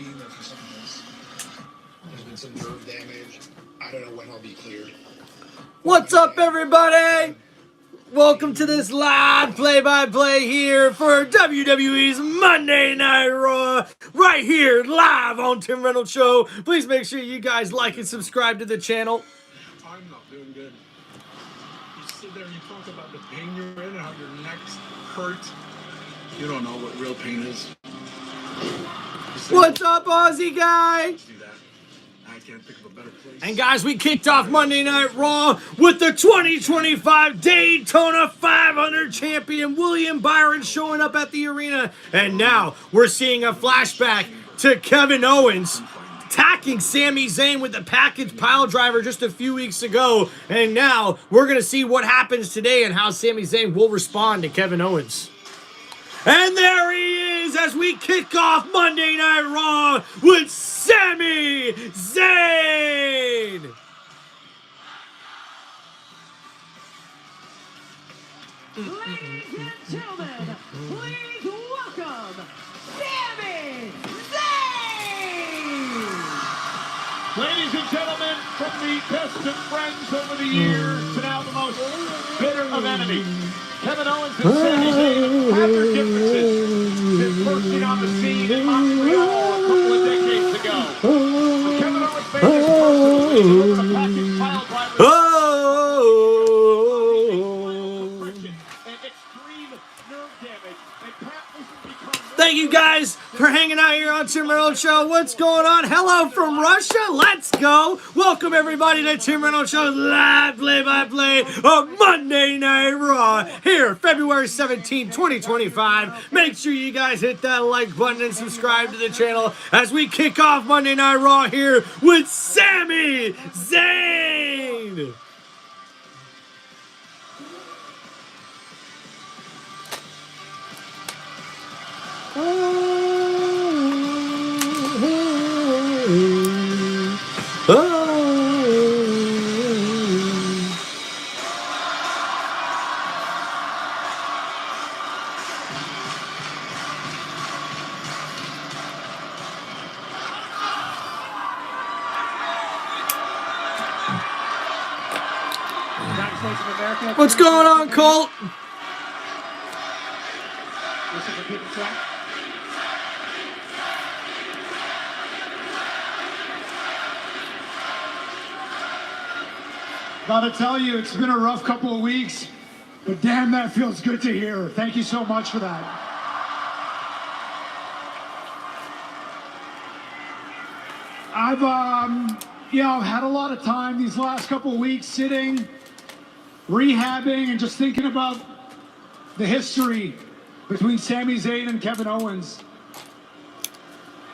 being there for someone else. There's been some nerve damage. I don't know when I'll be cleared. What's up, everybody? Welcome to this live play-by-play here for WWE's Monday Night Raw, right here, live on Tim Reynolds Show. Please make sure you guys like and subscribe to the channel. I'm not doing good. You sit there and you talk about the pain you're in and how your neck's hurt. You don't know what real pain is. What's up, Aussie guy? I can't think of a better place. And guys, we kicked off Monday Night Raw with the 2025 Daytona 500 champion William Byron showing up at the arena. And now we're seeing a flashback to Kevin Owens attacking Sami Zayn with the package pile driver just a few weeks ago. And now we're going to see what happens today and how Sami Zayn will respond to Kevin Owens. And there he is as we kick off Monday Night Raw with Sami Zayn. Ladies and gentlemen, please welcome Sami Zayn! Ladies and gentlemen, from the best of friends over the years to now the most bitter of enemies, Kevin Owens and Sami Zayn have their differences since bursting on the scene in Montreal a couple of decades ago. But Kevin Owens made this personally over a package pile driver. And extreme nerve damage. And Pat isn't become... Thank you guys for hanging out here on Tim Reynolds Show. What's going on? Hello from Russia. Let's go. Welcome everybody to Tim Reynolds Show's live play-by-play of Monday Night Raw here, February 17, 2025. Make sure you guys hit that like button and subscribe to the channel as we kick off Monday Night Raw here with Sami Zayn. What's going on, Colt? Gotta tell you, it's been a rough couple of weeks, but damn, that feels good to hear. Thank you so much for that. I've had a lot of time these last couple of weeks sitting, rehabbing, and just thinking about the history between Sami Zayn and Kevin Owens.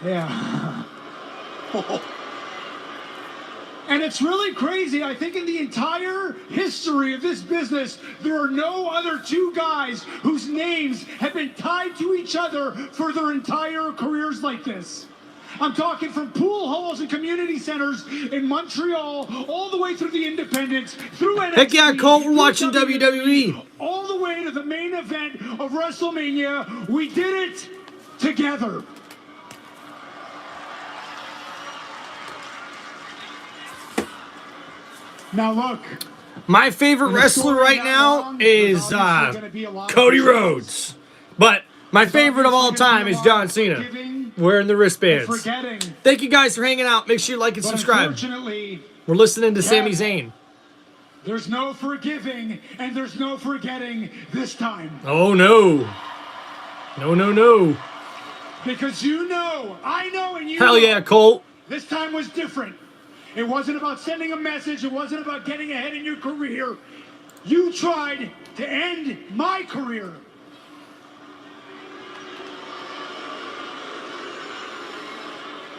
Yeah. And it's really crazy. I think in the entire history of this business, there are no other two guys whose names have been tied to each other for their entire careers like this. I'm talking from pool halls and community centers in Montreal, all the way through the independents, through NXT. Heck yeah, Colt, we're watching WWE. All the way to the main event of WrestleMania. We did it together. Now look, my favorite wrestler right now is Cody Rhodes. But my favorite of all time is John Cena, wearing the wristbands. Thank you guys for hanging out. Make sure you like and subscribe. We're listening to Sami Zayn. There's no forgiving and there's no forgetting this time. Oh, no. No, no, no. Because you know, I know, and you Hell know, yeah, Colt. this time was different. It wasn't about sending a message. It wasn't about getting ahead in your career. You tried to end my career.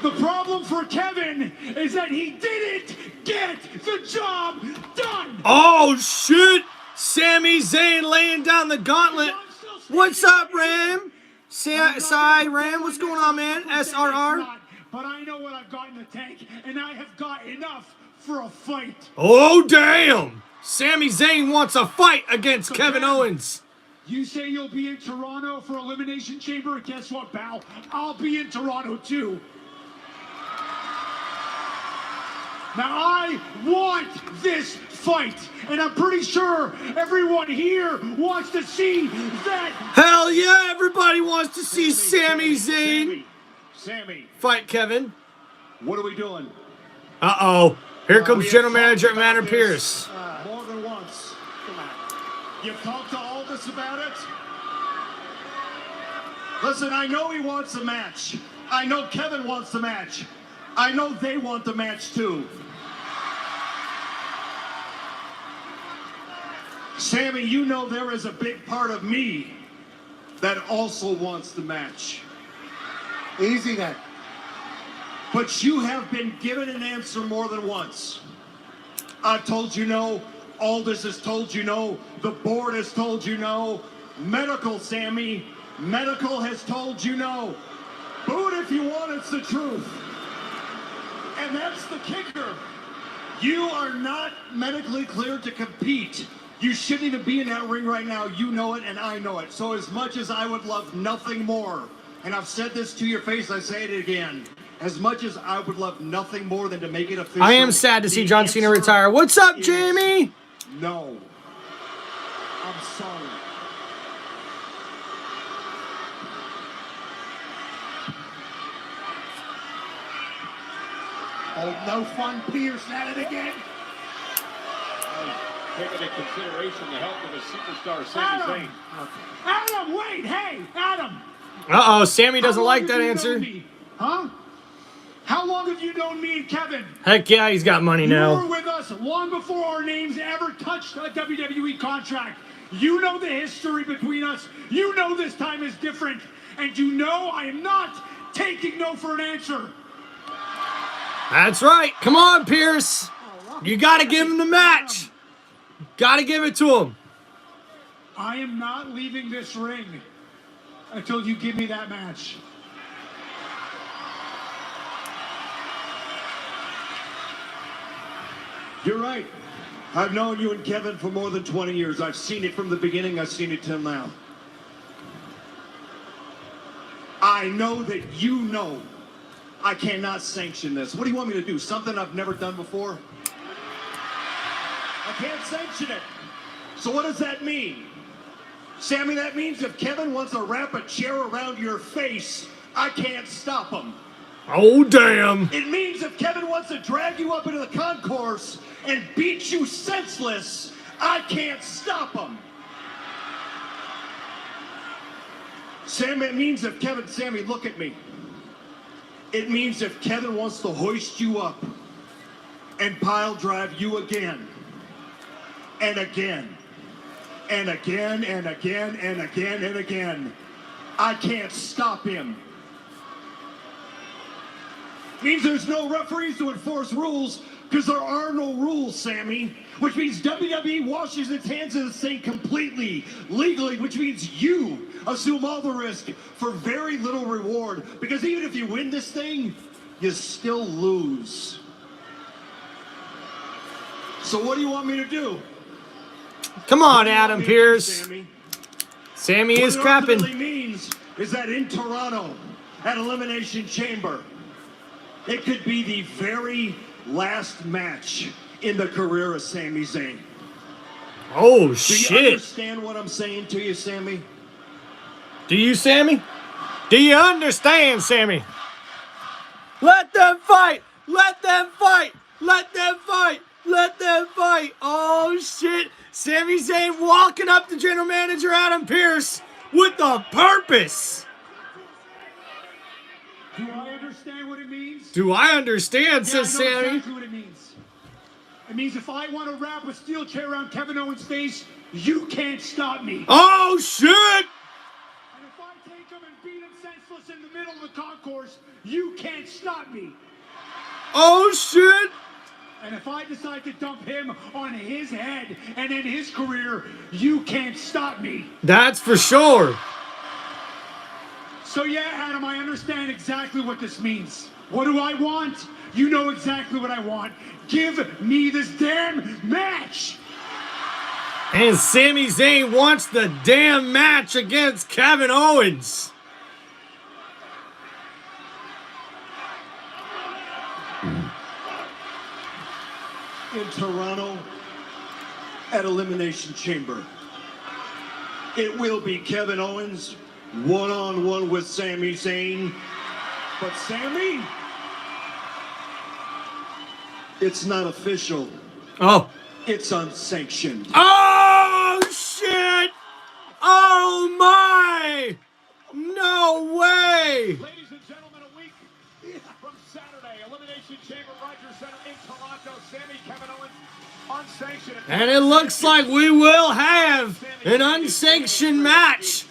The problem for Kevin is that he didn't get the job done. Oh, shit. Sami Zayn laying down the gauntlet. What's up, Ram? Ram, what's going on, man? SRR? But I know what I've got in the tank, and I have got enough for a fight. Oh, damn. Sami Zayn wants a fight against Kevin Owens. You say you'll be in Toronto for Elimination Chamber? Guess what, pal? I'll be in Toronto, too. Now, I want this fight, and I'm pretty sure everyone here wants to see that. Hell yeah, everybody wants to see Sami Zayn Sami, fight Kevin. what are we doing? Uh-oh. Here comes We General have Manager talked about Adam this, Pearce. more than once. Come on. You've talked to Aldous about it? Listen, I know he wants a match. I know Kevin wants the match. I know they want the match too. Sami, you know there is a big part of me that also wants the match. Easy then. But you have been given an answer more than once. I've told you no. Aldous has told you no. The board has told you no. Medical, Sami. Medical has told you no. Boo it if you want, it's the truth. And that's the kicker. You are not medically cleared to compete. You shouldn't even be in that ring right now. You know it and I know it. So as much as I would love nothing more, and I've said this to your face, I say it again. As much as I would love nothing more than to make it official. I am sad to see John Cena retire. What's up, Jamie? No. I'm sorry. Oh, no fun, Pierce at it again. Taking into consideration the health of a superstar, Sami Zayn. Adam, wait, hey, Adam. Uh-oh, Sammy doesn't How like long that have you answer. known me? Huh? How long have you known me and Kevin? Heck yeah, he's got money You were now. with us long before our names ever touched a WWE contract. You know the history between us. You know this time is different. And you know I am not taking no for an answer. That's right. Come on, Pierce. You got to give him the match. Got to give it to him. I am not leaving this ring until you give me that match. You're right. I've known you and Kevin for more than 20 years. I've seen it from the beginning. I've seen it till now. I know that you know I cannot sanction this. What do you want me to do? Something I've never done before? I can't sanction it. So what does that mean? Sami, that means if Kevin wants to wrap a chair around your face, I can't stop him. Oh, damn. It means if Kevin wants to drag you up into the concourse and beat you senseless, I can't stop him. Sami, it means if Kevin, Sami, look at me. It means if Kevin wants to hoist you up and pile drive you again, and again, and again, and again, and again, and again, I can't stop him. Means there's no referees to enforce rules because there are no rules, Sami. Which means WWE washes its hands of this thing completely, legally, which means you assume all the risk for very little reward. Because even if you win this thing, you still lose. So what do you want me to do? Come on, Adam Pearce. Sami? Sammy is What it ultimately crapping. means is that in Toronto, at Elimination Chamber, it could be the very last match in the career of Sami Zayn. Oh, Do you shit. understand what I'm saying to you, Sami? Do you, Sammy? Do you understand, Sammy? Let them fight. Let them fight. Let them fight. Let them fight. Oh, shit. Sami Zayn walking up to General Manager Adam Pearce with a purpose. Do I understand what it means? Do I understand, Yeah, I know says Sammy. exactly what it means. It means if I want to wrap a steel chair around Kevin Owens' face, you can't stop me. Oh, shit. And if I take him and beat him senseless in the middle of the concourse, you can't stop me. Oh, shit. And if I decide to dump him on his head and end his career, you can't stop me. That's for sure. So yeah, Adam, I understand exactly what this means. What do I want? You know exactly what I want. Give me this damn match. And Sami Zayn wants the damn match against Kevin Owens. in Toronto at Elimination Chamber. It will be Kevin Owens one-on-one with Sami Zayn. But Sami, it's not official. Oh. It's unsanctioned. Oh, shit! Oh, my! No way! Ladies and gentlemen, a week from Saturday, Elimination Chamber, Rogers Center in Toronto. Sami, Kevin Owens, unsanctioned. And it looks like we will have an unsanctioned match,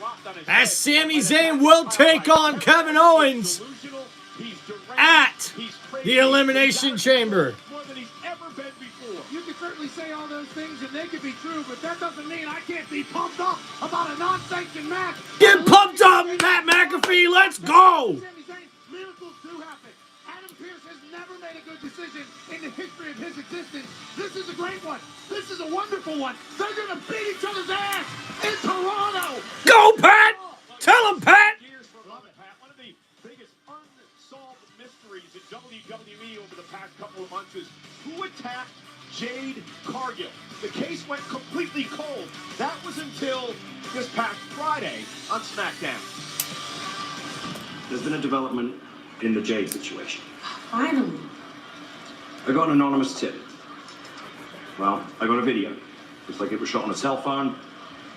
as Sami Zayn will take on Kevin Owens at the Elimination Chamber. More than he's ever been before. You can certainly say all those things and they could be true, but that doesn't mean I can't be pumped up about a non-sanctioned match. Get pumped up, Pat McAfee, let's go! Sami Zayn, miracles do happen. Adam Pearce has never made a good decision in the history of his existence. This is a great one. This is a wonderful one. They're going to beat each other's ass in Toronto. Go, Pat! Tell him, Pat! One of the biggest unsolved mysteries in WWE over the past couple of months is who attacked Jade Cargill. The case went completely cold. That was until this past Friday on SmackDown. There's been a development in the Jade situation. Finally. I got an anonymous tip. Well, I got a video. Looks like it was shot on a cell phone.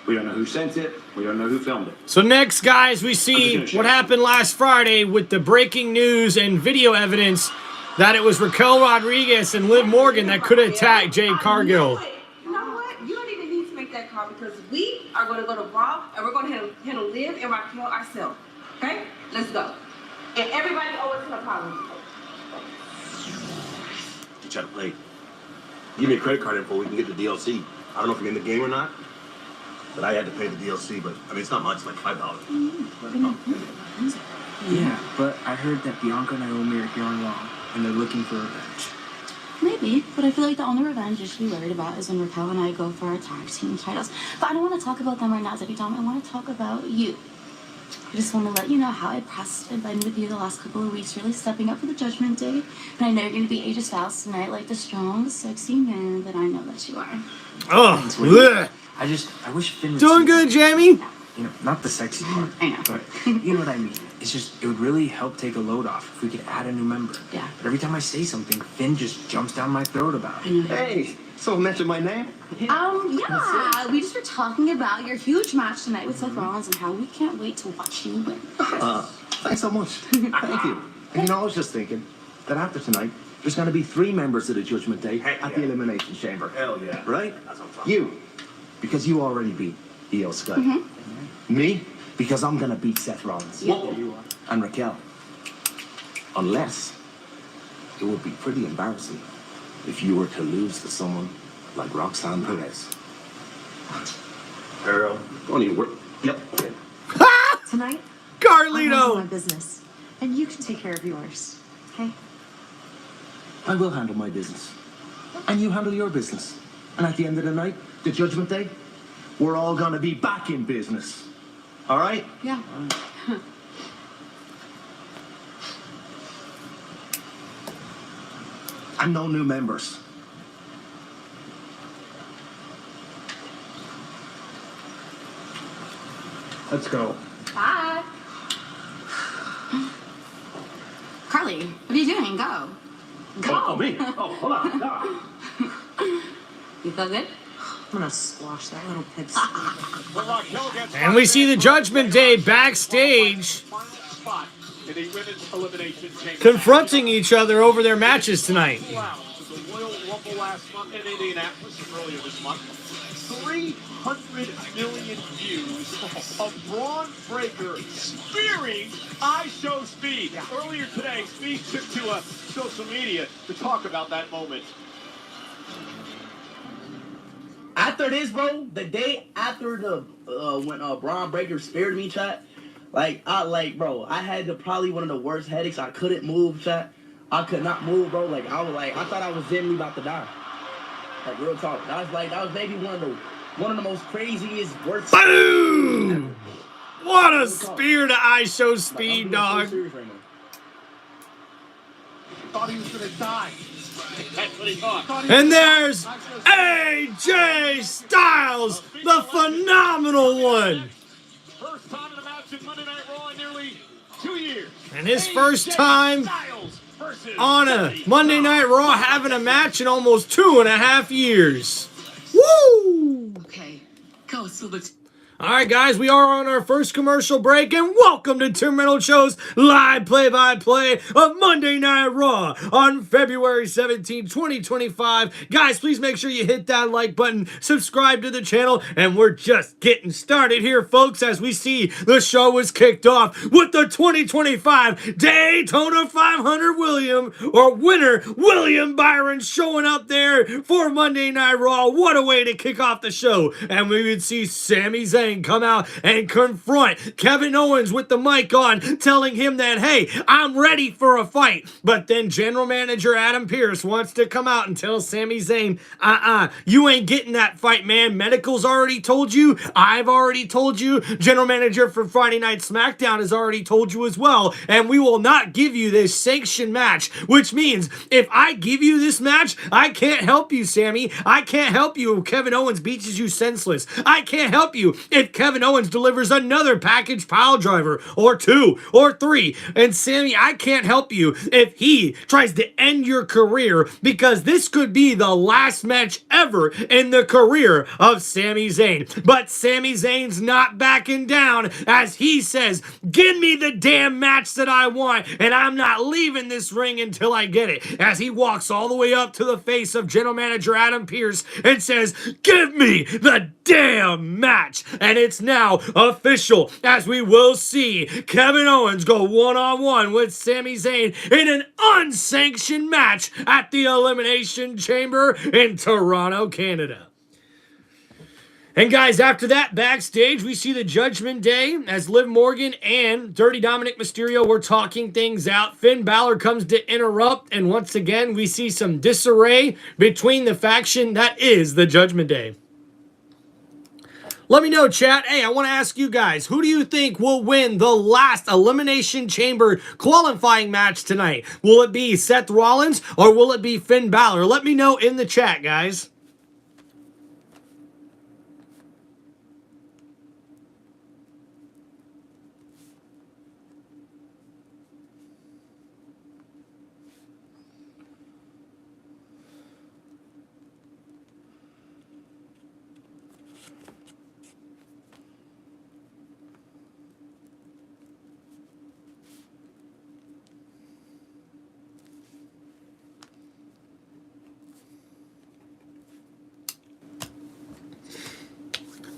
We don't know who sent it. We don't know who filmed it. So next, guys, we see what happened last Friday with the breaking news and video evidence that it was Raquel Rodriguez and Liv Morgan that could attack Jade Cargill. You know what? You don't even need to make that call because we are going to go to Raw and we're going to handle Liv and Raquel ourselves. Okay? Let's go. And everybody owes an apology. You try to play. Give me a credit card info, we can get the DLC. I don't know if I'm in the game or not, but I had to pay the DLC, but I mean, it's not much, it's like $5. Yeah, but I heard that Bianca and Naomi are here on Raw, and they're looking for revenge. Maybe, but I feel like the only revenge you should be worried about is when Raquel and I go for our tag team titles. But I don't want to talk about them right now, Debbie Dom. I want to talk about you. I just want to let you know how impressed I've been with you the last couple of weeks, really stepping up for the Judgment Day. And I know you're going to be AJ Styles tonight, like the strong, sexy man that I know that you are. Oh, bleh. I wish Finn would doing good, Jamie. You know, not the sexy part. I know. But you know what I mean. It's just, it would really help take a load off if we could add a new member. Yeah. But every time I say something, Finn just jumps down my throat about it. Hey, someone mentioned my name? Yeah, we just were talking about your huge match tonight with Seth Rollins and how we can't wait to watch you win. Thanks so much. Thank you. And you know, I was just thinking that after tonight, there's going to be 3 members of the Judgment Day at the Elimination Chamber. Hell yeah. Right? That's what I'm talking You, because you already beat Io Sky. Me, because I'm going to beat Seth Rollins. Yeah. And Raquel. Unless, it would be pretty embarrassing if you were to lose to someone like Roxanne Perez. Girl, don't even work. Yep. Tonight, I handle my Carlito. business, and you can take care of yours. Okay? I will handle my business. And you handle your business. And at the end of the night, the Judgment Day, we're all gonna be back in business. All right? Yeah. And no new members. Let's go. Bye. Carly, what are you doing? Go. Go. Oh, me? Oh, hold on. You feel good? I'm gonna squash that little pip's. And we see the Judgment Day backstage In a women's elimination chamber. confronting each other over their matches tonight. The Royal Rumble last month in Indianapolis earlier this month. 300 million views of Braun Breaker spearing I Show Speed. Earlier today, Speed took to social media to talk about that moment. After this, bro, the day after the when Braun Breaker speared me, chat, bro, I had probably one of the worst headaches. I couldn't move, chat. I could not move, bro. I thought I was genuinely about to die. Like, real talk. That was maybe one of the most craziest, worst. Boom! What a spear to I Show Speed, dog. thought he was going to die. That's what he thought. And there's AJ Styles, the phenomenal one. First time in a match in Monday Night Raw in nearly 2 years. And his first time Styles versus on a Monday Night Raw having a match in almost 2.5 years. Woo! Okay, go, Silver. All right, guys, we are on our first commercial break, and welcome to TimReynoldsShow's live play-by-play of Monday Night Raw on February 17, 2025. Guys, please make sure you hit that like button, subscribe to the channel, and we're just getting started here, folks, as we see the show was kicked off with the 2025 Daytona 500 winner, William Byron, showing up there for Monday Night Raw. What a way to kick off the show. And we would see Sami Zayn come out and confront Kevin Owens with the mic on, telling him that, hey, I'm ready for a fight. But then General Manager Adam Pearce wants to come out and tell Sami Zayn, you ain't getting that fight, man. Medical's already told you. I've already told you. General Manager for Friday Night SmackDown has already told you as well. And we will not give you this sanctioned match, which means if I give you this match, I can't help you, Sami. I can't help you if Kevin Owens beats you senseless. I can't help you if Kevin Owens delivers another package pile driver, or 2, or 3. And Sami, I can't help you if he tries to end your career, because this could be the last match ever in the career of Sami Zayn. But Sami Zayn's not backing down, as he says, give me the damn match that I want, and I'm not leaving this ring until I get it. As he walks all the way up to the face of General Manager Adam Pearce and says, give me the damn match. And it's now official, as we will see Kevin Owens go one-on-one with Sami Zayn in an unsanctioned match at the Elimination Chamber in Toronto, Canada. And guys, after that, backstage, we see the Judgment Day as Liv Morgan and Dirty Dominic Mysterio were talking things out. Finn Balor comes to interrupt, and once again, we see some disarray between the faction that is the Judgment Day. Let me know, chat. Hey, I want to ask you guys, who do you think will win the last Elimination Chamber qualifying match tonight? Will it be Seth Rollins or will it be Finn Balor? Let me know in the chat, guys.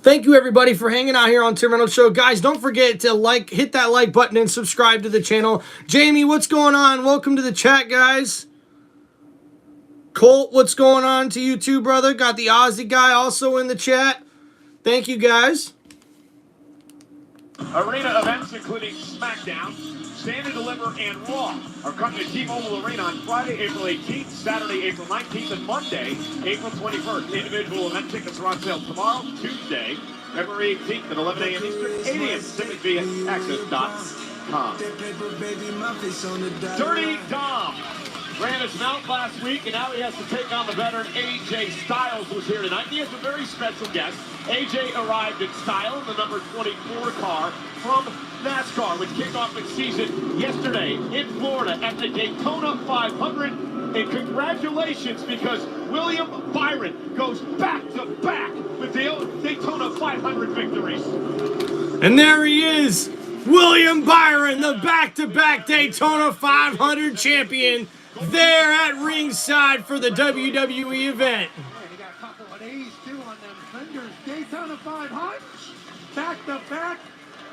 Thank you, everybody, for hanging out here on TimReynoldsShow. Guys, don't forget to hit that like button and subscribe to the channel. Jamie, what's going on? Welcome to the chat, guys. Colt, what's going on to you too, brother? Got the Aussie guy also in the chat. Thank you, guys. Arena events including SmackDown, Stand and Deliver, and Raw are coming to T-Mobile Arena on Friday, April 18th, Saturday, April 19th, and Monday, April 21st. Individual event tickets are on sale tomorrow, Tuesday, February 18th at 11 a.m. Eastern, 8 a.m. Pacific via access.com. Dirty Dom ran his mount last week, and now he has to take on the veteran AJ Styles, who's here tonight. He has a very special guest. AJ arrived in style in the number 24 car from NASCAR, which kicked off its season yesterday in Florida at the Daytona 500. And congratulations, because William Byron goes back-to-back with the Daytona 500 victories. And there he is, William Byron, the back-to-back Daytona 500 champion, there at ringside for the WWE event. He got a couple of A's too on them fenders. Daytona 500, back to back.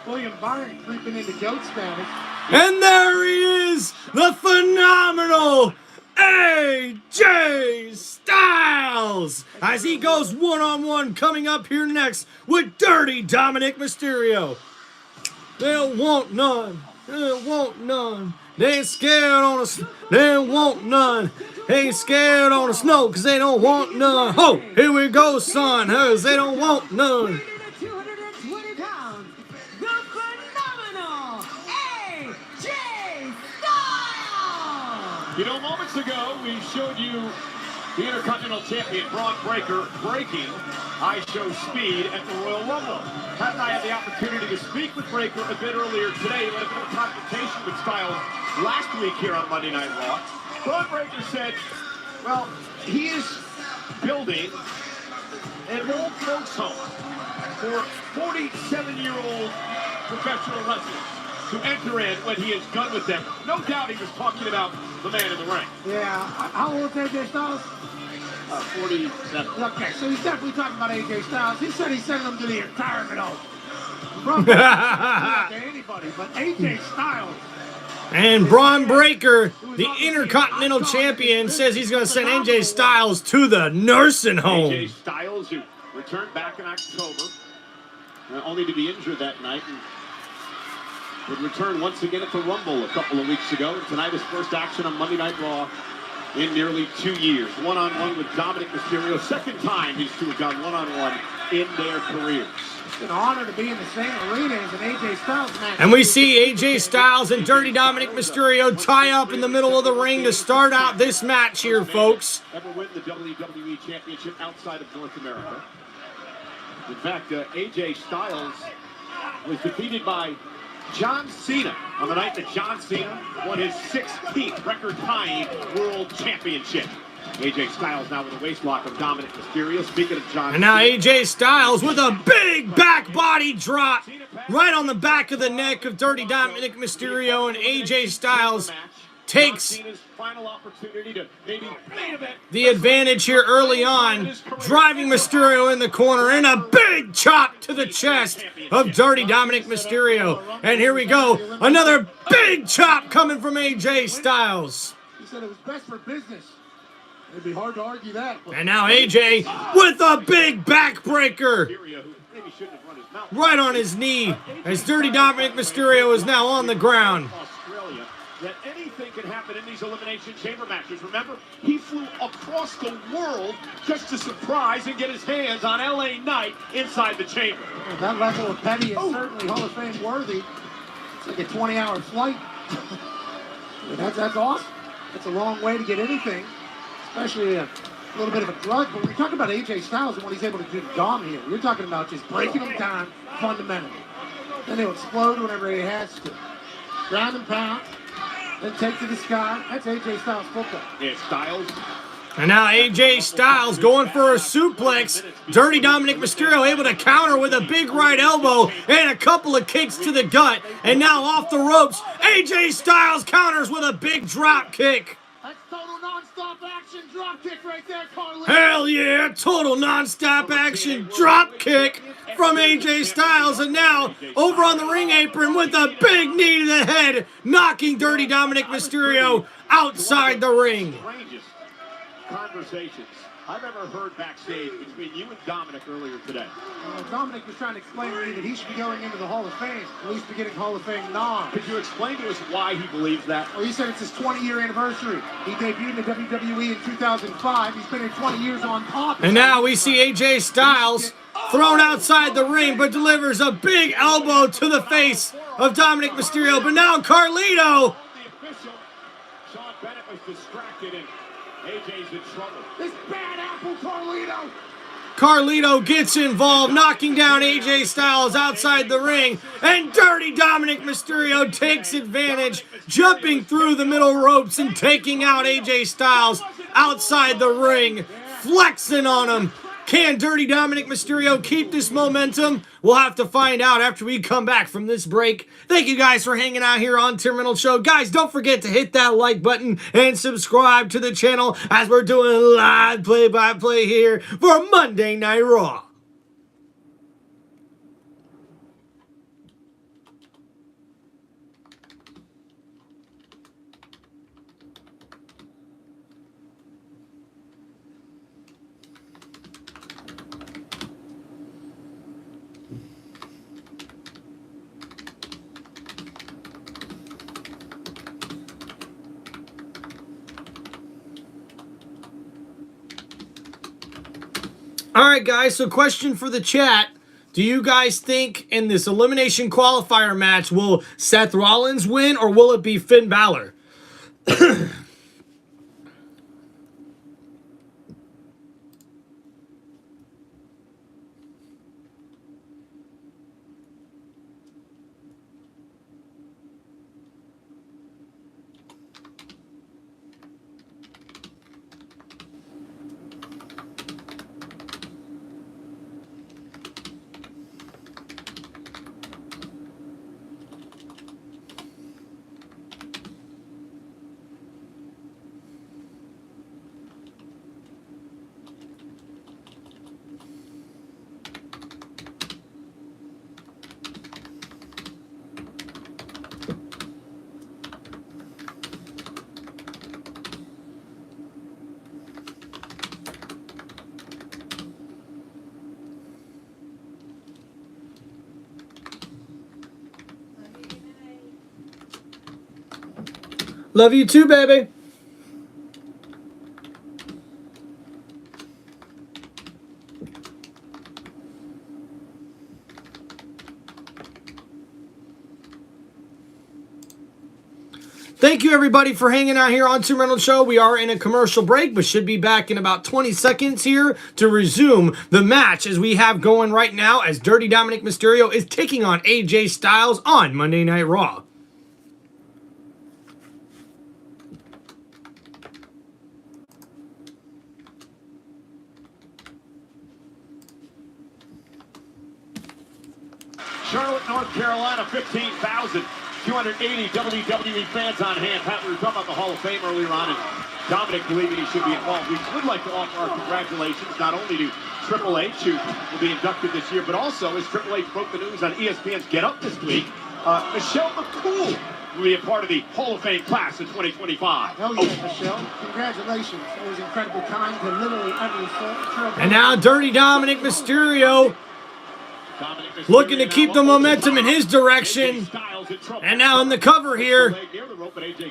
William Byron creeping into goat status. And there he is, the phenomenal AJ Styles, as he goes one-on-one coming up here next with Dirty Dominic Mysterio. They don't want none. They don't want none. They ain't scared on us. They don't want none. They ain't scared on the snow because they don't want none. Ho, here we go, son. Cause they don't want none. 220 pounds, the phenomenal AJ Styles. You know, moments ago, we showed you the Intercontinental Champion, Braun Breaker, breaking I Show Speed at the Royal Rumble. Pat and I had the opportunity to speak with Breaker a bit earlier today. We had a bit of confrontation with Styles last week here on Monday Night Raw. Braun Breaker said, well, he is building an old folks home for 47-year-old professional wrestlers to enter in when he is done with them. No doubt he was talking about the man in the ring. Yeah. How old is AJ Styles? 47. Okay, so he's definitely talking about AJ Styles. He said he's sending him to the retirement home. Not to anybody, but AJ Styles. And Braun Breaker, the Intercontinental Champion, says he's going to send AJ Styles to the nursing home. AJ Styles, who returned back in October, only to be injured that night, and would return once again at the Rumble a couple of weeks ago. And tonight his first action on Monday Night Raw in nearly 2 years. One-on-one with Dominic Mysterio. Second time these two have gone one-on-one in their careers. It's an honor to be in the same arena as an AJ Styles match. And we see AJ Styles and Dirty Dominic Mysterio tie up in the middle of the ring to start out this match here, folks. Ever win the WWE Championship outside of North America. In fact, AJ Styles was defeated by John Cena on the night that John Cena won his 16th record-tying World Championship. AJ Styles now with a waist lock of Dominic Mysterio. Speaking of John And now Cena, AJ Styles with a big back body drop right on the back of the neck of Dirty Dominic Mysterio, and AJ Styles takes the advantage here early on, driving Mysterio in the corner, and a big chop to the chest of Dirty Dominic Mysterio. And here we go, another big chop coming from AJ Styles. He said it was best for business. It'd be hard to argue that. And now AJ with a big backbreaker right on his knee, as Dirty Dominic Mysterio is now on the ground. That anything can happen in these Elimination Chamber matches. Remember, he flew across the world just to surprise and get his hands on LA Knight inside the chamber. Well, that level of petty is certainly Hall of Fame worthy. It's like a 20-hour flight. That's awesome. That's a long way to get anything, especially a little bit of a drug. But when you talk about AJ Styles and what he's able to do to Dom here, you're talking about just breaking him down fundamentally. Then he'll explode whenever he has to. Ground and pound. Then take to the sky. That's AJ Styles football. Yeah, Styles. And now AJ Styles going for a suplex. Dirty Dominic Mysterio able to counter with a big right elbow and a couple of kicks to the gut. And now off the ropes, AJ Styles counters with a big drop kick. That's total non-stop action drop kick right there, Carly. Hell yeah, total non-stop action drop kick from AJ Styles, and now over on the ring apron with a big knee to the head, knocking Dirty Dominic Mysterio outside the ring. Strangest conversations I've ever heard backstage between you and Dominic earlier today. Dominic was trying to explain to me that he should be going into the Hall of Fame, at least be getting Hall of Fame nods. Could you explain to us why he believes that? Well, he said it's his 20-year anniversary. He debuted in the WWE in 2005. He's been here 20 years on top. And now we see AJ Styles thrown outside the ring, but delivers a big elbow to the face of Dominic Mysterio. But now Carlito. The official, Sean Bennett, was distracted, and AJ's in trouble. This bad apple, Carlito. Carlito gets involved, knocking down AJ Styles outside the ring, and Dirty Dominic Mysterio takes advantage, jumping through the middle ropes and taking out AJ Styles outside the ring, flexing on him. Can Dirty Dominic Mysterio keep this momentum? We'll have to find out after we come back from this break. Thank you guys for hanging out here on Tim Reynolds Show. Guys, don't forget to hit that like button and subscribe to the channel as we're doing live play-by-play here for Monday Night Raw. All right, guys, so question for the chat. Do you guys think in this elimination qualifier match, will Seth Rollins win or will it be Finn Balor? Love you too, baby. Thank you, everybody, for hanging out here on TimReynoldsShow. We are in a commercial break, but should be back in about 20 seconds here to resume the match as we have going right now as Dirty Dominic Mysterio is taking on AJ Styles on Monday Night Raw. Charlotte, North Carolina, 15,280 WWE fans on hand. Pat, we were talking about the Hall of Fame earlier on, and Dominic believing he should be involved. We would like to offer our congratulations not only to Triple H, who will be inducted this year, but also, as Triple H broke the news on ESPN's Get Up this week, Michelle McCool will be a part of the Hall of Fame class in 2025. Hell yeah, Michelle. Congratulations. It was incredibly kind to literally every soul. And now Dirty Dominic Mysterio looking to keep the momentum in his direction. And now on the cover here.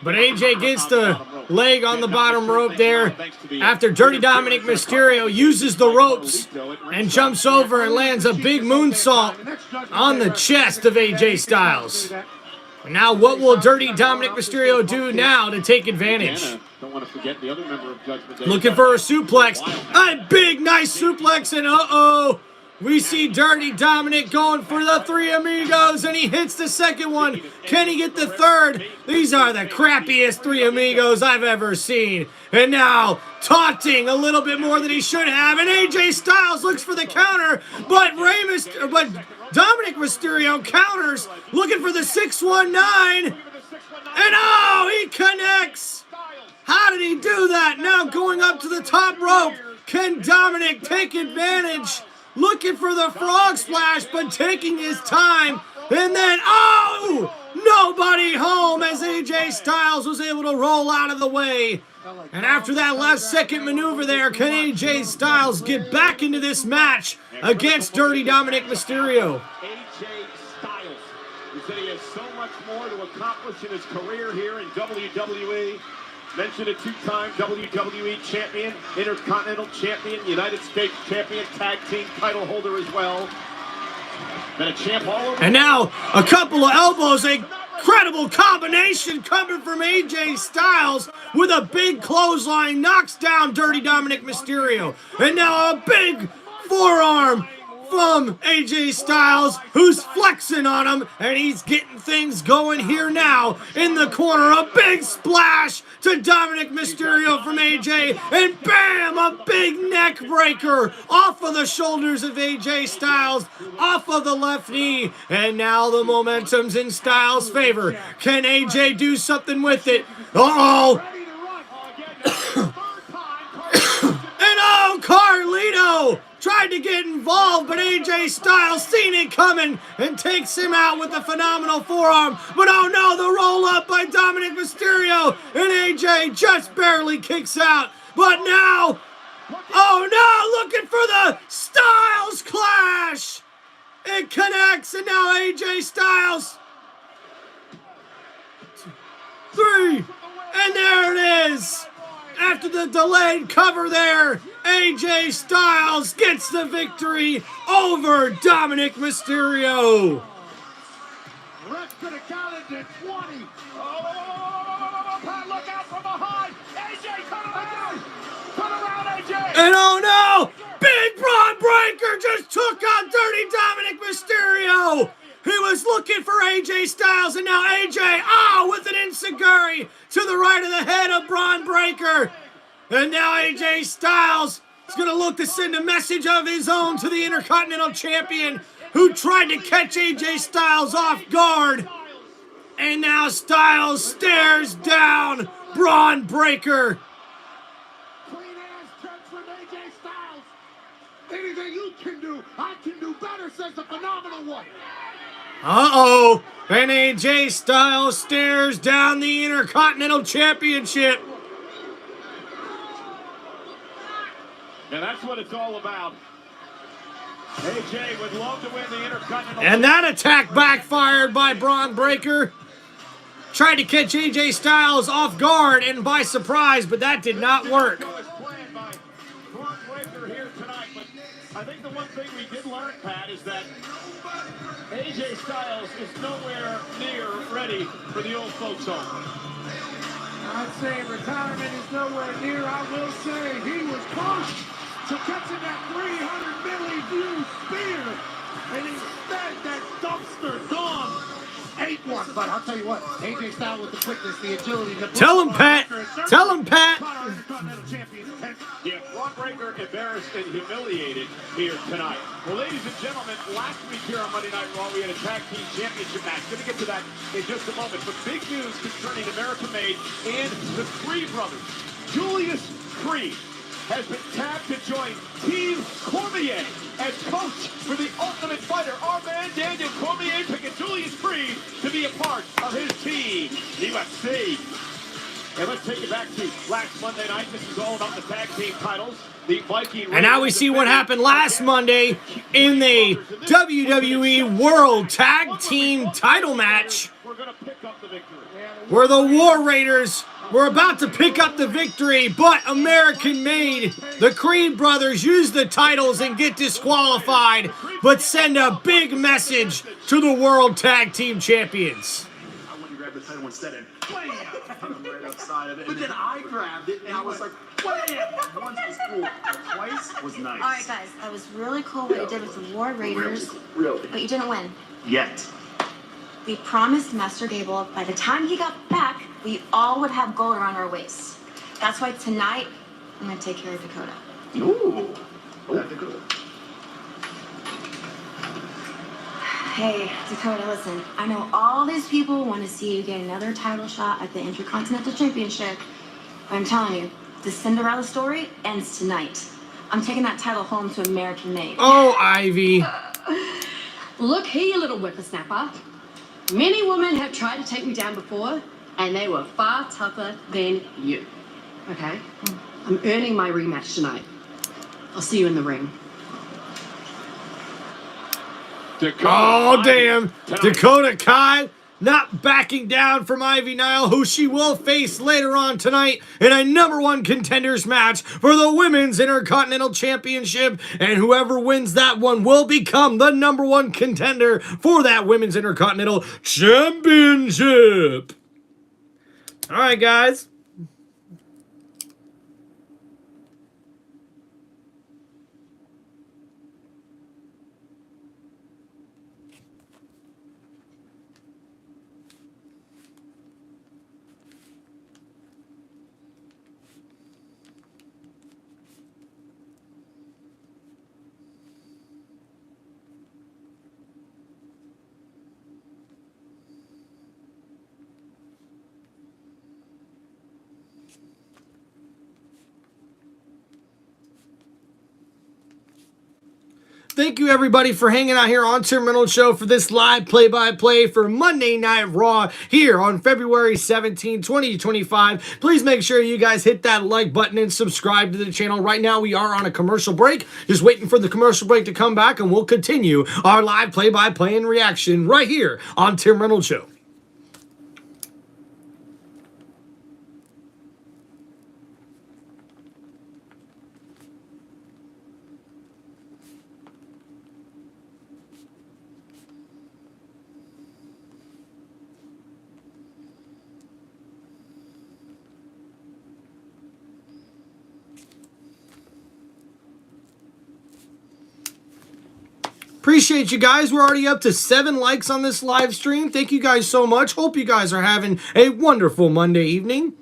But AJ gets the leg on the bottom rope there after Dirty Dominic Mysterio uses the ropes and jumps over and lands a big moonsault on the chest of AJ Styles. And now what will Dirty Dominic Mysterio do now to take advantage? Looking for a suplex. A big, nice suplex, and uh-oh. We see Dirty Dominic going for the Three Amigos, and he hits the second one. Can he get the third? These are the crappiest Three Amigos I've ever seen. And now, taunting a little bit more than he should have, and AJ Styles looks for the counter, but Dominic Mysterio counters, looking for the 619, and oh, he connects. How did he do that? Now going up to the top rope. Can Dominic take advantage? Looking for the frog splash, but taking his time. And then, oh, nobody home as AJ Styles was able to roll out of the way. And after that last second maneuver there, can AJ Styles get back into this match against Dirty Dominic Mysterio? AJ Styles, who said he has so much more to accomplish in his career here in WWE. Mentioned a two-time WWE champion, Intercontinental champion, United States champion, tag team title holder as well. Been a champ all over. And now a couple of elbows, a incredible combination coming from AJ Styles with a big clothesline, knocks down Dirty Dominic Mysterio. And now a big forearm from AJ Styles, who's flexing on him, and he's getting things going here now in the corner. A big splash to Dominic Mysterio from AJ, and bam, a big neck breaker off of the shoulders of AJ Styles, off of the left knee, and now the momentum's in Styles' favor. Can AJ do something with it? Uh-oh! And oh, Carlito tried to get involved, but AJ Styles seen it coming and takes him out with a phenomenal forearm. But oh no, the roll up by Dominic Mysterio, and AJ just barely kicks out. But now, oh no, looking for the Styles Clash. It connects, and now AJ Styles. 3, and there it is. After the delayed cover there, AJ Styles gets the victory over Dominic Mysterio. Ref could have counted to 20. Pat, look out from behind. AJ, turn around, AJ. And oh no, big Braun Breaker just took on Dirty Dominic Mysterio. He was looking for AJ Styles, and now AJ, with an enziguri to the right of the head of Braun Breaker. And now AJ Styles is going to look to send a message of his own to the Intercontinental Champion, who tried to catch AJ Styles off guard. And now Styles stares down Braun Breaker. Clean ass checks from AJ Styles. Anything you can do, I can do better, says the phenomenal one. Uh-oh. And AJ Styles stares down the Intercontinental Championship. And that's what it's all about. AJ would love to win the Intercontinental. And that attack backfired by Braun Breaker. tried to catch AJ Styles off guard and by surprise, but that did not work. Braun Breaker here tonight, but I think the one thing we did learn, Pat, is that AJ Styles is nowhere near ready for the old folks home. I'd say retirement is nowhere near. I will say he was close to catching that 300 milli-view spear, and instead that dumpster dog ate one. But I'll tell you what, AJ Styles with the quickness, the agility, the Tell him, Pat. Tell him, Pat. Yeah, Braun Breaker embarrassed and humiliated here tonight. Well, ladies and gentlemen, last week here on Monday Night Raw, we had a tag team championship match. Going to get to that in just a moment. But big news concerning American Made and the Creed brothers. Julius Creed has been tapped to join Team Cormier as coach for the Ultimate Fighter. Our man Daniel Cormier picking Julius Creed to be a part of his team. UFC. And let's take it back to last Monday night. This is all about the tag team titles. The Viking. And now we see what happened last Monday in the WWE World Tag Team title match, We're going to pick up the victory. where the War Raiders were about to pick up the victory, but American Made, the Creed brothers, use the titles and get disqualified, but send a big message to the World Tag Team Champions. I went and grabbed the title instead and bam! Right outside of it. But then I grabbed it and I was like, bam! Once was cool, twice was nice. All right, guys, that was really cool what you did with the War Raiders, Really? but you didn't win. Yet. We promised Master Gable by the time he got back, we all would have gold around our waists. That's why tonight, I'm going to take care of Dakota. Ooh. Dakota. Hey, Dakota, listen. I know all these people want to see you get another title shot at the Intercontinental Championship. But I'm telling you, the Cinderella story ends tonight. I'm taking that title home to American Made. Oh, Ivy. Look here, you little whippersnapper. Many women have tried to take me down before, and they were far tougher than you. Okay? I'm earning my rematch tonight. I'll see you in the ring. Oh, damn. Dakota Kai not backing down from Ivy Nile, who she will face later on tonight in a #1 contenders match for the Women's Intercontinental Championship. And whoever wins that one will become the #1 contender for that Women's Intercontinental Championship. All right, guys. Thank you, everybody, for hanging out here on TimReynoldsShow for this live play-by-play for Monday Night Raw here on February 17, 2025. Please make sure you guys hit that like button and subscribe to the channel. Right now, we are on a commercial break. Just waiting for the commercial break to come back, and we'll continue our live play-by-play and reaction right here on TimReynoldsShow. Appreciate you guys. We're already up to 7 likes on this live stream. Thank you guys so much. Hope you guys are having a wonderful Monday evening.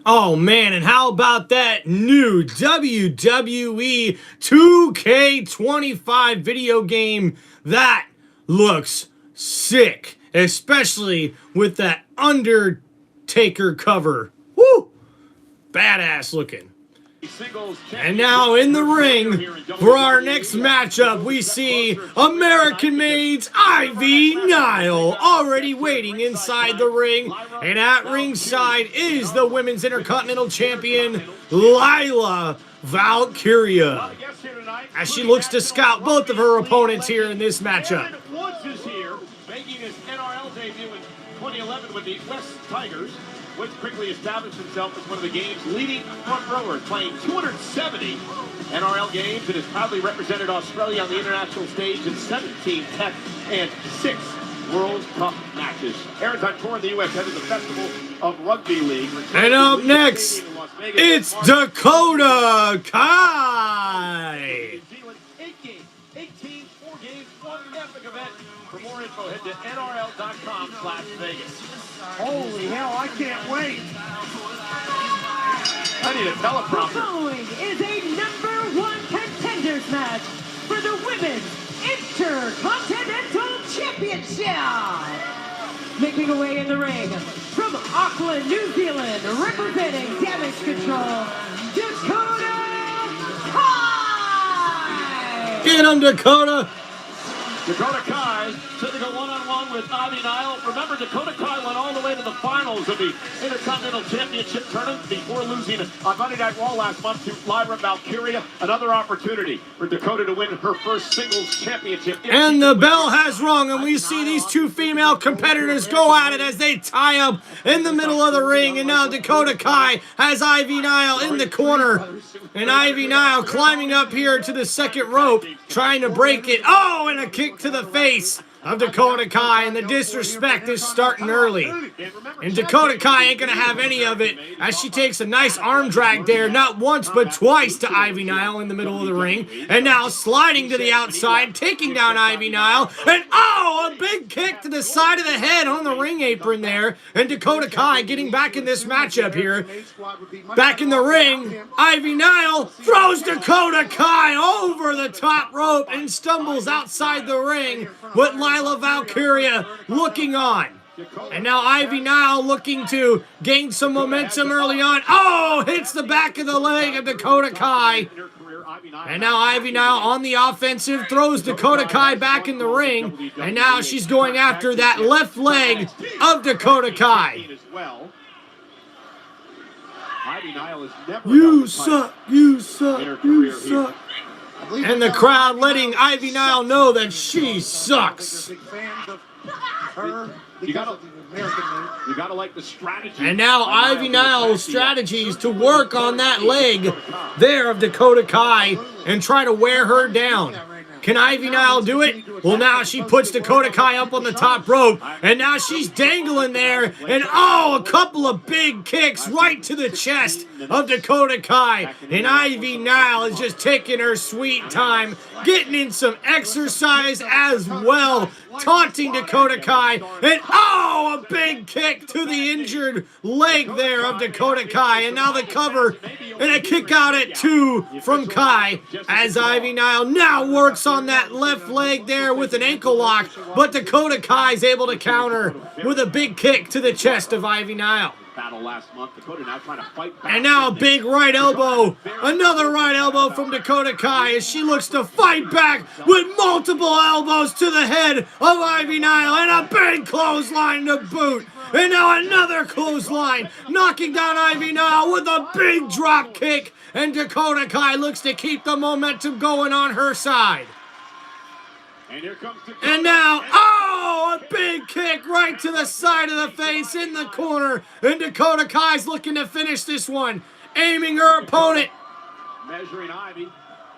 Oh man, and how about that new WWE 2K25 video game? That looks sick, especially with that Undertaker cover. Woo! Badass looking. And now in the ring, for our next matchup, we see American-made Ivy Nile already waiting inside the ring. And at ringside is the Women's Intercontinental Champion, Lila Valkyria, as she looks to scout both of her opponents here in this matchup. Woods is here, making his NRL debut in 2011 with the West Tigers. Woods quickly established himself as one of the game's leading front rowers, playing 270 NRL games, and has proudly represented Australia on the international stage in 17 Test and 6 World Cup matches. Aaron's on tour in the U.S. head of the Festival of Rugby League. And up next, it's Dakota Kai. 18, 4 games, one epic event. For more info, head to nrl.com/Vegas. Holy hell, I can't wait. I need a teleprompter. Following is a #1 contenders match for the Women's Intercontinental Championship. Making her way in the ring from Auckland, New Zealand, representing Damage Control, Dakota Kai. Get him, Dakota. Dakota Kai said to go one-on-one with Ivy Nile. Remember, Dakota Kai went all the way to the finals of the Intercontinental Championship tournament before losing on Monday Night Raw last month to Lyra Valkyria. Another opportunity for Dakota to win her first singles championship. And the bell has rung, and we see these two female competitors go at it as they tie up in the middle of the ring. And now Dakota Kai has Ivy Nile in the corner. And Ivy Nile climbing up here to the second rope, trying to break it. Oh, and a kick to the face of Dakota Kai, and the disrespect is starting early. And Dakota Kai ain't gonna have any of it as she takes a nice arm drag there, not once but twice to Ivy Nile in the middle of the ring. And now sliding to the outside, taking down Ivy Nile, and oh, a big kick to the side of the head on the ring apron there. And Dakota Kai getting back in this matchup here. Back in the ring, Ivy Nile throws Dakota Kai over the top rope and stumbles outside the ring with Lila Valkyria looking on. And now Ivy Nile looking to gain some momentum early on. Oh, hits the back of the leg of Dakota Kai. And now Ivy Nile on the offensive, throws Dakota Kai back in the ring. And now she's going after that left leg of Dakota Kai. You suck, you suck, you suck. And the crowd letting Ivy Nile know that she sucks. You gotta like the strategy. And now Ivy Nile's strategy is to work on that leg there of Dakota Kai and try to wear her down. Can Ivy Nile do it? Well, now she puts Dakota Kai up on the top rope, and now she's dangling there, and oh, a couple of big kicks right to the chest of Dakota Kai. And Ivy Nile is just taking her sweet time, getting in some exercise as well, taunting Dakota Kai, and oh, a big kick to the injured leg there of Dakota Kai. And now the cover and a kick out at 2 from Kai as Ivy Nile now works on that left leg there with an ankle lock, but Dakota Kai is able to counter with a big kick to the chest of Ivy Nile. Battle last month. Dakota now trying to fight back. And now a big right elbow, another right elbow from Dakota Kai as she looks to fight back with multiple elbows to the head of Ivy Nile, and a big clothesline to boot. And now another clothesline, knocking down Ivy Nile with a big drop kick, and Dakota Kai looks to keep the momentum going on her side. And here comes Dakota. And now, oh, a big kick right to the side of the face in the corner. And Dakota Kai's looking to finish this one, aiming her opponent. Measuring Ivy.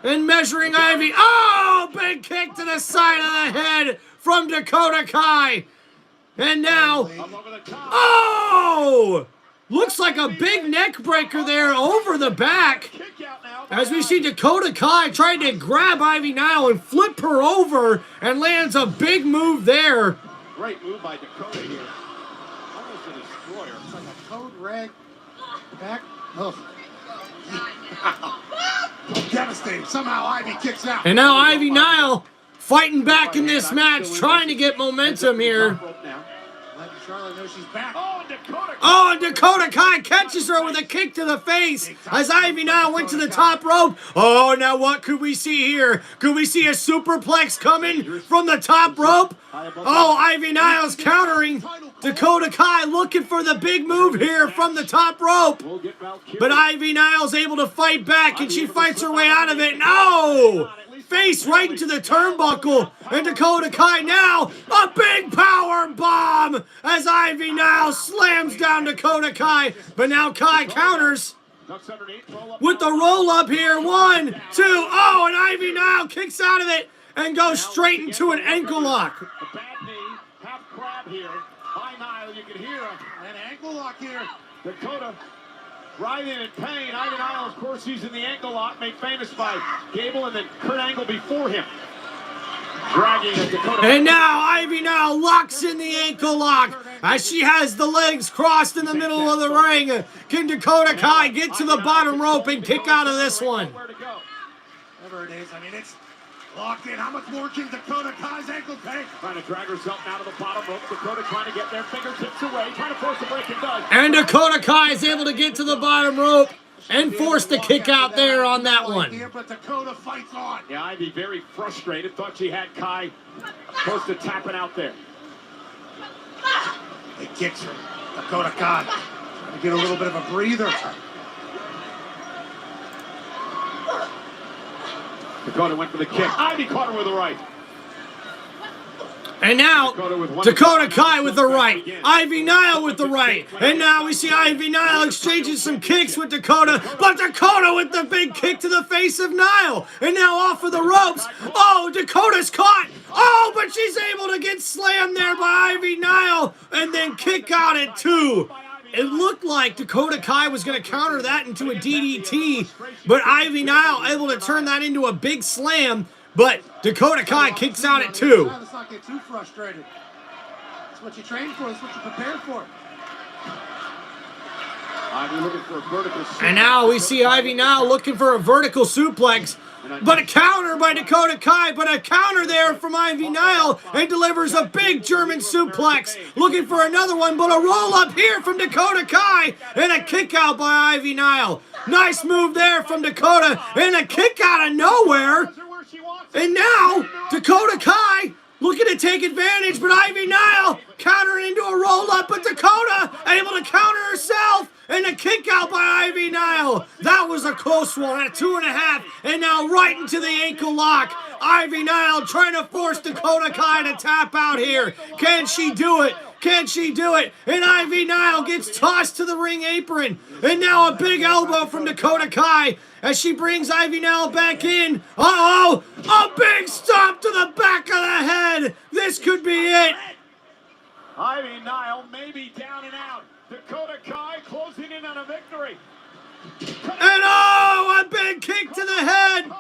And measuring Ivy. Oh, big kick to the side of the head from Dakota Kai. And now, oh, looks like a big neck breaker there over the back. As we see Dakota Kai trying to grab Ivy Nile and flip her over, and lands a big move there. Great move by Dakota here. Almost a destroyer. It's like a code red Back. Oh. Devastating. Somehow Ivy kicks out. And now Ivy Nile fighting back in this match, trying to get momentum here. Letting Charlotte know she's back. Oh, and Dakota Kai catches her with a kick to the face as Ivy Nile went to the top rope. Oh, now what could we see here? Could we see a superplex coming from the top rope? Oh, Ivy Nile's countering. Dakota Kai looking for the big move here from the top rope. But Ivy Nile's able to fight back, and she fights her way out of it. No! Face right into the turnbuckle, and Dakota Kai now a big power bomb as Ivy Nile slams down Dakota Kai, but now Kai counters with the roll up here. 1, 2, oh, and Ivy Nile kicks out of it and goes straight into an ankle lock. A bad knee, half crab here. By Nile, you can hear an ankle lock here. Dakota right in pain. Ivy Nile, of course, he's in the ankle lock, made famous by Gable and then Kurt Angle before him. Dragging at Dakota. And now Ivy Nile locks in the ankle lock as she has the legs crossed in the middle of the ring. Can Dakota Kai get to the bottom rope and kick out of this one? Whatever it is, I mean, it's locked in. How much more can Dakota Kai's ankle take? Trying to drag herself out of the bottom rope. Dakota trying to get their fingertips away. Trying to force a break and does. And Dakota Kai is able to get to the bottom rope and force the kick out there on that one. But Dakota fights on. Yeah, Ivy very frustrated. Thought she had Kai close to tapping out there. It kicks her. Dakota Kai trying to get a little bit of a breather. Dakota went for the kick. Ivy caught her with the right. And now, Dakota Kai with the right. Ivy Nile with the right. And now we see Ivy Nile exchanging some kicks with Dakota. But Dakota with the big kick to the face of Nile. And now off of the ropes. Oh, Dakota's caught. Oh, but she's able to get slammed there by Ivy Nile. And then kick out at 2. It looked like Dakota Kai was going to counter that into a DDT. But Ivy Nile able to turn that into a big slam. But Dakota Kai kicks out at 2. Let's not get too frustrated. It's what you train for. It's what you prepare for. Ivy looking for a vertical suplex. And now we see Ivy Nile looking for a vertical suplex. But a counter by Dakota Kai. But a counter there from Ivy Nile. And delivers a big German suplex. Looking for another one. But a roll up here from Dakota Kai. And a kick out by Ivy Nile. Nice move there from Dakota. And a kick out of nowhere. And now, Dakota Kai looking to take advantage, but Ivy Nile countering into a roll-up, but Dakota able to counter herself, and a kick out by Ivy Nile. That was a close one at 2.5, and now right into the ankle lock. Ivy Nile trying to force Dakota Kai to tap out here. Can she do it? Can she do it? And Ivy Nile gets tossed to the ring apron. And now a big elbow from Dakota Kai as she brings Ivy Nile back in. Uh-oh! A big stomp to the back of the head. This could be it. Ivy Nile may be down and out. Dakota Kai closing in on a victory. And oh, a big kick to the head.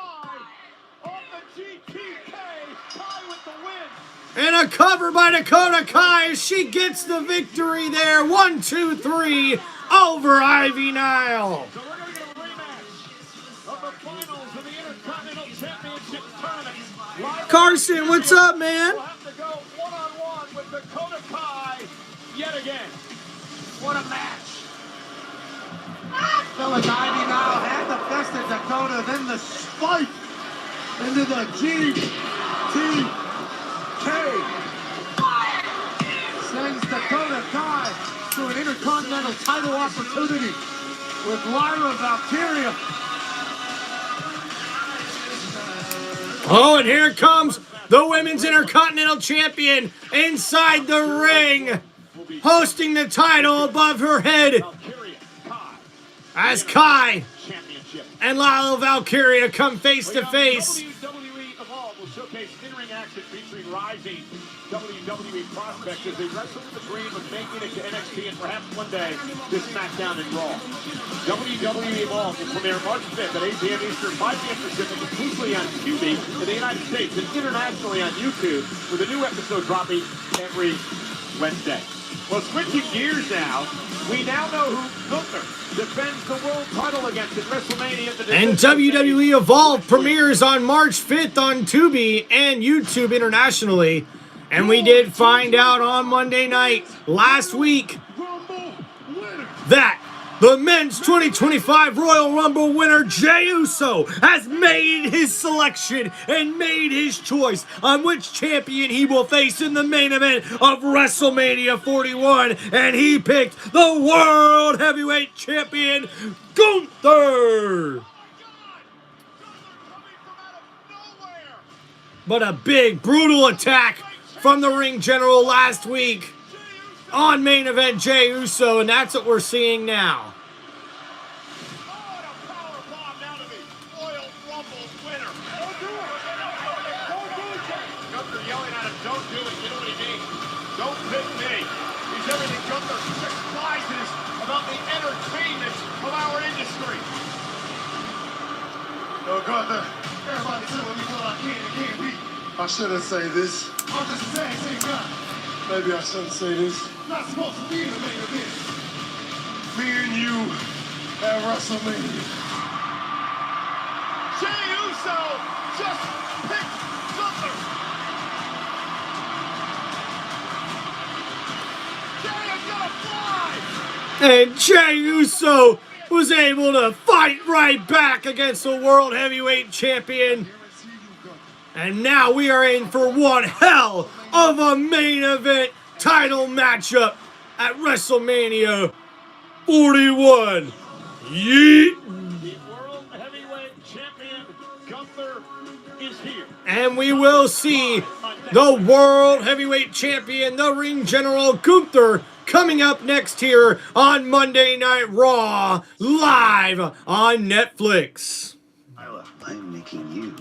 And a cover by Dakota Kai as she gets the victory there. 1, 2, 3 over Ivy Nile. So we're going to get a rematch of the finals of the Intercontinental Championship Tournament. Carson, what's up, man? We'll have to go one-on-one with Dakota Kai yet again. What a match. I felt like Ivy Nile had the best of Dakota, then the spike into the GTK. Sends Dakota Kai to an Intercontinental title opportunity with Lyra Valkyria. Oh, and here comes the Women's Intercontinental Champion inside the ring, hosting the title above her head as Kai and Lyle Valkyria come face to face. WWE Evolve will showcase in-ring action featuring rising WWE prospects as they wrestle the dream of making it to NXT and perhaps one day to SmackDown and Raw. WWE Evolve will premiere March 5th at 8 p.m. Eastern, 5 p.m. Pacific, exclusively on Tubi in the United States and internationally on YouTube, with a new episode dropping every Wednesday. Well, switching gears now, we now know who Gunther defends the world title against at WrestleMania. And WWE Evolve premieres on March 5th on Tubi and YouTube internationally. And we did find out on Monday night last week that the men's 2025 Royal Rumble winner, Jey Uso, has made his selection and made his choice on which champion he will face in the main event of WrestleMania 41. And he picked the World Heavyweight Champion, Gunther. But a big, brutal attack from the ring general last week on main event Jey Uso, and that's what we're seeing now. Gunther yelling at him, don't do it, you know what he means. Don't pick me. He's everything Gunther despises about the entertainment of our industry. Oh, Gunther, everybody telling me what I can and can't be. I shouldn't say this. I'm just a tag team guy. Maybe I shouldn't say this. Not supposed to be in the main event. Me and you at WrestleMania. Jey Uso just picked Gunther. Jey is gonna fly. And Jey Uso was able to fight right back against the World Heavyweight Champion. And now we are in for one hell of a main event title matchup at WrestleMania 41. Yeet! The World Heavyweight Champion, Gunther, is here. And we will see the World Heavyweight Champion, the Ring General Gunther, coming up next here on Monday Night Raw, live on Netflix. I'm making you.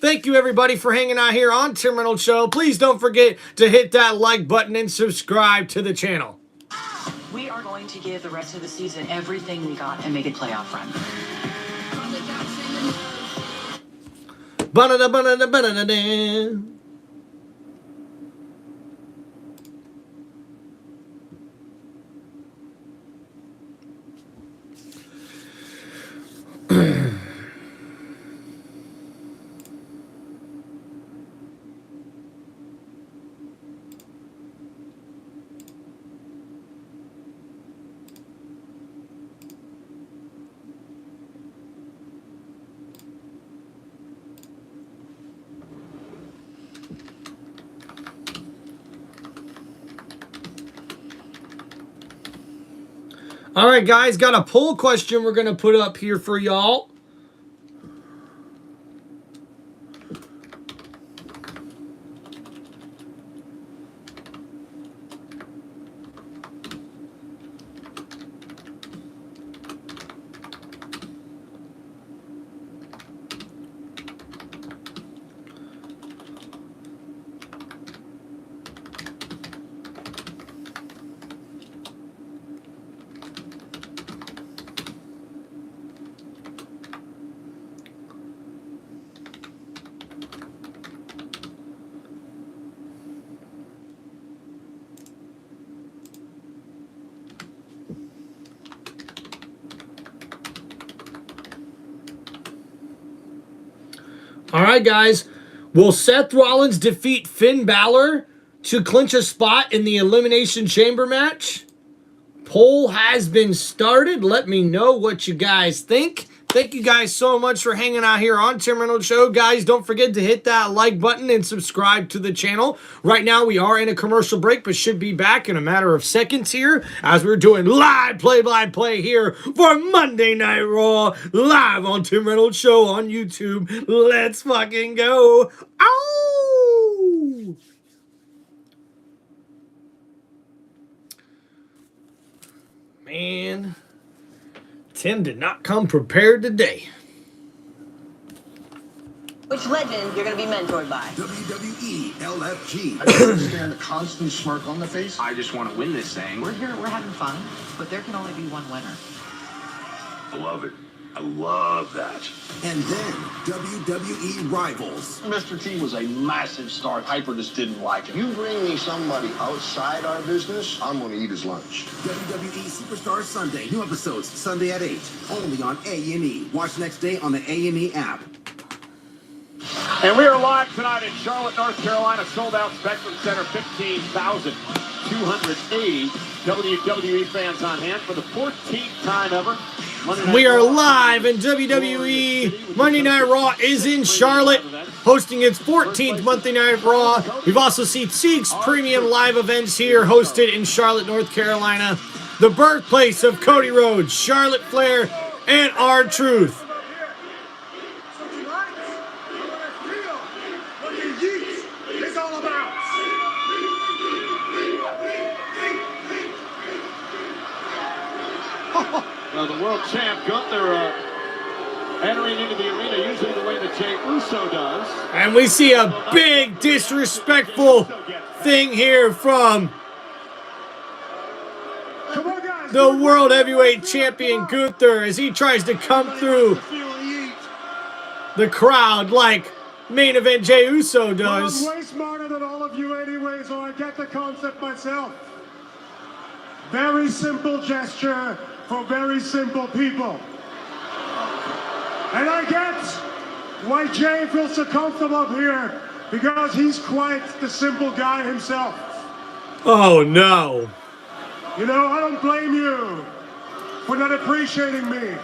Thank you, everybody, for hanging out here on Tim Reynolds Show. Please don't forget to hit that like button and subscribe to the channel. We are going to give the rest of the season everything we got and make it playoff run. Ba-da-da-ba-da-da-ba-da-da-da. All right, guys, got a poll question we're going to put up here for y'all. All right, guys. Will Seth Rollins defeat Finn Balor to clinch a spot in the Elimination Chamber match? Poll has been started. Let me know what you guys think. Thank you guys so much for hanging out here on Tim Reynolds Show. Guys, don't forget to hit that like button and subscribe to the channel. Right now, we are in a commercial break, but should be back in a matter of seconds here as we're doing live play-by-play here for Monday Night Raw, live on Tim Reynolds Show on YouTube. Let's fucking go. Ow! Man, Tim did not come prepared today. Which legend you're going to be mentored by? WWE LFG. I don't understand the constant smirk on the face. I just want to win this thing. We're here, we're having fun, but there can only be one winner. I love it. I love that. And then WWE Rivals. Mr. T was a massive star. Piper just didn't like him. You bring me somebody outside our business, I'm going to eat his lunch. WWE Superstar Sunday. New episodes Sunday at 8. Only on A&E. Watch next day on the A&E app. And we are live tonight in Charlotte, North Carolina. Sold out Spectrum Center, 15,280 WWE fans on hand for the 14th time ever. We are live in WWE. Monday Night Raw is in Charlotte, hosting its 14th Monday Night Raw. We've also seen 6 premium live events here, hosted in Charlotte, North Carolina, the birthplace of Cody Rhodes, Charlotte Flair, and R-Truth. The world champ Gunther entering into the arena usually the way that Jey Uso does. And we see a big disrespectful thing here from the World Heavyweight Champion Gunther as he tries to come through the crowd like main event Jey Uso does. I'm way smarter than all of you anyway, so I get the concept myself. Very simple gesture for very simple people. And I get why Jey feels so comfortable up here, because he's quite the simple guy himself. Oh no. You know, I don't blame you for not appreciating me.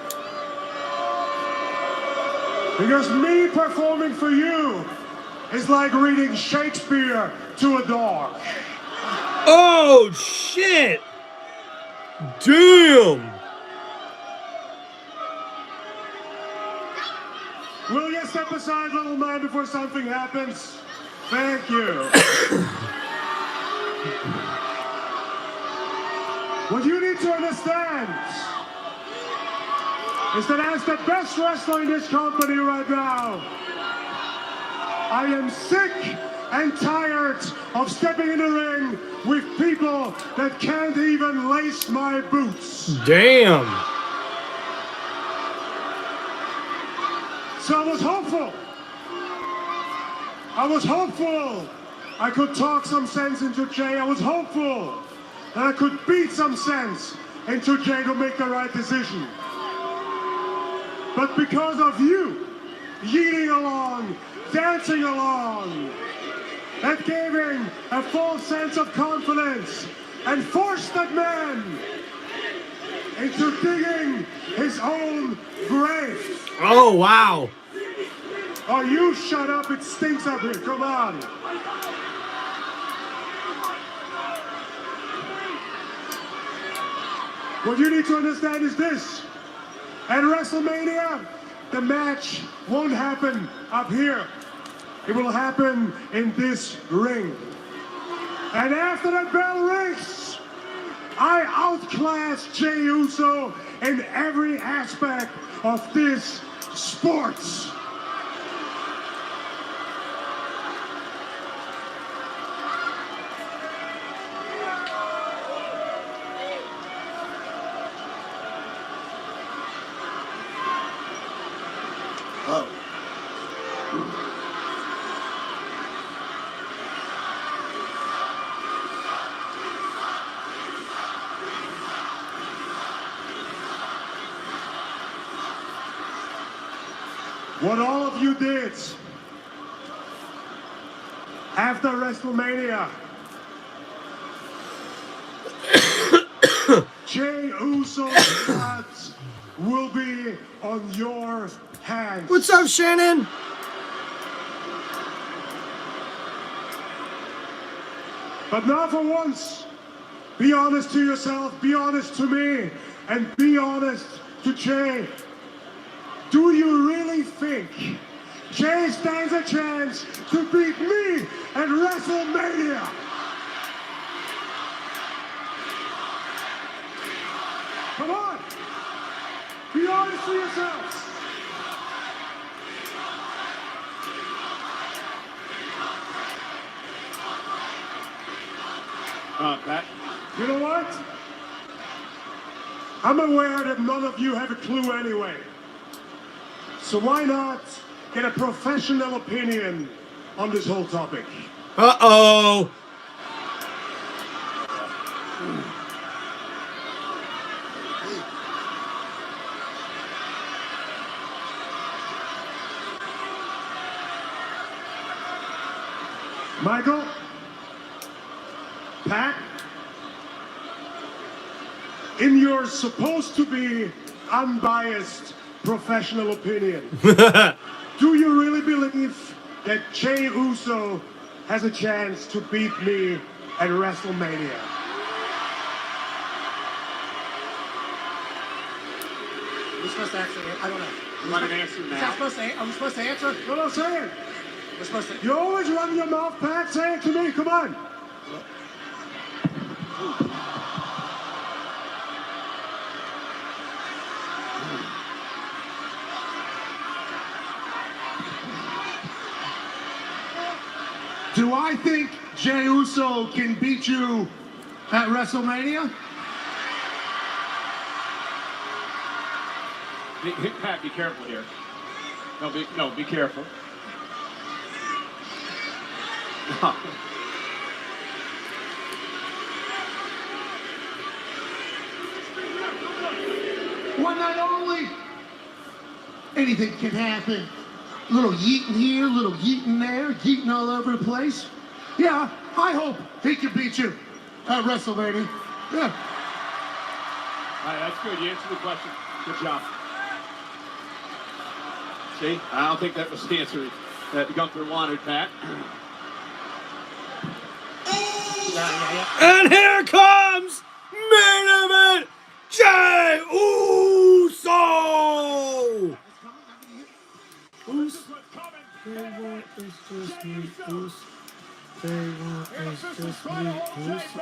Because me performing for you is like reading Shakespeare to a dog. Oh shit! Damn! Will you step aside, little man, before something happens? Thank you. What you need to understand is that as the best wrestler in this company right now, I am sick and tired of stepping in the ring with people that can't even lace my boots. Damn. So I was hopeful I could talk some sense into Jey. I was hopeful that I could beat some sense into Jey to make the right decision. But because of you yeeting along, dancing along, and gave him a false sense of confidence and forced that man into digging his own grave. Oh, wow. Oh, you shut up. It stinks up here. Come on. What you need to understand is this. At WrestleMania, the match won't happen up here. It will happen in this ring. And after that bell rings, I outclass Jey Uso in every aspect of this sport. Oh. What all of you did after WrestleMania, Jey Uso's blood will be on your hands. What's up, Shannon? But now for once, be honest to yourself, be honest to me, and be honest to Jey. Do you really think Jey stands a chance to beat me at WrestleMania? Come on, be honest to yourselves. Pat. You know what? I'm aware that none of you have a clue anyway. So why not get a professional opinion on this whole topic? Uh-oh. Michael? Pat? In your supposed to be unbiased professional opinion, do you really believe that Jey Uso has a chance to beat me at WrestleMania? Are we supposed to answer? I don't know. You want an answer now? Are we supposed to answer? No, no, say it. We're supposed to. You always run your mouth, Pat. Say it to me. Come on. Do I think Jey Uso can beat you at WrestleMania? Pat, be careful here. No, be careful. One night only. Anything can happen. A little yeeting here, a little yeeting there, yeeting all over the place. Yeah, I hope he can beat you at WrestleMania. Yeah. All right, that's good. You answered the question. Good job. See, I don't think that was the answer that Gunther wanted, Pat. And here comes main event, Jey Uso! They want is just me, Uso. They want is just me, Uso.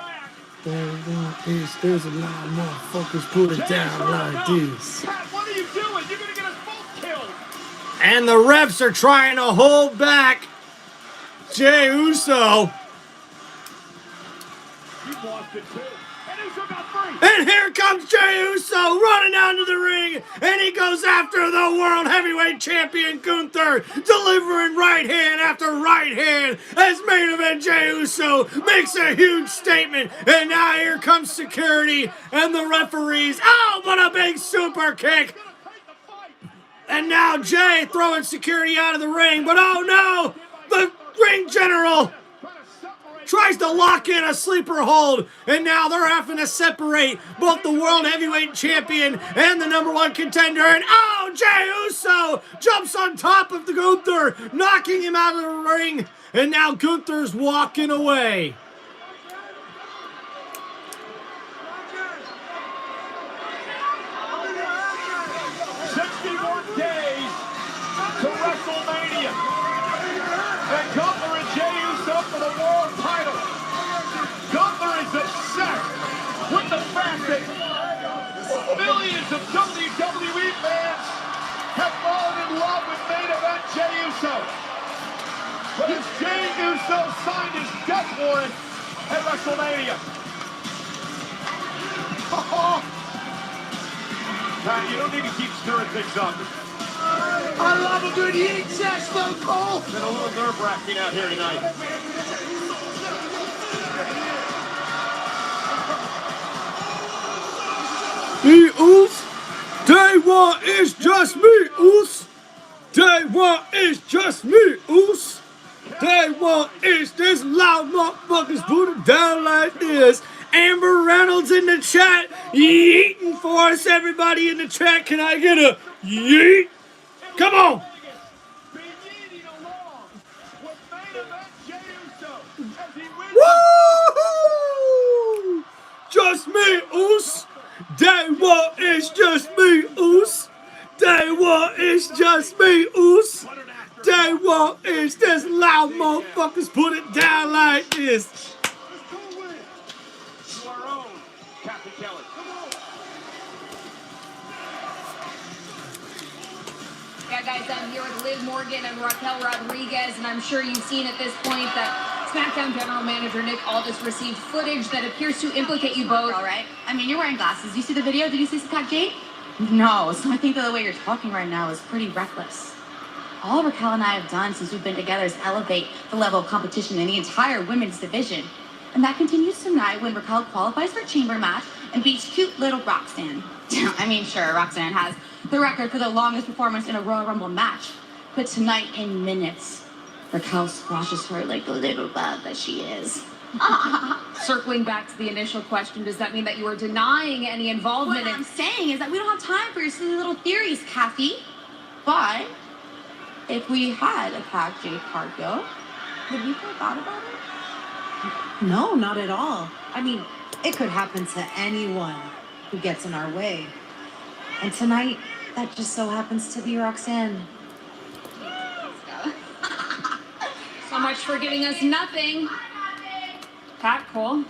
They want is, there's a lot of motherfuckers put it down like this. Pat, what are you doing? You're going to get us both killed. And the refs are trying to hold back Jey Uso. Lost it too. And Uso got free. And here comes Jey Uso running down to the ring, and he goes after the World Heavyweight Champion Gunther, delivering right hand after right hand as main event Jey Uso makes a huge statement. And now here comes security and the referees. Oh, what a big super kick. And now Jey throwing security out of the ring, but oh no, the ring general tries to lock in a sleeper hold, and now they're having to separate both the World Heavyweight Champion and the #1 contender, and oh, Jey Uso jumps on top of the Gunther, knocking him out of the ring, and now Gunther's walking away. To WrestleMania. And Gunther and Jey Uso for the world title. Gunther is obsessed with the fact that millions of WWE fans have fallen in love with main event Jey Uso. But as Jey Uso signed his death warrant at WrestleMania. Now, you don't need to keep stirring things up. I love a good heat check, Stone Cold. Been a little nerve-wracking out here tonight. Me, Oos. Day one is just me, Oos. Day one is just me, Oos. Day one is this loud motherfuckers put it down like this. Amber Reynolds in the chat, yeeting for us, everybody in the chat. Can I get a yeet? Come on! Woo! Just me, Oos. Day one is just me, Oos. Day one is just me, Oos. Day one is this loud motherfuckers put it down like this. To our own Captain Kelly. Yeah, guys, I'm here with Liv Morgan and Raquel Rodriguez, and I'm sure you've seen at this point that SmackDown General Manager Nick Aldis received footage that appears to implicate you both. All right. I mean, you're wearing glasses. You see the video? Did you see Scott Jade? No, so I think that the way you're talking right now is pretty reckless. All Raquel and I have done since we've been together is elevate the level of competition in the entire women's division. And that continues tonight when Raquel qualifies for chamber match and beats cute little Roxanne. I mean, sure, Roxanne has the record for the longest performance in a Royal Rumble match. But tonight, in minutes, Raquel squashes her like the little bug that she is. Circling back to the initial question, does that mean that you are denying any involvement What I'm saying is that we don't have time for your silly little theories, Kathy. But if we had attacked Jade Cargill, would you feel bad about it? No, not at all. I mean, it could happen to anyone who gets in our way. And tonight, that just so happens to be Roxanne. So much for giving us nothing. Pat, Cole.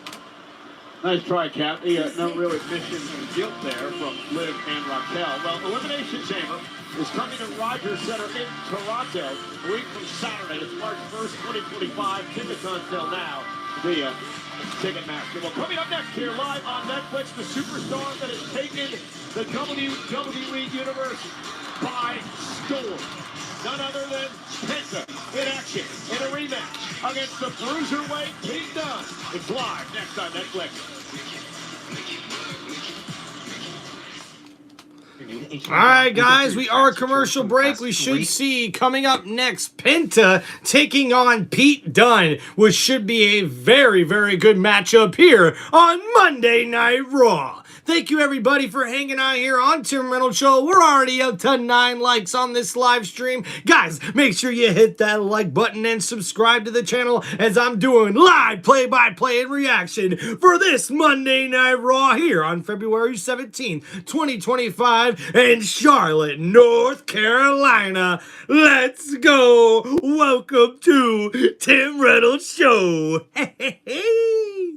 Nice try, Kathy. No real admission of guilt there from Liv and Raquel. Well, Elimination Chamber is coming to Rogers Center in Toronto a week from Saturday. It's March 1st, 2025. Tickets on sale now via Ticketmaster. Well, coming up next here live on Netflix, the superstar that has taken the WWE Universe by storm. None other than Penta in action in a rematch against the Bruiserweight Pete Dunne. It's live next on Netflix. All right, guys, we are a commercial break. We should see coming up next Penta taking on Pete Dunne, which should be a very, very good matchup here on Monday Night Raw. Thank you, everybody, for hanging out here on Tim Reynolds Show. We're already up to 9 likes on this live stream. Guys, make sure you hit that like button and subscribe to the channel as I'm doing live play-by-play and reaction for this Monday Night Raw here on February 17th, 2025 in Charlotte, North Carolina. Let's go. Welcome to Tim Reynolds Show. Hey, hey, hey.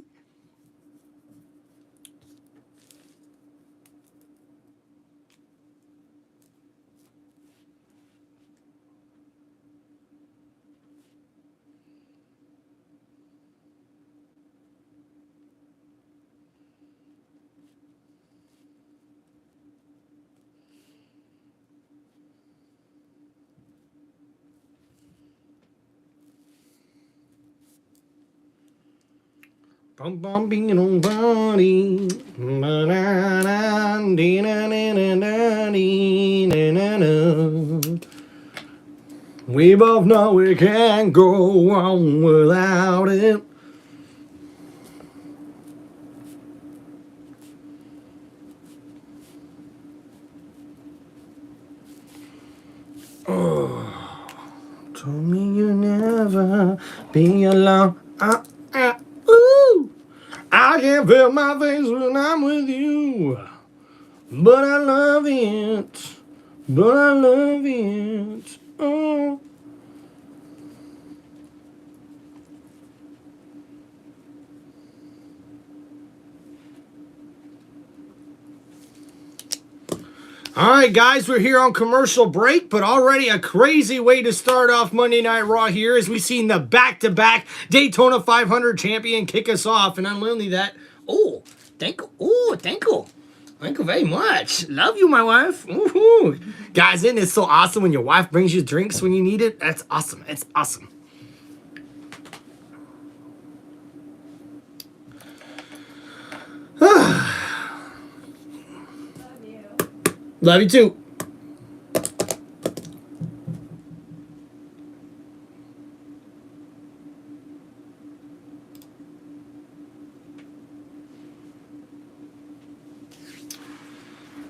Bum bum being on body. We both know we can't go on without it. Oh, told me you'll never be alone. Ooh, I can feel my face when I'm with you, but I love it, but I love it. Oh. All right, guys, we're here on commercial break, but already a crazy way to start off Monday Night Raw here as we've seen the back-to-back Daytona 500 champion kick us off. And not only that, thank you very much. Love you, my wife. Woohoo. Guys, isn't it so awesome when your wife brings you drinks when you need it? That's awesome. It's awesome. Love you too.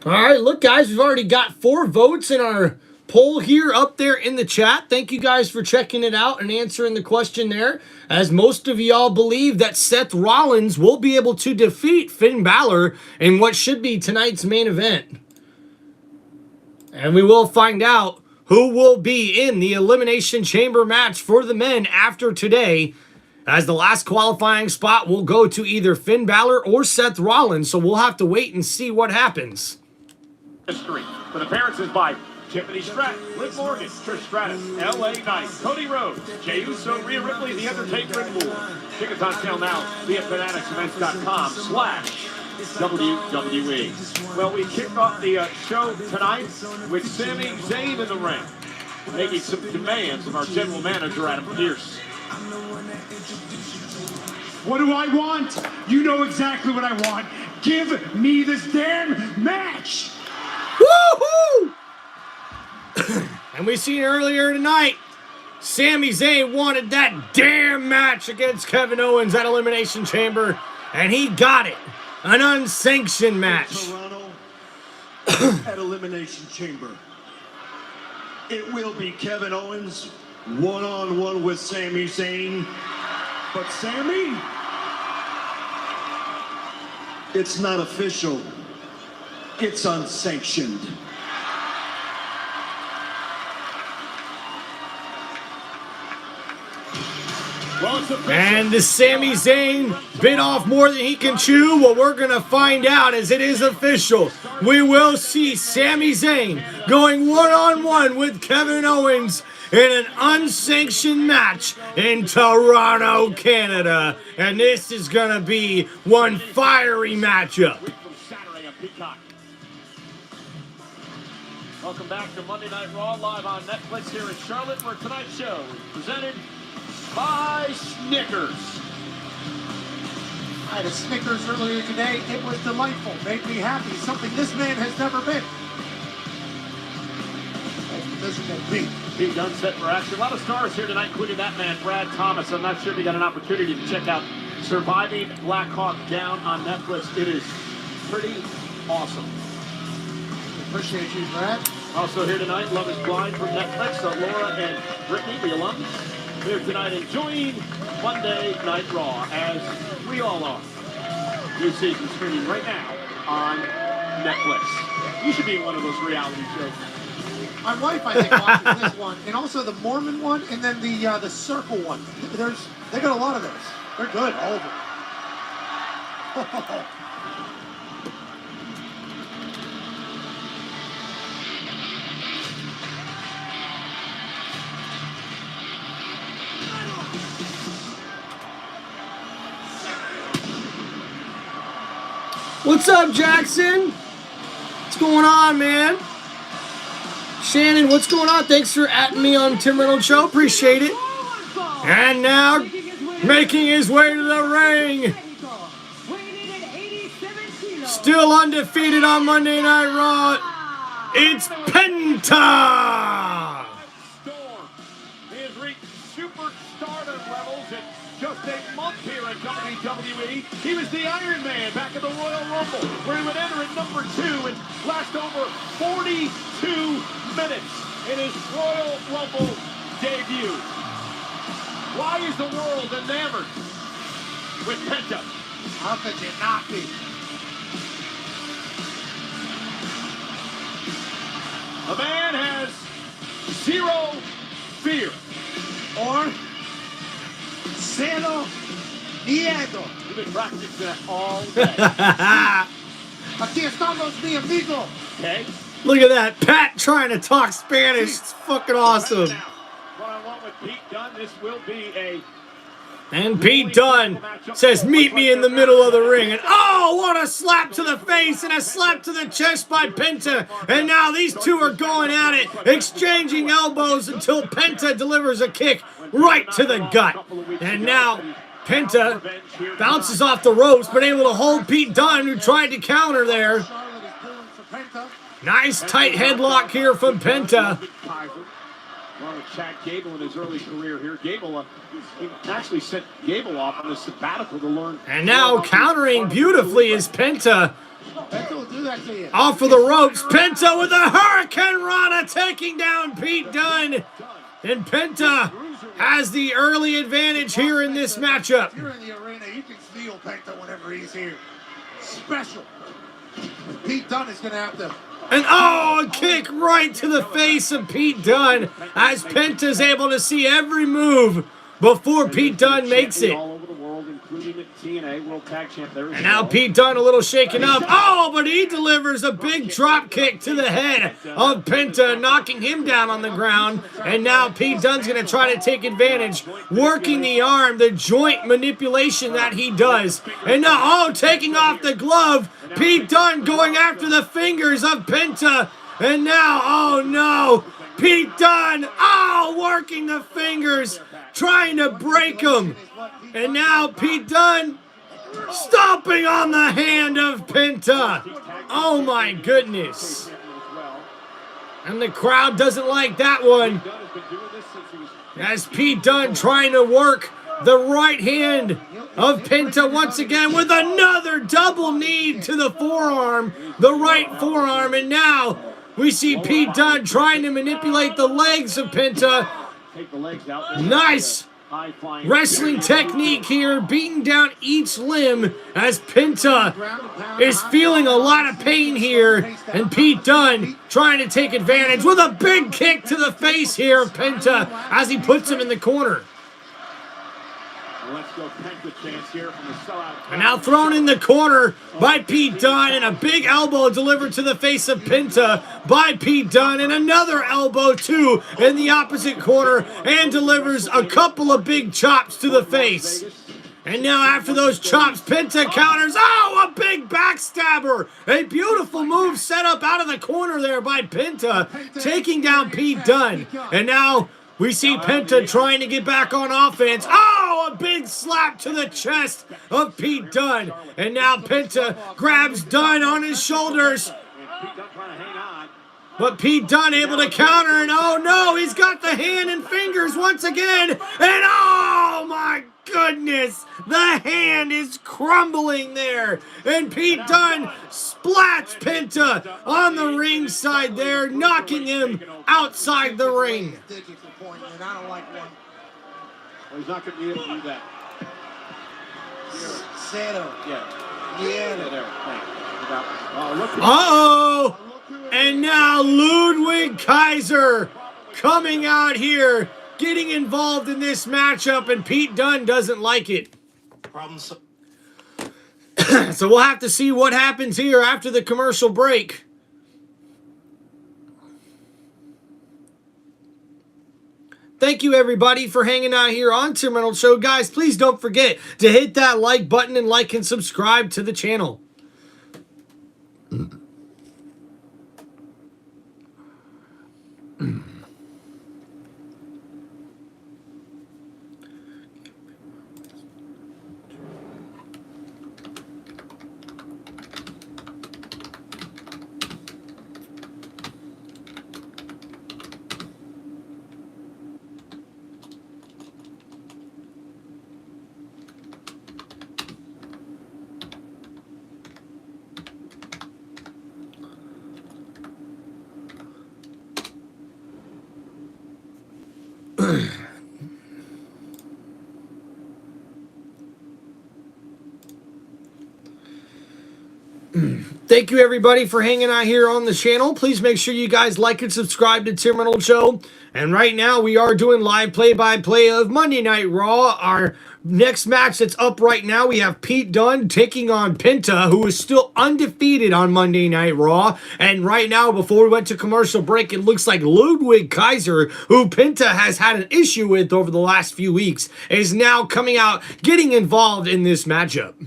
All right, look, guys, we've already got 4 votes in our poll here up there in the chat. Thank you guys for checking it out and answering the question there, as most of y'all believe that Seth Rollins will be able to defeat Finn Balor in what should be tonight's main event. And we will find out who will be in the Elimination Chamber match for the men after today, as the last qualifying spot will go to either Finn Balor or Seth Rollins, so we'll have to wait and see what happens. History with appearances by Tiffany Stratton, Liv Morgan, Trish Stratus, L.A. Knight, Cody Rhodes, Jey Uso, Rhea Ripley, The Undertaker, and more. Tickets on sale now via fanaticsevents.com/ WWE. Well, we kick off the show tonight with Sami Zayn in the ring, making some demands of our general manager, Adam Pearce. What do I want? You know exactly what I want. Give me this damn match! Woohoo! And we seen earlier tonight, Sami Zayn wanted that damn match against Kevin Owens at Elimination Chamber, and he got it. An unsanctioned match. Toronto at Elimination Chamber. It will be Kevin Owens one-on-one with Sami Zayn. But Sami, it's not official. It's unsanctioned. And the Sami Zayn bit off more than he can chew. Well, we're going to find out as it is official. We will see Sami Zayn going one-on-one with Kevin Owens in an unsanctioned match in Toronto, Canada. And this is going to be one fiery matchup. Welcome back to Monday Night Raw, live on Netflix here in Charlotte, where tonight's show is presented by Snickers. I had a Snickers earlier today. It was delightful. Made me happy. Something this man has never been. Miserable Pete. Pete Dunne set for action. A lot of stars here tonight, including that man, Brad Thomas. I'm not sure if you got an opportunity to check out Surviving Black Hawk Down on Netflix. It is pretty awesome. Appreciate you, Brad. Also here tonight, Love is Blind from Netflix. Laura and Brittany, the alums, here tonight enjoying Monday Night Raw, as we all are. New season streaming right now on Netflix. You should be in one of those reality shows. My wife, I think, watches this one, and also the Mormon one, and then the Circle one. They got a lot of those. They're good, all of them. What's up, Jackson? What's going on, man? Shannon, what's going on? Thanks for atting me on TimReynoldsShow. Appreciate it. And now, making his way to the ring, still undefeated on Monday Night Raw, it's Penta! He has reached superstardom levels in just a month here at WWE. He was the Iron Man back at the Royal Rumble, where he would enter at number 2 and last over 42 minutes in his Royal Rumble debut. Why is the world enamored with Penta? How could you not be? A man has zero fear. Or cero miedo. You've been practicing that all day. Aquí estamos, mi amigo. Okay. Look at that. Pat trying to talk Spanish. It's fucking awesome. One-on-one with Pete Dunne. This will be a... And Pete Dunne says, meet me in the middle of the ring. And oh, what a slap to the face and a slap to the chest by Penta. And now these two are going at it, exchanging elbows until Penta delivers a kick right to the gut. And now Penta bounces off the ropes, but able to hold Pete Dunne, who tried to counter there. Nice tight headlock here from Penta. Along with Chad Gable in his early career here. Gable he actually sent Gable off on a sabbatical to learn. And now countering beautifully is Penta. Penta will do that to you. Off of the ropes. Penta with a Hurricane Rana taking down Pete Dunne. And Penta has the early advantage here in this matchup. If you're in the arena, you can feel Penta whenever he's here. Special. Pete Dunne is going to have to... And oh, a kick right to the face of Pete Dunne as Penta's able to see every move before Pete Dunne makes it. All over the world, including TNA World Tag Champ there. And now Pete Dunne a little shaken up. Oh, but he delivers a big drop kick to the head of Penta, knocking him down on the ground. And now Pete Dunne's going to try to take advantage, working the arm, the joint manipulation that he does. And now, oh, taking off the glove. Pete Dunne going after the fingers of Penta. And now, oh no, Pete Dunne, oh, working the fingers, trying to break them. And now Pete Dunne stomping on the hand of Penta. Oh my goodness. And the crowd doesn't like that one. As Pete Dunne trying to work the right hand of Penta once again with another double knee to the forearm, the right forearm. And now we see Pete Dunne trying to manipulate the legs of Penta. Nice wrestling technique here, beating down each limb as Penta is feeling a lot of pain here. And Pete Dunne trying to take advantage with a big kick to the face here of Penta as he puts him in the corner. Let's go Penta chance here from the sellout. And now thrown in the corner by Pete Dunne, and a big elbow delivered to the face of Penta by Pete Dunne, and another elbow too in the opposite corner, and delivers a couple of big chops to the face. And now after those chops, Penta counters. Oh, a big backstabber. A beautiful move set up out of the corner there by Penta, taking down Pete Dunne. And now we see Penta trying to get back on offense. Oh, a big slap to the chest of Pete Dunne. And now Penta grabs Dunne on his shoulders. But Pete Dunne able to counter, and oh no, he's got the hand and fingers once again. And oh my goodness, the hand is crumbling there. And Pete Dunne splats Penta on the ringside there, knocking him outside the ring. I don't like one. Well, he's not going to be able to do that. Zero. Yeah, there. Thanks. Uh-oh! And now Ludwig Kaiser coming out here, getting involved in this matchup, and Pete Dunne doesn't like it. So we'll have to see what happens here after the commercial break. Thank you, everybody, for hanging out here on Tim Reynolds Show. Guys, please don't forget to hit that like button and like and subscribe to the channel. Thank you, everybody, for hanging out here on the channel. Please make sure you guys like and subscribe to Tim Reynolds Show. And right now, we are doing live play-by-play of Monday Night Raw. Our next match that's up right now, we have Pete Dunne taking on Penta, who is still undefeated on Monday Night Raw. And right now, before we went to commercial break, it looks like Ludwig Kaiser, who Penta has had an issue with over the last few weeks, is now coming out, getting involved in this matchup.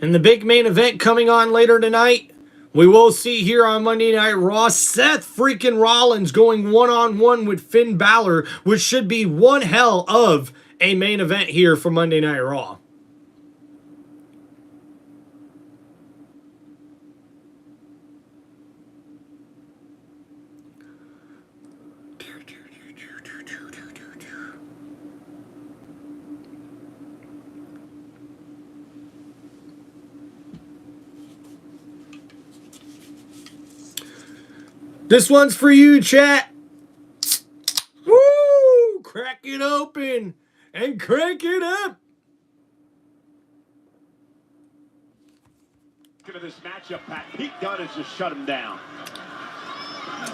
And the big main event coming on later tonight, we will see here on Monday Night Raw, Seth freaking Rollins going one-on-one with Finn Balor, which should be one hell of a main event here for Monday Night Raw. This one's for you, chat. Woo! Crack it open and crank it up. Look at this matchup, Pat. Pete Dunne has just shut him down.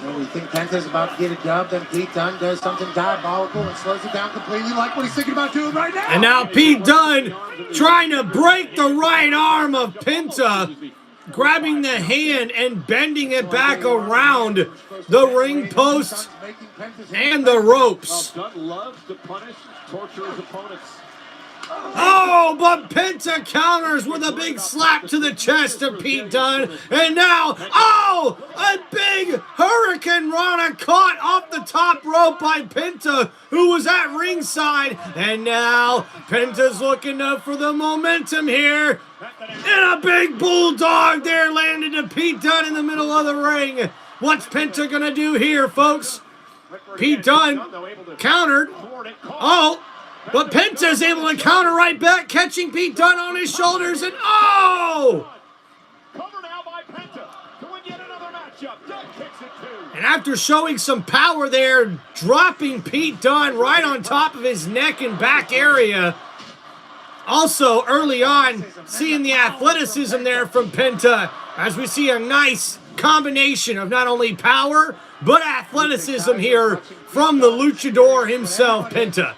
Well, we think Penta's about to get a dub, then Pete Dunne does something diabolical and slows it down completely, like what he's thinking about doing right now. And now Pete Dunne trying to break the right arm of Penta, grabbing the hand and bending it back around the ring post and the ropes. Dunne loves to punish, torture his opponents. Oh, but Penta counters with a big slap to the chest of Pete Dunne. And now, oh, a big Hurricane Rana caught off the top rope by Penta, who was at ringside. And now, Penta's looking for the momentum here. And a big bulldog there landed to Pete Dunne in the middle of the ring. What's Penta going to do here, folks? Pete Dunne countered. Oh. But Penta's able to counter right back, catching Pete Dunne on his shoulders, and oh! Cover now by Penta to win yet another matchup. Dunne kicks it too. And after showing some power there, dropping Pete Dunne right on top of his neck and back area. Also, early on, seeing the athleticism there from Penta, as we see a nice combination of not only power, but athleticism here from the luchador himself, Penta.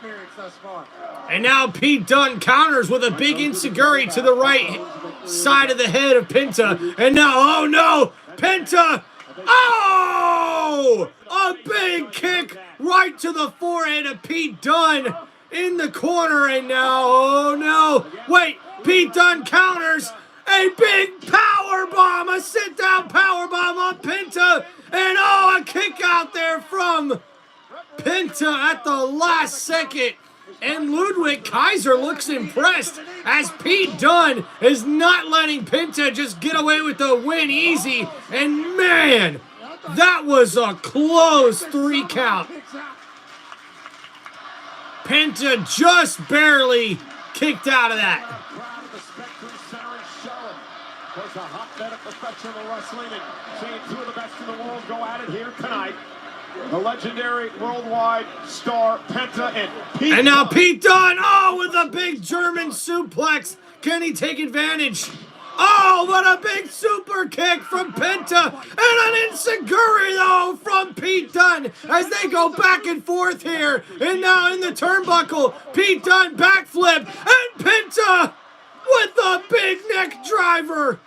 And now Pete Dunne counters with a big enziguri to the right side of the head of Penta. And now, oh no, Penta, oh! A big kick right to the forehead of Pete Dunne in the corner. And now, oh no, wait, Pete Dunne counters a big power bomb, a sit-down power bomb on Penta. And oh, a kick out there from Penta at the last second. And Ludwig Kaiser looks impressed as Pete Dunne is not letting Penta just get away with the win easy. And man, that was a close 3 count. Penta just barely kicked out of that. There's a hotbed of professional wrestling, and seeing 2 of the best in the world go at it here tonight. The legendary worldwide star Penta and Pete. And now Pete Dunne, oh, with a big German suplex. Can he take advantage? Oh, what a big super kick from Penta. And an enziguri, though, from Pete Dunne as they go back and forth here. And now in the turnbuckle, Pete Dunne backflip. And Penta with a big neck driver.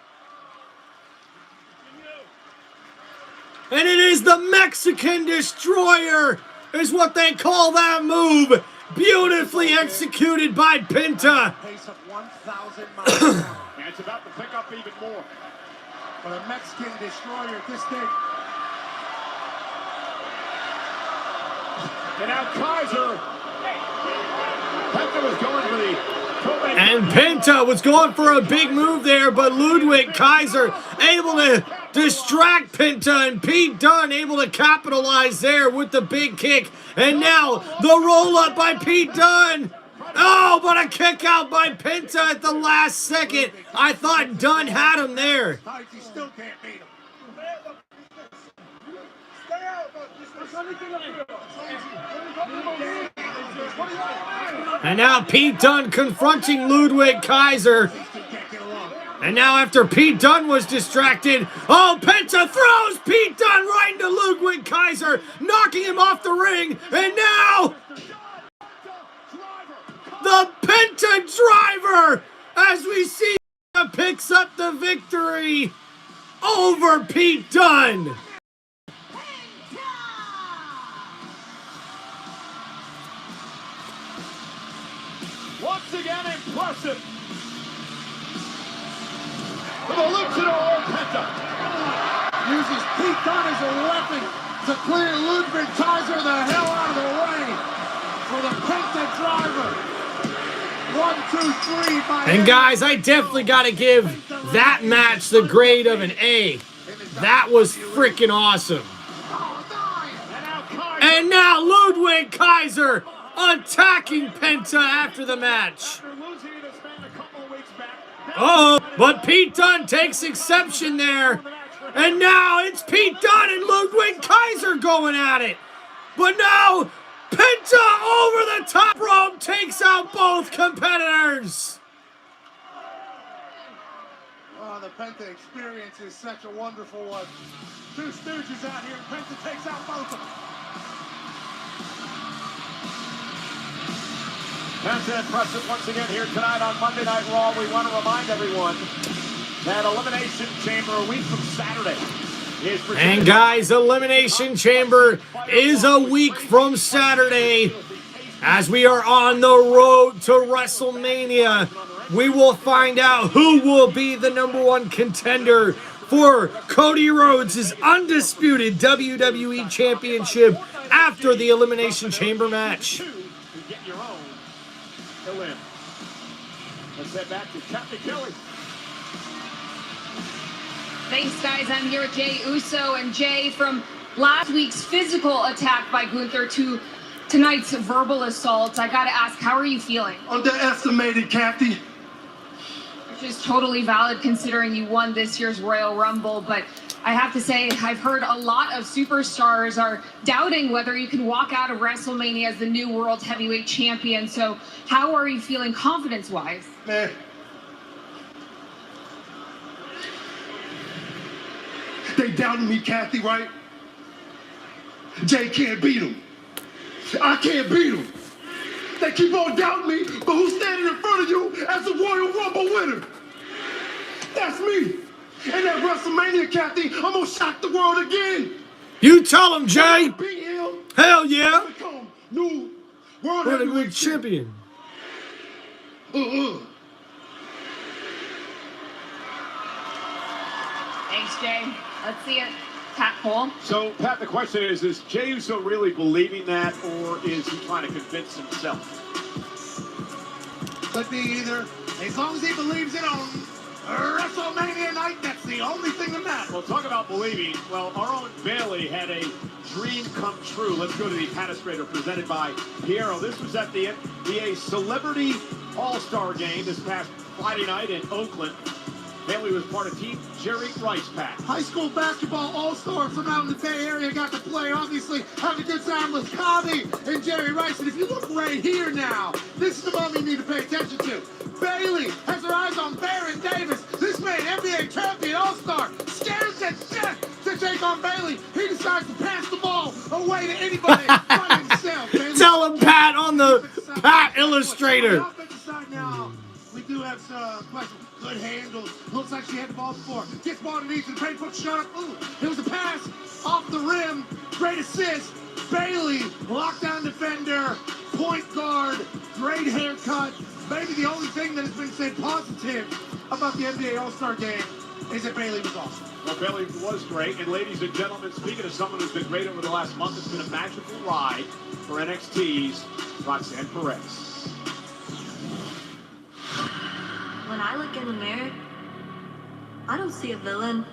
And it is the Mexican Destroyer, is what they call that move. Beautifully executed by Penta. Pace of 1,000 miles an hour. And it's about to pick up even more. But a Mexican Destroyer this big. And now Kaiser. Penta was going for the... And Penta was going for a big move there, but Ludwig Kaiser able to distract Penta, and Pete Dunne able to capitalize there with the big kick. And now the roll-up by Pete Dunne. Oh, but a kick out by Penta at the last second. I thought Dunne had him there. He still can't beat him. And now Pete Dunne confronting Ludwig Kaiser. And now after Pete Dunne was distracted, oh, Penta throws Pete Dunne right into Ludwig Kaiser, knocking him off the ring. And now the Penta driver, as we see, picks up the victory over Pete Dunne. Once again, impressive. For the luchador, Penta. Uses Pete Dunne as a weapon to clear Ludwig Kaiser the hell out of the way. For the Penta driver. 1, 2, 3 by And guys, I definitely got to give that match the grade of an A. That was freaking awesome. And now Ludwig Kaiser attacking Penta after the match. Oh, but Pete Dunne takes exception there. And now it's Pete Dunne and Ludwig Kaiser going at it. But now Penta over the top rope takes out both competitors. The Penta experience is such a wonderful one. Two Stooges out here, and Penta takes out both of them. Penta impressive once again here tonight on Monday Night Raw. We want to remind everyone that Elimination Chamber a week from Saturday is presented. And guys, Elimination Chamber is a week from Saturday. As we are on the road to WrestleMania, we will find out who will be the #1 contender for Cody Rhodes' undisputed WWE Championship after the Elimination Chamber match. Let's head back to Captain Kelly. Thanks, guys. I'm here with Jey Uso. And Jay, from last week's physical attack by Gunther to tonight's verbal assault, I gotta ask, how are you feeling? Underestimated, Kathy. Which is totally valid considering you won this year's Royal Rumble, but I have to say, I've heard a lot of superstars are doubting whether you can walk out of WrestleMania as the new World Heavyweight Champion. So how are you feeling confidence-wise? Man. They doubted me, Kathy, right? Jay can't beat him. I can't beat him. They keep on doubting me, but who's standing in front of you as the Royal Rumble winner? That's me. And at WrestleMania, Kathy, I'm gonna shock the world again. You tell him, Jay. Beat him. Hell yeah. Become new World Heavyweight Champion. Thanks, Jay. Let's see it. Pat Cole. So, Pat, the question is Jey Uso really believing that, or is he trying to convince himself? Could be either. As long as he believes it on WrestleMania night, that's the only thing that matters. Well, talk about believing. Well, our own Bailey had a dream come true. Let's go to the Panastrator presented by Piero. This was at the NBA Celebrity All-Star Game this past Friday night in Oakland. Bailey was part of Team Jerry Rice Pack. High school basketball all-star from out in the Bay Area got to play, obviously, having a good time with Kobe and Jerry Rice. And if you look right here now, this is the moment you need to pay attention to. Bailey has her eyes on Baron Davis. This man, NBA champion all-star, scared to death to take on Bailey. He decides to pass the ball away to anybody by himself. Tell him, Pat, on the Pat Illustrator. On the offensive side now, we do have some questions. Good handles. Looks like she had the ball before. Gets ball to knees and the put shot up. Ooh, it was a pass off the rim. Great assist. Bailey, lockdown defender, point guard, great haircut. Maybe the only thing that has been said positive about the NBA All-Star Game is that Bailey was awesome. Well, Bailey was great. And ladies and gentlemen, speaking of someone who's been great over the last month, it's been a magical ride for NXT's Roxanne Perez. When I look in the mirror, I don't see a villain.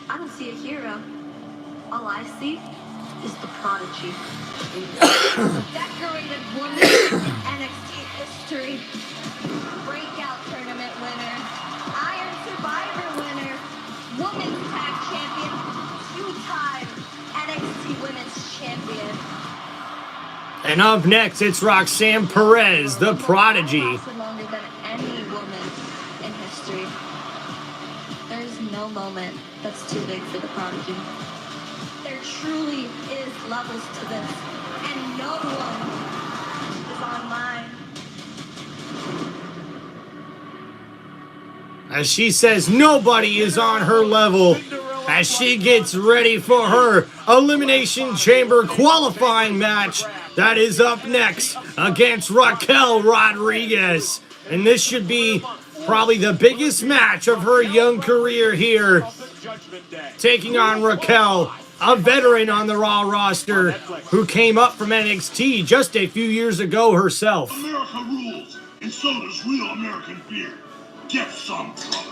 I don't see a hero. All I see is the prodigy. Decorated woman in NXT history. Breakout tournament winner. Iron Survivor winner. Women's Tag Champion. Two-time NXT Women's Champion. And up next, it's Roxanne Perez, the prodigy. Longer than any woman in history. There's no moment that's too big for the prodigy. There truly is levels to this, and no one is on mine. As she says, nobody is on her level as she gets ready for her Elimination Chamber qualifying match that is up next against Raquel Rodriguez. And this should be probably the biggest match of her young career here, taking on Raquel, a veteran on the Raw roster who came up from NXT just a few years ago herself. America rules, and so does real American beer. Get some, brother.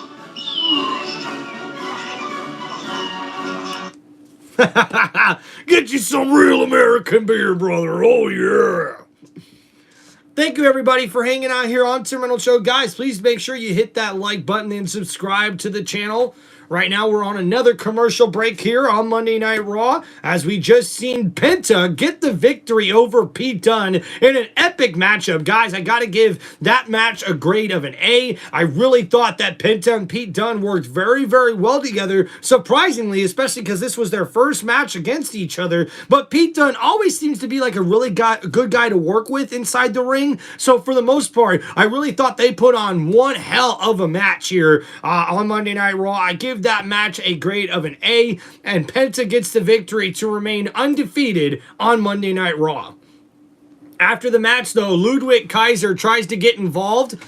Get you some real American beer, brother. Oh, yeah. Thank you, everybody, for hanging out here on Tim Reynolds Show. Guys, please make sure you hit that like button and subscribe to the channel. Right now, we're on another commercial break here on Monday Night Raw, as we just seen Penta get the victory over Pete Dunne in an epic matchup. Guys, I got to give that match a grade of an A. I really thought that Penta and Pete Dunne worked very, very well together, surprisingly, especially because this was their first match against each other. But Pete Dunne always seems to be like a really good guy to work with inside the ring. So for the most part, I really thought they put on one hell of a match here on Monday Night Raw. I give that match a grade of an A, and Penta gets the victory to remain undefeated on Monday Night Raw. After the match, though, Ludwig Kaiser tries to get involved,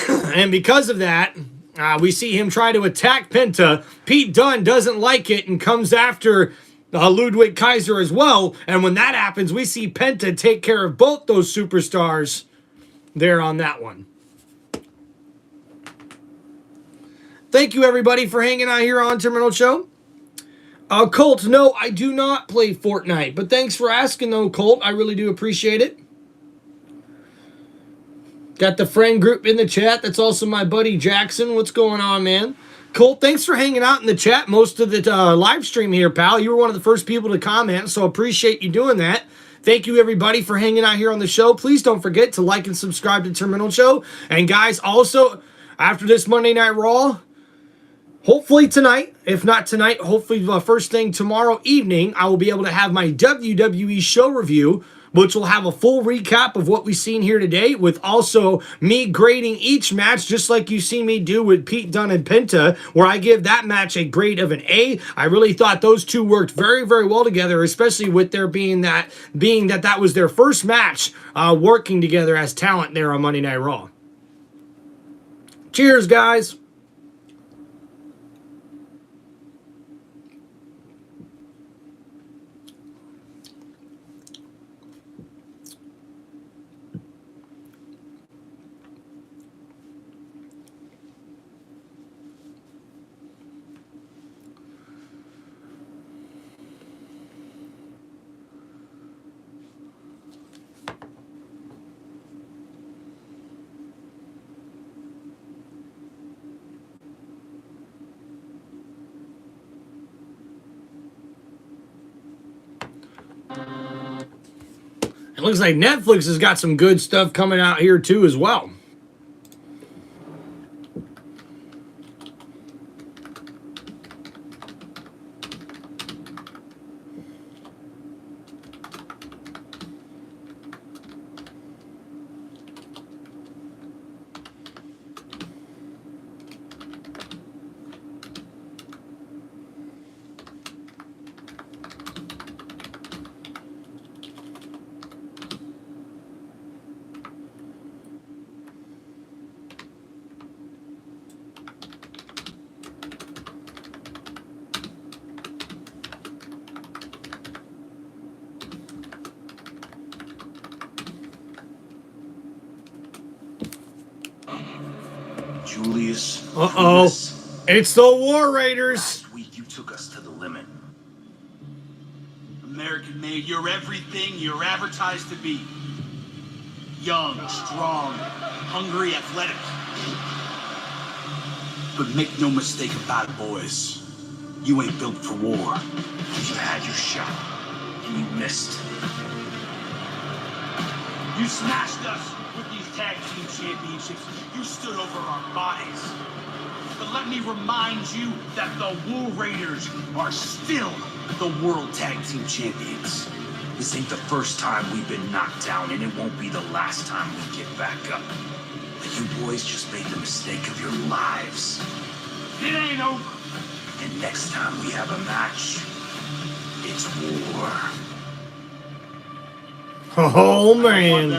and because of that, we see him try to attack Penta. Pete Dunne doesn't like it and comes after Ludwig Kaiser as well, and when that happens, we see Penta take care of both those superstars there on that one. Thank you, everybody, for hanging out here on TimReynoldsShow. Colt, no, I do not play Fortnite, but thanks for asking, though, Colt. I really do appreciate it. Got the friend group in the chat. That's also my buddy Jackson. What's going on, man? Colt, thanks for hanging out in the chat most of the live stream here, pal. You were one of the first people to comment, so appreciate you doing that. Thank you, everybody, for hanging out here on the show. Please don't forget to like and subscribe to TimReynoldsShow. And, guys, also, after this Monday Night Raw, hopefully tonight, if not tonight, hopefully first thing tomorrow evening, I will be able to have my WWE show review, which will have a full recap of what we've seen here today, with also me grading each match, just like you see me do with Pete Dunne and Penta, where I give that match a grade of an A. I really thought those two worked very, very well together, especially with there being that was their first match working together as talent there on Monday Night Raw. Cheers, guys. It looks like Netflix has got some good stuff coming out here too as well. Julius. Uh-oh. It's the War Raiders. Last week you took us to the limit. American made, you're everything you're advertised to be. Young, strong, hungry, athletic. But make no mistake about it, boys. You ain't built for war. You had your shot, and you missed. You smashed us with these tag team championships. You stood over our bodies. But let me remind you that the War Raiders are still the World Tag Team Champions. This ain't the first time we've been knocked down, and it won't be the last time we get back up. But you boys just made the mistake of your lives. It ain't over. And next time we have a match, it's war. Oh, man.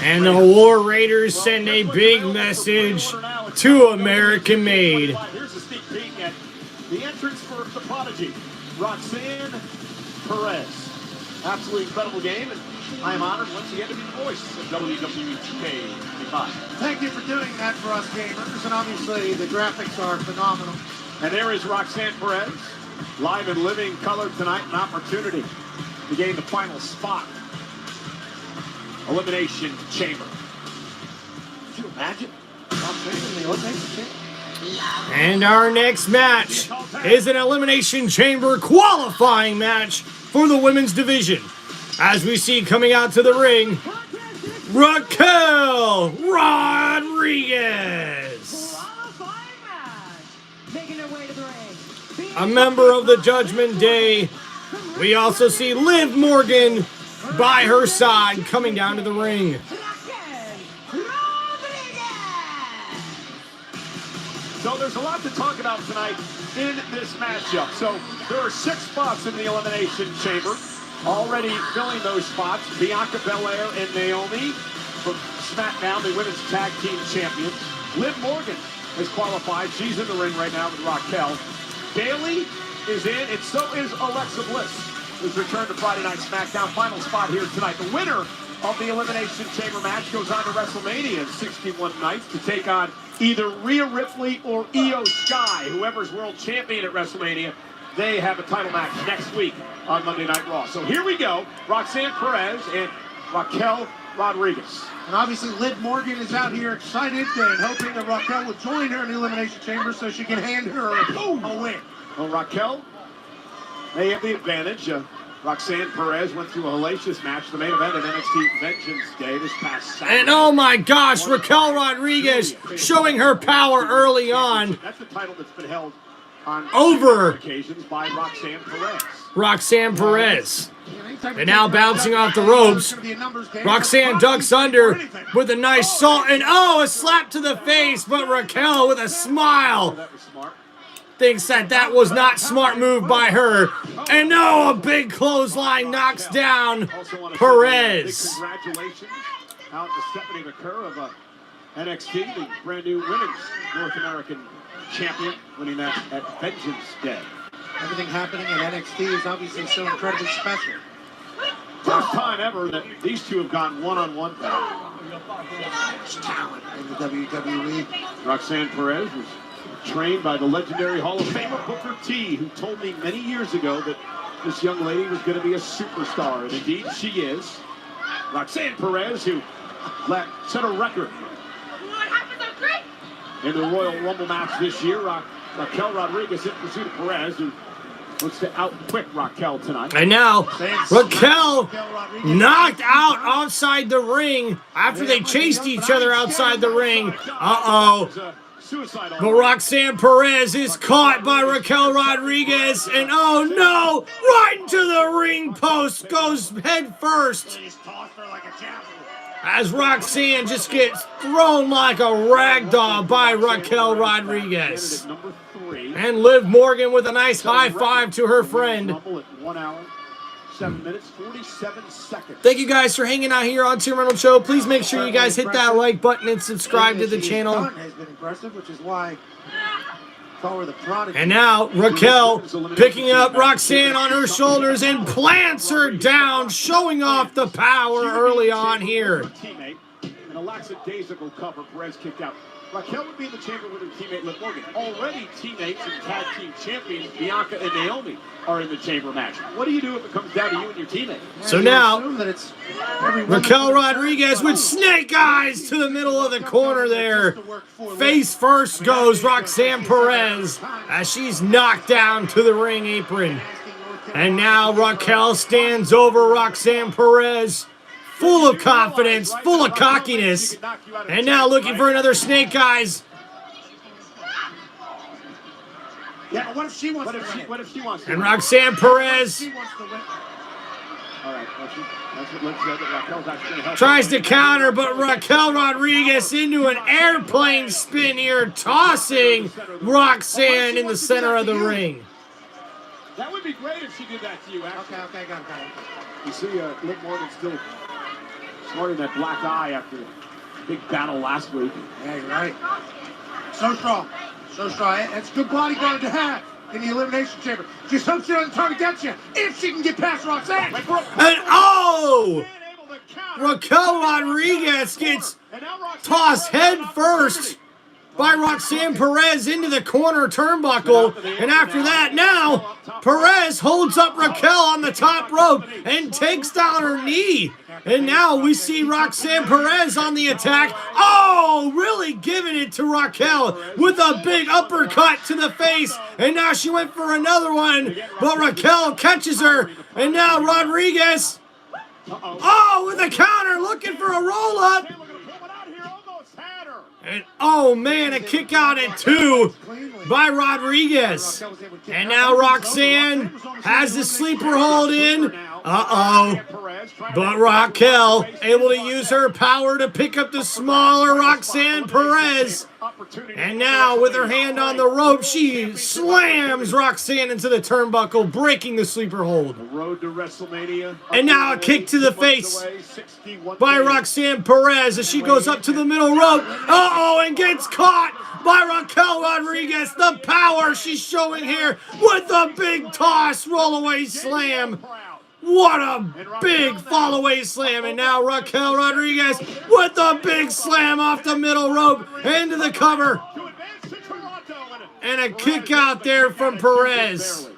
And the War Raiders send a big message to American Made. Here's a sneak peek at the entrance for the Prodigy, Roxanne, Perez. Absolutely incredible game, and I am honored once again to be the voice of WWE 2K25. Thank you for doing that for us gamers, and obviously the graphics are phenomenal. And there is Roxanne Perez, live and living color tonight, an opportunity to gain the final spot. Elimination Chamber. Could you imagine Roxanne in the Elimination Chamber? And our next match is an Elimination Chamber qualifying match for the women's division. As we see coming out to the ring, Raquel Rodriguez, a member of the Judgment Day. We also see Liv Morgan by her side coming down to the ring. So there's a lot to talk about tonight in this matchup. So there are 6 spots in the Elimination Chamber. Already filling those spots, Bianca Belair and Naomi from SmackDown, the Women's Tag Team Champions. Liv Morgan has qualified. She's in the ring right now with Raquel. Bayley is in, and so is Alexa Bliss, who's returned to Friday Night SmackDown. Final spot here tonight. The winner of the Elimination Chamber match goes on to WrestleMania in 61 nights to take on either Rhea Ripley or Io Sky, whoever's world champion at WrestleMania. They have a title match next week on Monday Night Raw. So here we go. Roxanne Perez and Raquel Rodriguez. And obviously Liv Morgan is out here excited and hoping that Raquel will join her in the Elimination Chamber so she can hand her a win. Well, Raquel, they have the advantage. Roxanne Perez went through a hellacious match, the main event of NXT Vengeance Day this past Saturday. And oh my gosh, Raquel Rodriguez showing her power early on. That's the title that's been held on over occasions by Roxanne Perez. Raquel Perez. And now bouncing off the ropes, Roxanne ducks under with a nice salt and a slap to the face, but Raquel with a smile thinks that was not smart move by her. And no, a big clothesline knocks down Perez. Congratulations out to Stephanie McCurr of NXT, the brand new women's North American champion, winning that at Vengeance Day. Everything happening in NXT is obviously so incredibly special. First time ever that these two have gone one-on-one. Talent in the WWE. Roxanne Perez was trained by the legendary Hall of Famer Booker T, who told me many years ago that this young lady was going to be a superstar, and indeed she is. Roxanne Perez, who set a record in the Royal Rumble match this year. Raquel Rodriguez in pursuit of Perez, who looks to out-quick Raquel tonight. And now, Raquel knocked out outside the ring after they chased each other outside the ring. But Roxanne Perez is caught by Raquel Rodriguez, and oh no, right into the ring post, goes head first. As Roxanne just gets thrown like a rag doll by Raquel Rodriguez. And Liv Morgan with a nice high five to her friend. 1 hour, 7 minutes, 47 seconds. Thank you guys for hanging out here on Tim Reynolds Show. Please make sure you guys hit that like button and subscribe to the channel. Has been impressive, which is why call her the prodigy. And now Raquel picking up Roxanne on her shoulders and plants her down, showing off the power early on here. Teammate, and a lackadaisical cover, Perez kicked out. Raquel would be in the chamber with her teammate Liv Morgan. Already teammates and tag team champions Bianca and Naomi are in the chamber match. What do you do if it comes down to you and your teammate? So now, Raquel Rodriguez with snake eyes to the middle of the corner there. Face first goes Roxanne Perez as she's knocked down to the ring apron. And now Raquel stands over Roxanne Perez, full of confidence, full of cockiness, and now looking for another snake eyes. Yeah, but what if she wants to win? What if she wants to And win? Roxanne Perez She wants to win. All right, that's what Liv said, that Raquel's actually going to help. tries to counter, but Raquel Rodriguez into an airplane spin here, tossing Roxanne in the center of the ring. That would be great if she did that to you, actually. Okay, got it. You see Liv Morgan still snorting that black eye after the big battle last week. Yeah, you're right. So strong. So strong. That's good bodyguard to have in the Elimination Chamber. Just hope she doesn't try to get you if she can get past Roxanne. And Raquel Rodriguez gets tossed head first by Roxanne Perez into the corner turnbuckle. And after that, now Perez holds up Raquel on the top rope and takes down her knee. And now we see Roxanne Perez on the attack. Oh, really giving it to Raquel with a big uppercut to the face. And now she went for another one, but Raquel catches her. And now Rodriguez, oh, with a counter, looking for a roll-up. And oh man, a kick out at 2 by Rodriguez. And now Roxanne has the sleeper hold in. But Raquel able to use her power to pick up the smaller Roxanne Perez. And now with her hand on the rope, she slams Roxanne into the turnbuckle, breaking the sleeper hold. And now a kick to the face by Roxanne Perez as she goes up to the middle rope. And gets caught by Raquel Rodriguez. The power she's showing here with a big toss, roll-away slam. What a big fall-away slam. And now Raquel Rodriguez with a big slam off the middle rope into the cover. And a kick out there from Perez.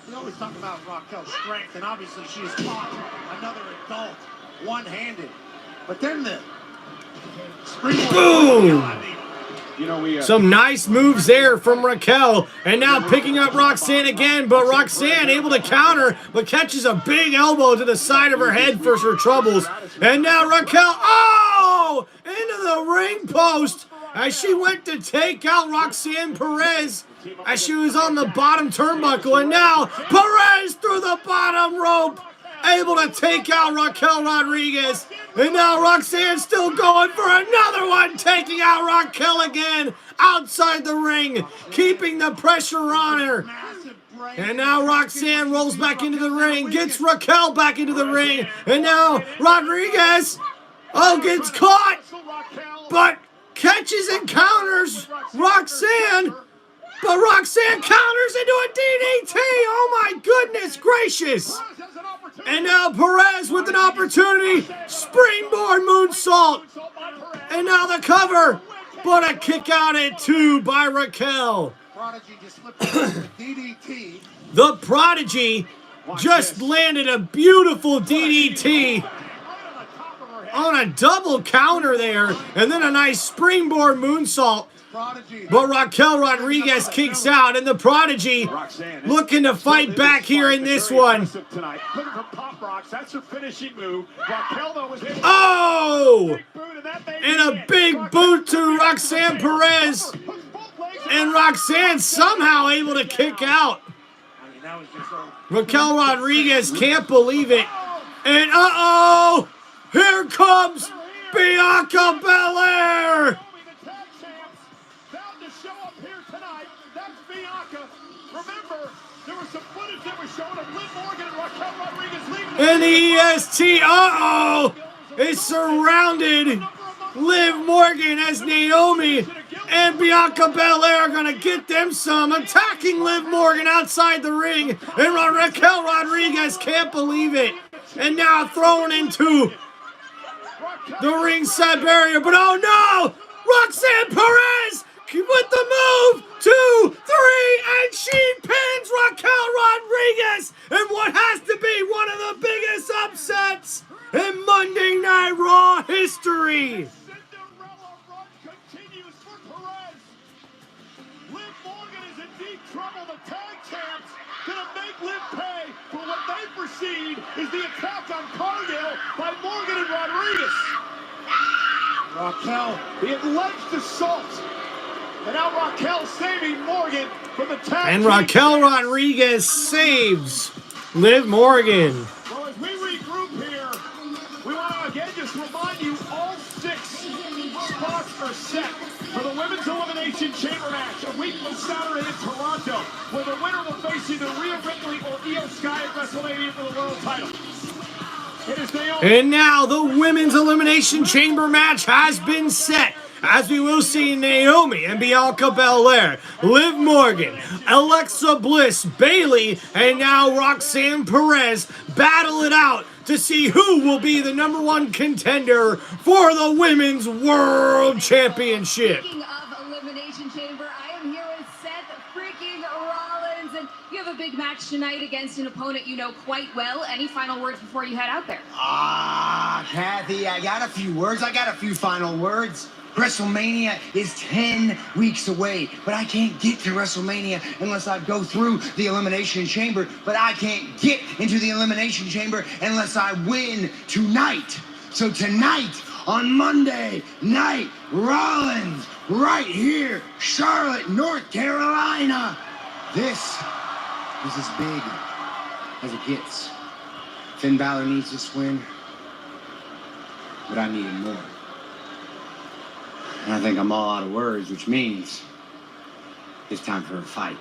We always talk about Raquel's strength, and obviously she has caught another adult one-handed. But then the boom! Some nice moves there from Raquel. And now picking up Roxanne again, but Roxanne able to counter, but catches a big elbow to the side of her head for her troubles. And now Raquel, into the ring post as she went to take out Roxanne Perez as she was on the bottom turnbuckle. And now Perez through the bottom rope, able to take out Raquel Rodriguez. And now Roxanne still going for another one, taking out Raquel again outside the ring, keeping the pressure on her. And now Roxanne rolls back into the ring, gets Raquel back into the ring. And now Rodriguez, gets caught, but catches and counters Roxanne. But Roxanne counters into a DDT. Oh my goodness gracious. And now Perez with an opportunity. Springboard moonsault. And now the cover. But a kick out at 2 by Raquel. The Prodigy just landed a beautiful DDT on a double counter there. And then a nice springboard moonsault. But Raquel Rodriguez kicks out, and the Prodigy looking to fight back here in this one. And a big boot to Roxanne Perez. And Roxanne somehow able to kick out. Raquel Rodriguez can't believe it. And here comes Bianca Belair. And the EST, is surrounded. Liv Morgan as Naomi and Bianca Belair are going to get them some. Attacking Liv Morgan outside the ring. And Raquel Rodriguez can't believe it. And now thrown into the ringside barrier. But oh no! Roxanne Perez with the move, 2, 3, and she pins Raquel Rodriguez in what has to be one of the biggest upsets in Monday Night Raw history. Liv Morgan is in deep trouble. The tag champs gonna make Liv pay for what they perceive is the attack on Cargill by Morgan and Rodriguez. Raquel, the alleged assault. And now Raquel saving Morgan from the tag. And Raquel Rodriguez saves Liv Morgan. Well, as we regroup here, we want to again just remind you all 6 spots are set for the Women's Elimination Chamber match a week from Saturday in Toronto, where the winner will face either Rhea Ripley or Io Sky at WrestleMania for the world title. It is Naomi. And now the Women's Elimination Chamber match has been set, as we will see Naomi and Bianca Belair, Liv Morgan, Alexa Bliss, Bayley, and now Roxanne Perez battle it out to see who will be the #1 contender for the Women's World Championship. Speaking of big match tonight against an opponent you know quite well. Any final words before you head out there? Kathy, I got a few words. I got a few final words. WrestleMania is 10 weeks away, but I can't get to WrestleMania unless I go through the Elimination Chamber, but I can't get into the Elimination Chamber unless I win tonight. So tonight, on Monday Night Rollins, right here, Charlotte, North Carolina. This is as big as it gets. Finn Balor needs this win, but I need it more. And I think I'm all out of words, which means it's time for a fight.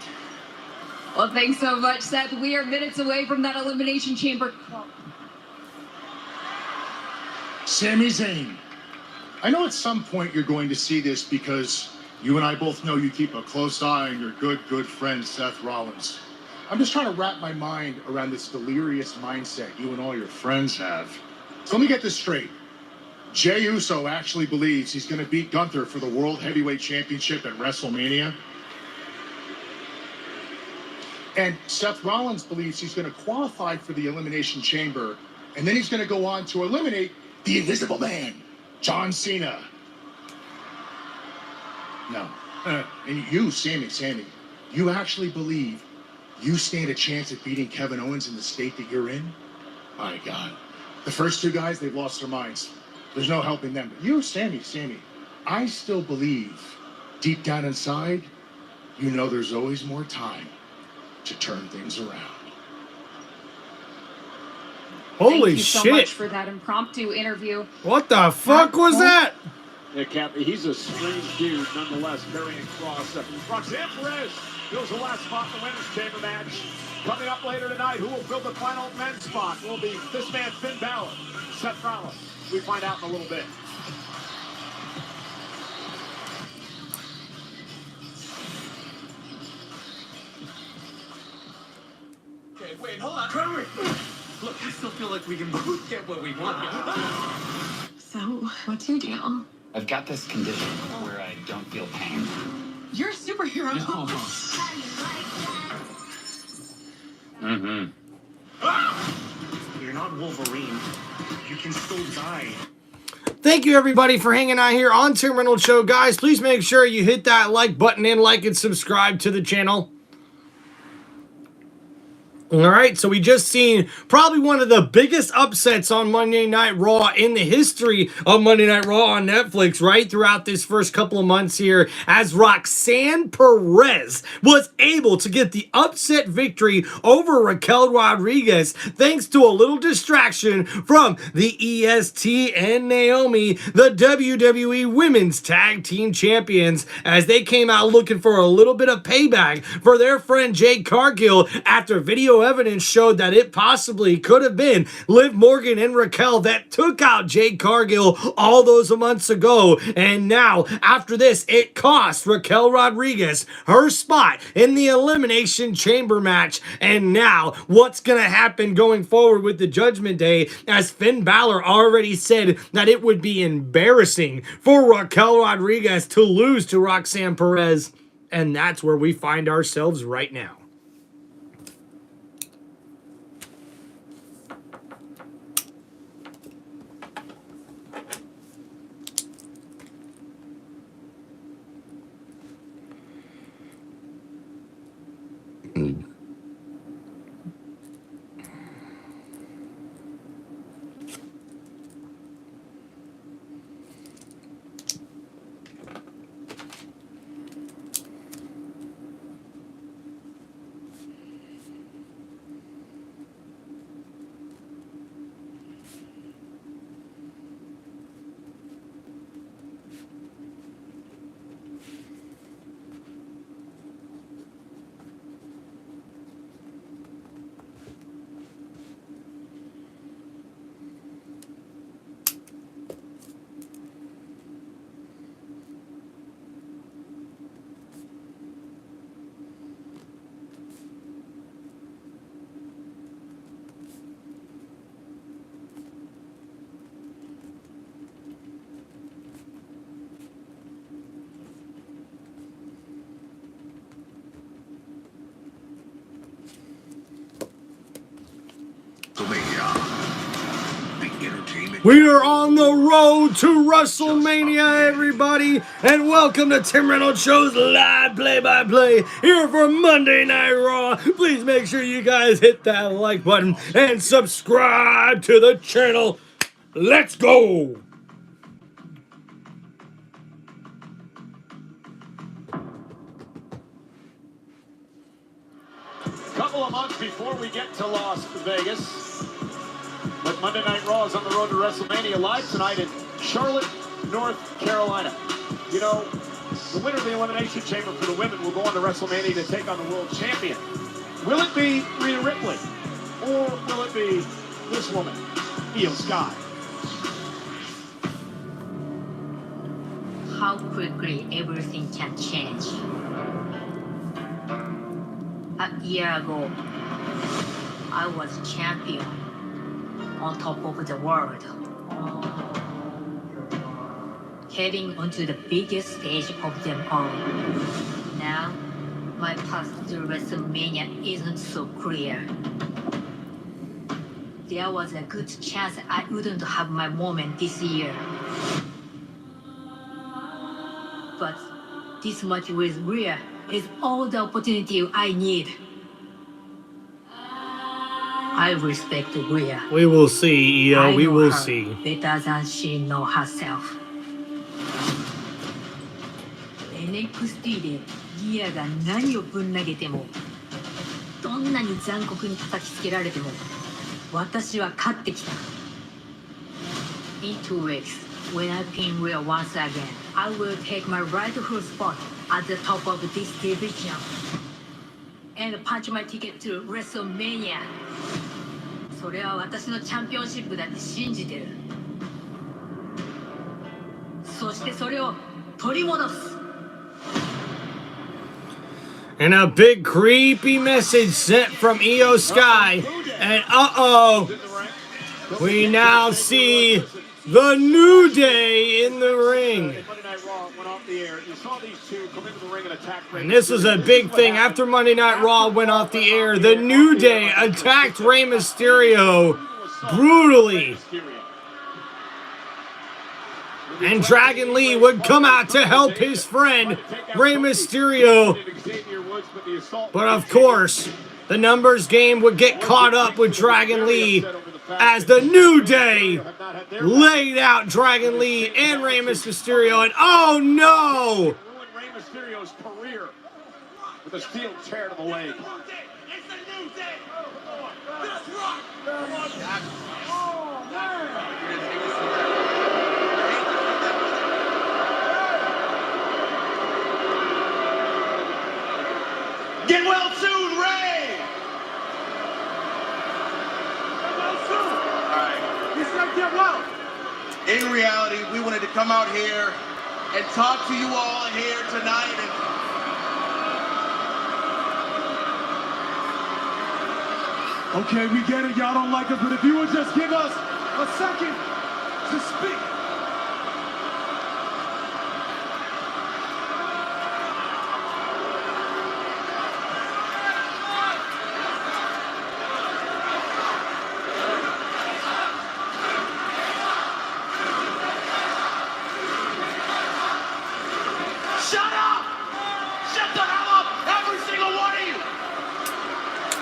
Well, thanks so much, Seth. We are minutes away from that Elimination Chamber. Sami Zayn, I know at some point you're going to see this because you and I both know you keep a close eye on your good friend Seth Rollins. I'm just trying to wrap my mind around this delirious mindset you and all your friends have. So let me get this straight. Jey Uso actually believes he's going to beat Gunther for the World Heavyweight Championship at WrestleMania. And Seth Rollins believes he's going to qualify for the Elimination Chamber, and then he's going to go on to eliminate the Invisible Man, John Cena. No. And you, Sami, you actually believe you stand a chance at beating Kevin Owens in the state that you're in? My God. The first two guys, they've lost their minds. There's no helping them. But you, Sami, I still believe, deep down inside, you know there's always more time to turn things around. Holy Thank you so shit. much for that impromptu interview. What the fuck was that? Yeah, Kathy, he's a strange dude, nonetheless, carrying cross. Roxanne Perez fills the last spot in the Women's Chamber match. Coming up later tonight, who will fill the final men's spot? Will be this man, Finn Balor, Seth Rollins. We find out in a little bit. Okay, wait, hold on. Look, I still feel like we can both get what we want. So, what's your deal? I've got this condition where I don't feel pain. You're a superhero. No. You're not Wolverine. You can still die. Thank you, everybody, for hanging out here on Tim Reynolds Show. Guys, please make sure you hit that like button and like and subscribe to the channel. All right, so we just seen probably one of the biggest upsets on Monday Night Raw in the history of Monday Night Raw on Netflix, right, throughout this first couple of months here, as Roxanne Perez was able to get the upset victory over Raquel Rodriguez thanks to a little distraction from the EST and Naomi, the WWE Women's Tag Team Champions, as they came out looking for a little bit of payback for their friend Jade Cargill after video evidence showed that it possibly could have been Liv Morgan and Raquel that took out Jade Cargill all those months ago. And now, after this, it cost Raquel Rodriguez her spot in the Elimination Chamber match. And now, what's going to happen going forward with the Judgment Day, as Finn Balor already said that it would be embarrassing for Raquel Rodriguez to lose to Roxanne Perez. And that's where we find ourselves right now. We are on the road to WrestleMania, everybody, and welcome to Tim Reynolds Show's live play-by-play here for Monday Night Raw. Please make sure you guys hit that like button and subscribe to the channel. Let's go! Couple of months before we get to Las Vegas. But Monday Night Raw is on the road to WrestleMania live tonight in Charlotte, North Carolina. You know, the winner of the Elimination Chamber for the women will go on to WrestleMania to take on the world champion. Will it be Rhea Ripley? Or will it be this woman, Io Sky? How quickly everything can change. A year ago, I was champion on top of the world. Heading onto the biggest stage of them all. Now, my path to WrestleMania isn't so clear. There was a good chance I wouldn't have my moment this year. But this match with Rhea is all the opportunity I need. I respect Rhea. We will see, Io. We will see. Better than she knows herself. NXT でギアが何をぶん投げても、どんなに残酷に叩きつけられても、私は勝ってきた。In 2 weeks, when I pin Rhea once again, I will take my rightful spot at the top of this division and punch my ticket to WrestleMania. それは私のチャンピオンシップだって信じてる。そしてそれを取り戻す。And a big creepy message sent from Io Sky. And we now see the New Day in the ring. And this was a big thing. After Monday Night Raw went off the air, the New Day attacked Rey Mysterio brutally. And Dragon Lee would come out to help his friend, Rey Mysterio. But of course, the numbers game would get caught up with Dragon Lee as the New Day laid out Dragon Lee and Rey Mysterio. And oh no! Rey Mysterio's career with a steel chair to the leg. It's the New Day! Let's rock! Oh, man! Get well soon, Ray! Get well soon! Alright. He said get well! In reality, we wanted to come out here and talk to you all here tonight. Okay, we get it. Y'all don't like us, but if you would just give us a second to speak.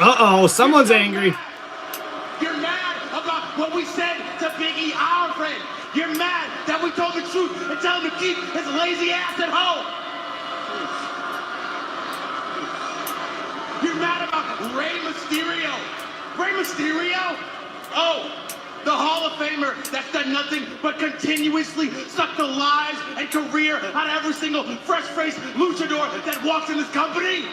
Uh-oh, someone's angry. You're mad about what we said to Big E, our friend. You're mad that we told the truth and tell him to keep his lazy ass at home. You're mad about Rey Mysterio. Rey Mysterio? Oh, the Hall of Famer that's done nothing but continuously suck the lives and career out of every single fresh-faced luchador that walks in this company?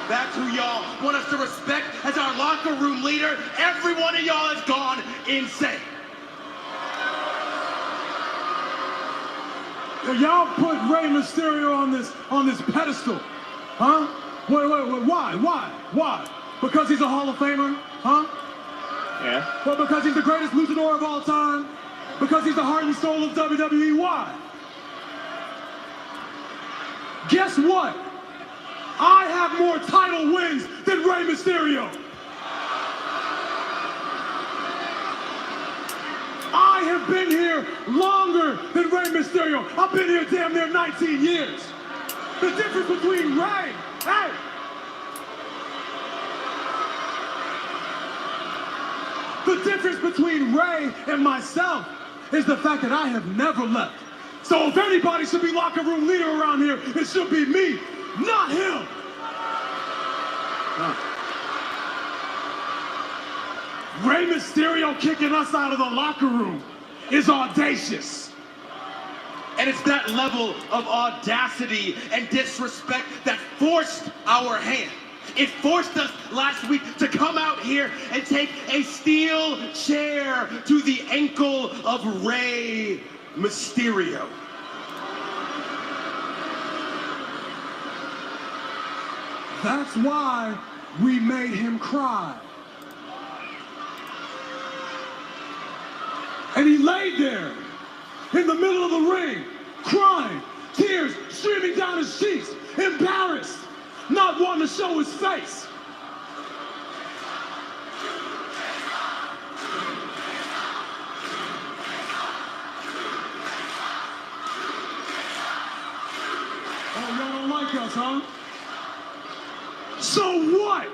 That's who y'all want us to respect as our locker room leader. Every one of y'all has gone insane. Y'all put Rey Mysterio on this pedestal, huh? Wait, why? Because he's a Hall of Famer, huh? Yeah. Well, because he's the greatest luchador of all time? Because he's the heart and soul of WWE? Why? Guess what? I have more title wins than Rey Mysterio. I have been here longer than Rey Mysterio. I've been here damn near 19 years. The difference between Rey, the difference between Rey and myself is the fact that I have never left. So if anybody should be locker room leader around here, it should be me, not him. Rey Mysterio kicking us out of the locker room is audacious. And it's that level of audacity and disrespect that forced our hand. It forced us last week to come out here and take a steel chair to the ankle of Rey Mysterio. That's why we made him cry. And he laid there in the middle of the ring, crying, tears streaming down his cheeks, embarrassed, not wanting to show his face. Oh, y'all don't like us, huh? So what?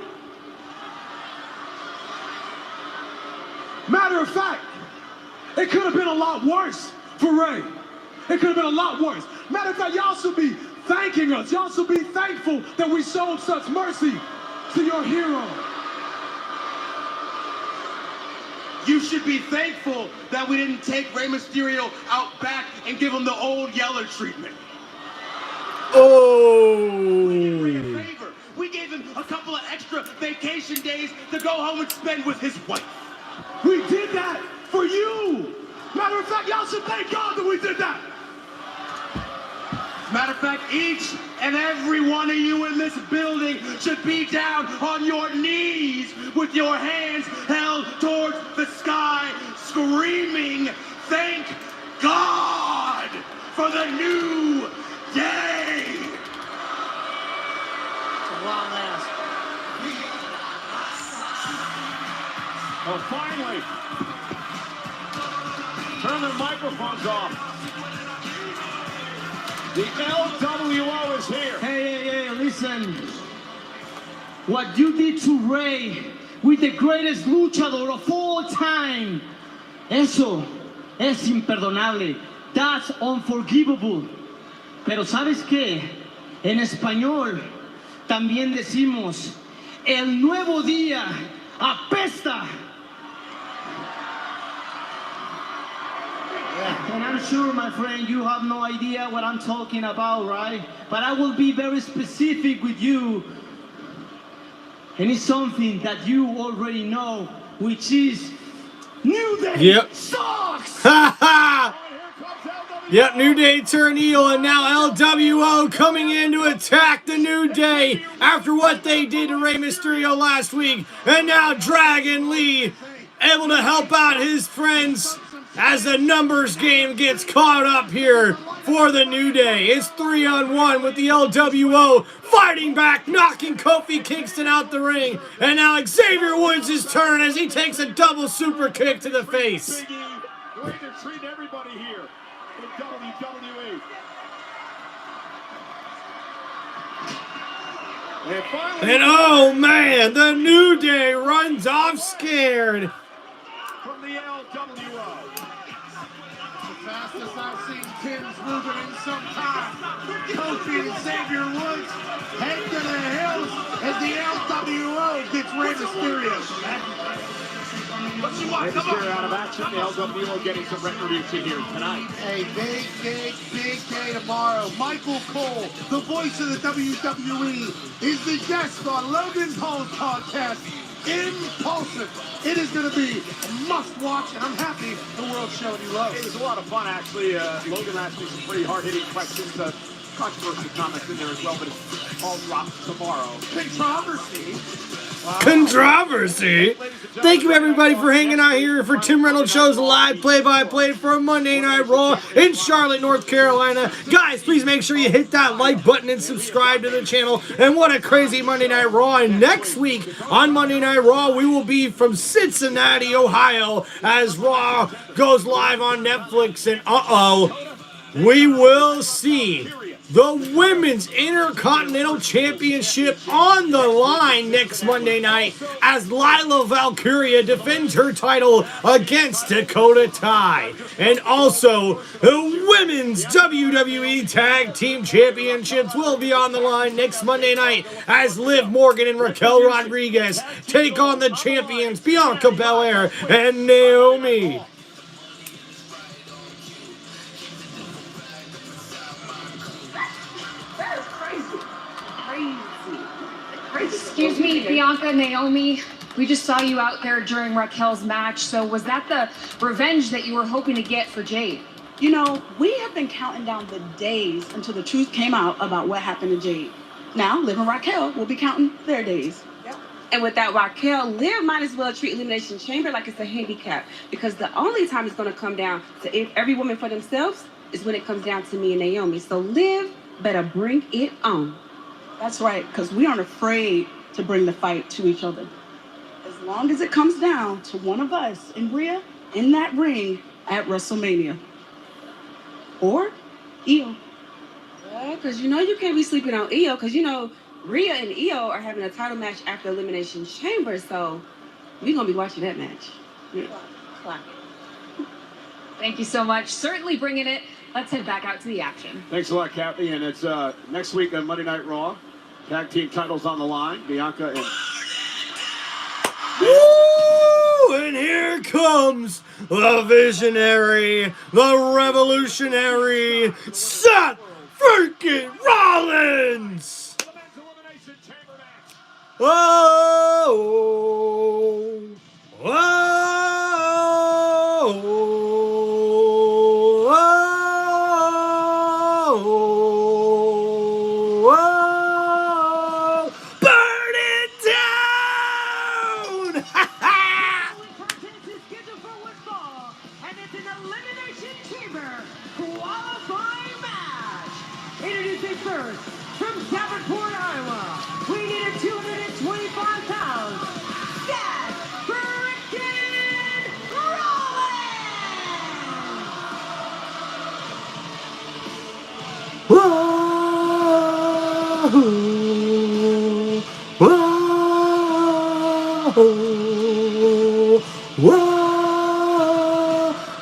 Matter of fact, it could have been a lot worse for Rey. It could have been a lot worse. Matter of fact, y'all should be thanking us. Y'all should be thankful that we showed such mercy to your hero. You should be thankful that we didn't take Rey Mysterio out back and give him the old Yeller treatment. Oh! We gave him a couple of extra vacation days to go home and spend with his wife. We did that for you. Matter of fact, y'all should thank God that we did that. Matter of fact, each and every one of you in this building should be down on your knees with your hands held towards the sky, screaming, "Thank God for the new day!" Long ass. Oh, finally. Turn their microphones off. The LWO is here. Hey, listen. What you did to Rey with the greatest luchador of all time, eso es imperdonable. That's unforgivable. Pero ¿sabes qué? En español también decimos, el nuevo día apesta. And I'm sure, my friend, you have no idea what I'm talking about, right? But I will be very specific with you. And it's something that you already know, which is New Day sucks! Ha ha! Yep, New Day turned heel, and now LWO coming in to attack the New Day after what they did to Rey Mysterio last week. And now Dragon Lee able to help out his friends as the numbers game gets caught up here for the New Day. It's 3-on-1 with the LWO fighting back, knocking Kofi Kingston out the ring. And now Xavier Woods' turn as he takes a double super kick to the face. Way to treat everybody here in WWE. And oh man, the New Day runs off scared. From the LWO. The fastest I've seen Tim's moving in some time. Kofi and Xavier Woods head to the hills as the LWO gets Rey Mysterio. Rey Mysterio out of action. The LWO getting some retribution here tonight. A big day tomorrow. Michael Cole, the voice of the WWE, is the guest on Logan Paul's podcast, Impulsive. It is going to be a must-watch, and I'm happy the world's showing you love. It was a lot of fun, actually. Logan asked me some pretty hard-hitting questions. controversy comments in there as well, but it's all dropped tomorrow. Controversy. Controversy. Thank you everybody for hanging out here for Tim Reynolds Show's live play-by-play for Monday Night Raw in Charlotte, North Carolina. Guys, please make sure you hit that like button and subscribe to the channel. And what a crazy Monday Night Raw. And next week on Monday Night Raw, we will be from Cincinnati, Ohio, as Raw goes live on Netflix. And we will see the Women's Intercontinental Championship on the line next Monday night as Lila Valkyria defends her title against Dakota Kai. And also, the Women's WWE Tag Team Championships will be on the line next Monday night as Liv Morgan and Raquel Rodriguez take on the champions Bianca Belair and Naomi. Excuse me, Bianca, Naomi. We just saw you out there during Raquel's match. So was that the revenge that you were hoping to get for Jade? You know, we have been counting down the days until the truth came out about what happened to Jade. Now, Liv and Raquel will be counting their days. And without Raquel, Liv might as well treat Elimination Chamber like it's a handicap, because the only time it's going to come down to every woman for themselves is when it comes down to me and Naomi. So Liv better bring it on. That's right, because we aren't afraid to bring the fight to each other. As long as it comes down to one of us and Rhea in that ring at WrestleMania. Or Io. Yeah, because you know you can't be sleeping on Io, because you know Rhea and Io are having a title match after Elimination Chamber, so we're going to be watching that match. Yeah. Clock it. Thank you so much. Certainly bringing it. Let's head back out to the action. Thanks a lot, Kathy. And it's next week on Monday Night Raw. Tag team titles on the line. Bianca and... Woo! And here comes the visionary, the revolutionary, Seth freaking Rollins! Whoa! Whoa! First, from Davenport, Iowa, we need a 225 pounds, Seth freaking Rollins! Whoa! Whoa!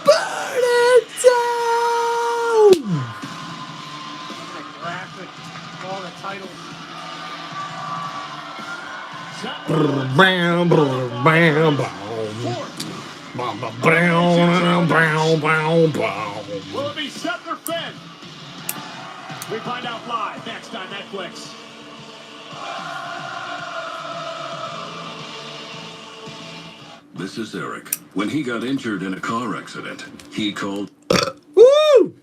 Burn it down! Graphic, all the titles. Bam, bam, bam, bam. Will it be Seth or Finn? We find out live next on Netflix. This is Eric. When he got injured in a car accident, he called... Woo!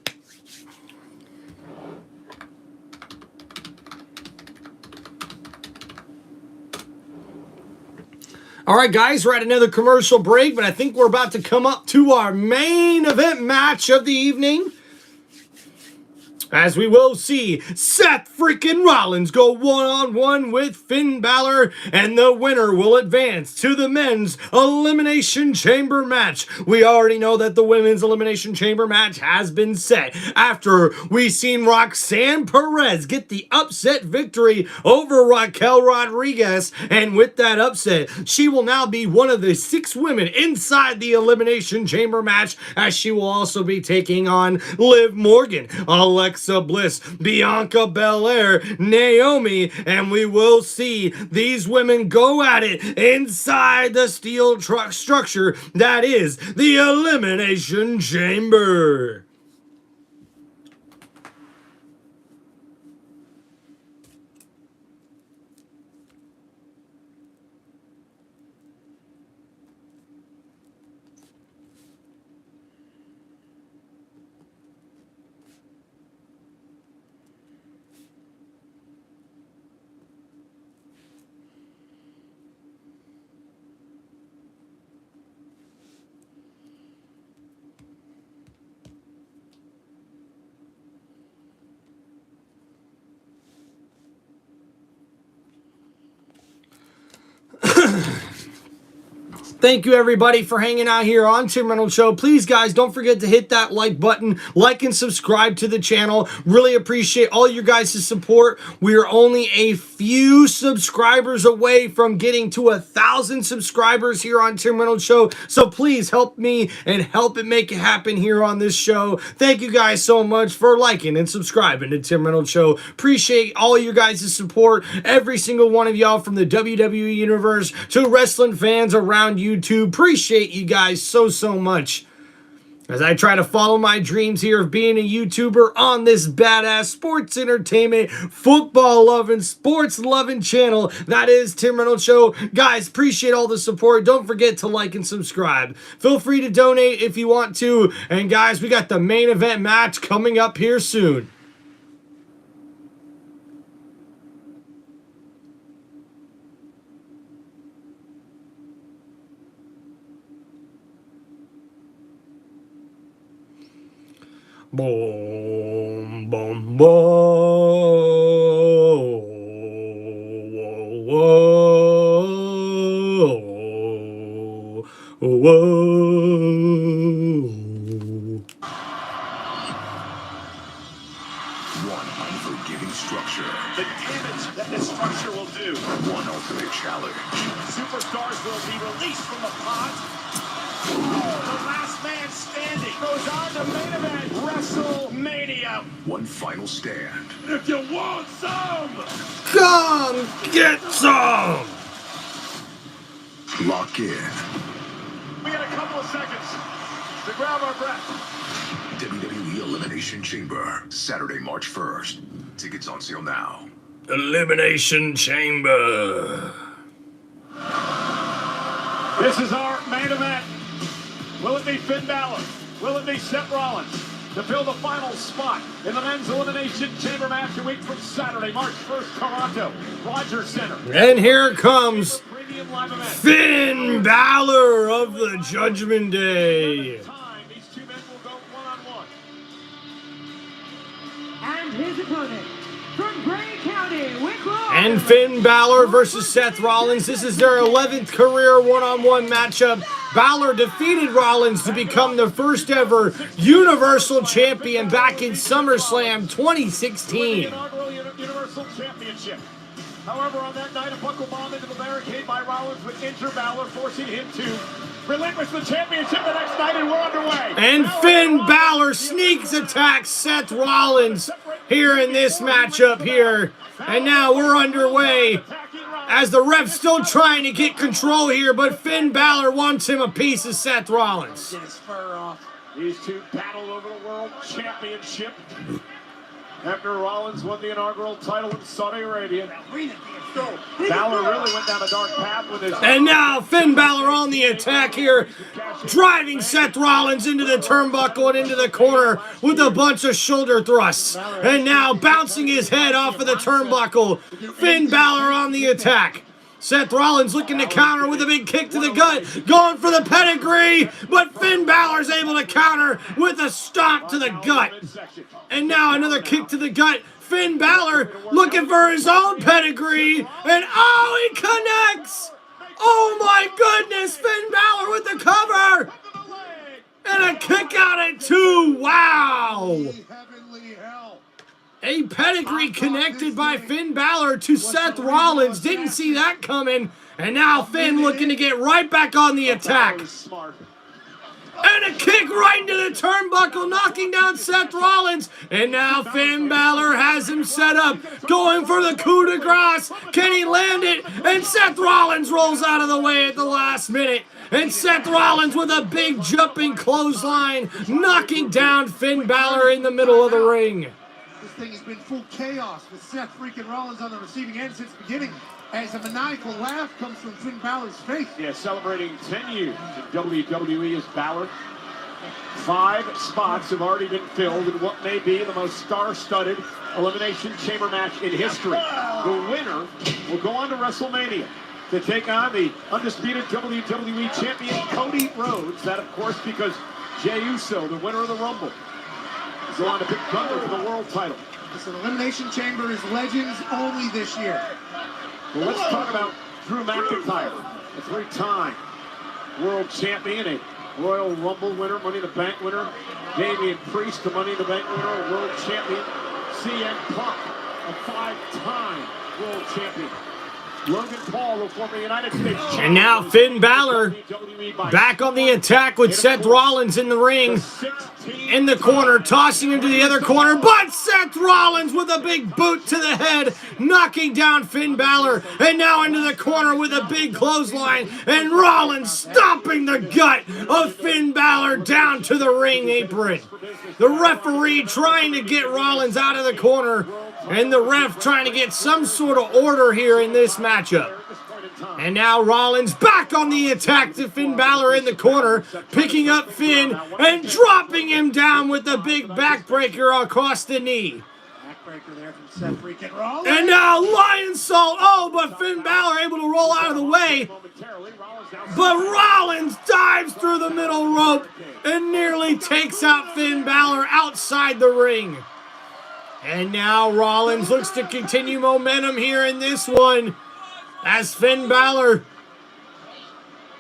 All right, guys, we're at another commercial break, but I think we're about to come up to our main event match of the evening, as we will see Seth freaking Rollins go one-on-one with Finn Balor, and the winner will advance to the men's Elimination Chamber match. We already know that the women's Elimination Chamber match has been set after we seen Roxanne Perez get the upset victory over Raquel Rodriguez, and with that upset, she will now be one of the 6 women inside the Elimination Chamber match, as she will also be taking on Liv Morgan, Alexa Bliss, Bianca Belair, Naomi, and we will see these women go at it inside the steel truck structure that is the Elimination Chamber. Thank you, everybody, for hanging out here on Tim Reynolds Show. Please, guys, don't forget to hit that like button, like and subscribe to the channel. Really appreciate all your guys' support. We are only a few subscribers away from getting to 1,000 subscribers here on Tim Reynolds Show. So please help me and help it make it happen here on this show. Thank you guys so much for liking and subscribing to Tim Reynolds Show. Appreciate all your guys' support. Every single one of y'all from the WWE Universe to wrestling fans around YouTube. Appreciate you guys so much as I try to follow my dreams here of being a YouTuber on this badass sports entertainment, football loving, sports loving channel that is Tim Reynolds Show. Guys, appreciate all the support. Don't forget to like and subscribe. Feel free to donate if you want to. And guys, we got the main event match coming up here soon. Boom, boom, boom. Whoa, whoa, whoa. One unforgiving structure. The damage that this structure will do. One ultimate challenge. Superstars will be released from the pod. The last man standing goes on to main event WrestleMania. One final stand. If you want some, come get some. Lock in. We got a couple of seconds to grab our breath. WWE Elimination Chamber, Saturday, March 1st. Tickets on sale now. Elimination Chamber. This is our main event. Will it be Finn Balor? Will it be Seth Rollins to fill the final spot in the men's Elimination Chamber match a week from Saturday, March 1st, Toronto, Rogers Center. And here comes Finn Balor of the Judgment Day. These two men will go one-on-one. And his opponent from Gray County, Wicklow. And Finn Balor versus Seth Rollins. This is their 11th career one-on-one matchup. Balor defeated Rollins to become the first ever Universal Champion back in SummerSlam 2016. Universal Championship. However, on that night, a buckle bomb into the barricade by Rollins would injure Balor, forcing him to relinquish the championship the next night, and we're underway. And Finn Balor sneaks attacks Seth Rollins here in this matchup here. And now we're underway as the ref's still trying to get control here, but Finn Balor wants him a piece of Seth Rollins. Get his fur off. These two battle over the World Championship after Rollins won the inaugural title in Saudi Arabia. Balor really went down a dark path with his... And now Finn Balor on the attack here, driving Seth Rollins into the turnbuckle and into the corner with a bunch of shoulder thrusts. And now bouncing his head off of the turnbuckle, Finn Balor on the attack. Seth Rollins looking to counter with a big kick to the gut, going for the pedigree, but Finn Balor's able to counter with a stomp to the gut. And now another kick to the gut. Finn Balor looking for his own pedigree, and oh, he connects! Oh my goodness, Finn Balor with the cover! And a kick out at 2, wow! A pedigree connected by Finn Balor to Seth Rollins. Didn't see that coming. And now Finn looking to get right back on the attack. And a kick right into the turnbuckle, knocking down Seth Rollins. And now Finn Balor has him set up, going for the coup de grace. Can he land it? And Seth Rollins rolls out of the way at the last minute. And Seth Rollins with a big jumping clothesline, knocking down Finn Balor in the middle of the ring. This thing has been full chaos with Seth freaking Rollins on the receiving end since the beginning, as a maniacal laugh comes from Finn Balor's face. Yeah, celebrating 10 years in WWE as Balor. 5 spots have already been filled in what may be the most star-studded Elimination Chamber match in history. The winner will go on to WrestleMania to take on the undisputed WWE Champion Cody Rhodes. That, of course, because Jey Uso, the winner of the Rumble, is going to pick Gunther for the world title. Listen, Elimination Chamber is legends only this year. Well, let's talk about Drew McIntyre. a three-time world champion, a Royal Rumble winner, Money in the Bank winner, Damian Priest, the Money in the Bank winner, a world champion, CM Punk, a five-time world champion. Logan Paul, the former United States champion. And now Finn Balor back on the attack with Seth Rollins in the ring. In the corner, tossing him to the other corner, but Seth Rollins with a big boot to the head, knocking down Finn Balor, and now into the corner with a big clothesline, and Rollins stomping the gut of Finn Balor down to the ring apron. The referee trying to get Rollins out of the corner, and the ref trying to get some sort of order here in this matchup. And now Rollins back on the attack to Finn Balor in the corner, picking up Finn and dropping him down with a big backbreaker across the knee. Backbreaker there from Seth freaking Rollins. And now Lion Salt. Oh, but Finn Balor able to roll out of the way. But Rollins dives through the middle rope and nearly takes out Finn Balor outside the ring. And now Rollins looks to continue momentum here in this one, as Finn Balor,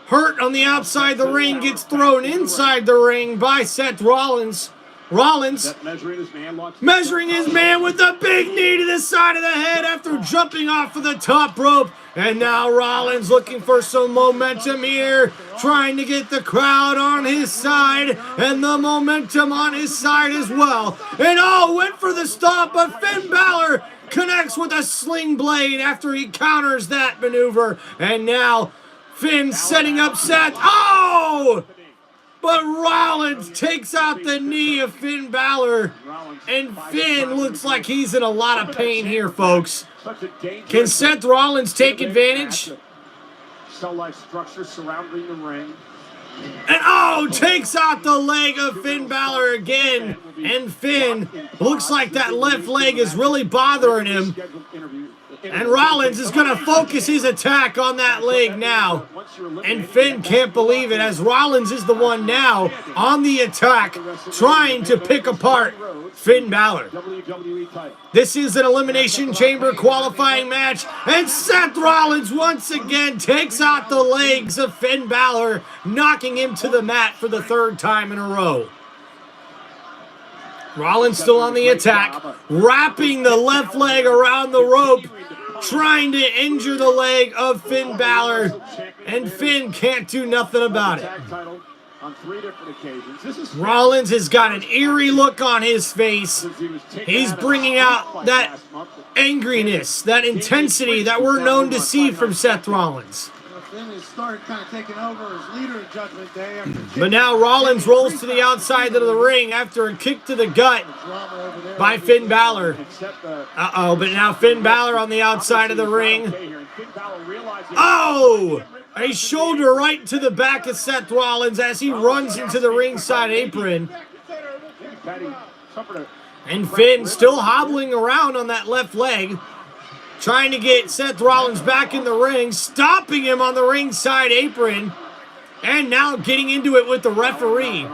hurt on the outside the ring, gets thrown inside the ring by Seth Rollins. Rollins measuring his man with a big knee to the side of the head after jumping off of the top rope. And now Rollins looking for some momentum here, trying to get the crowd on his side and the momentum on his side as well. And went for the stomp, but Finn Balor connects with a sling blade after he counters that maneuver. And now Finn setting up Seth. But Rollins takes out the knee of Finn Balor, and Finn looks like he's in a lot of pain here, folks. Can Seth Rollins take advantage? Cell-like structure surrounding the ring. And takes out the leg of Finn Balor again. And Finn looks like that left leg is really bothering him. And Rollins is going to focus his attack on that leg now. And Finn can't believe it, as Rollins is the one now on the attack, trying to pick apart Finn Balor. This is an Elimination Chamber qualifying match, and Seth Rollins once again takes out the legs of Finn Balor, knocking him to the mat for the third time in a row. Rollins still on the attack, wrapping the left leg around the rope, trying to injure the leg of Finn Balor, and Finn can't do nothing about it. Rollins has got an eerie look on his face. He's bringing out that angriness, that intensity that we're known to see from Seth Rollins. Finn has started kind of taking over as leader of Judgment Day. But now Rollins rolls to the outside of the ring after a kick to the gut by Finn Balor. But now Finn Balor on the outside of the ring. A shoulder right to the back of Seth Rollins as he runs into the ringside apron. And Finn still hobbling around on that left leg, trying to get Seth Rollins back in the ring, stopping him on the ringside apron, and now getting into it with the referee.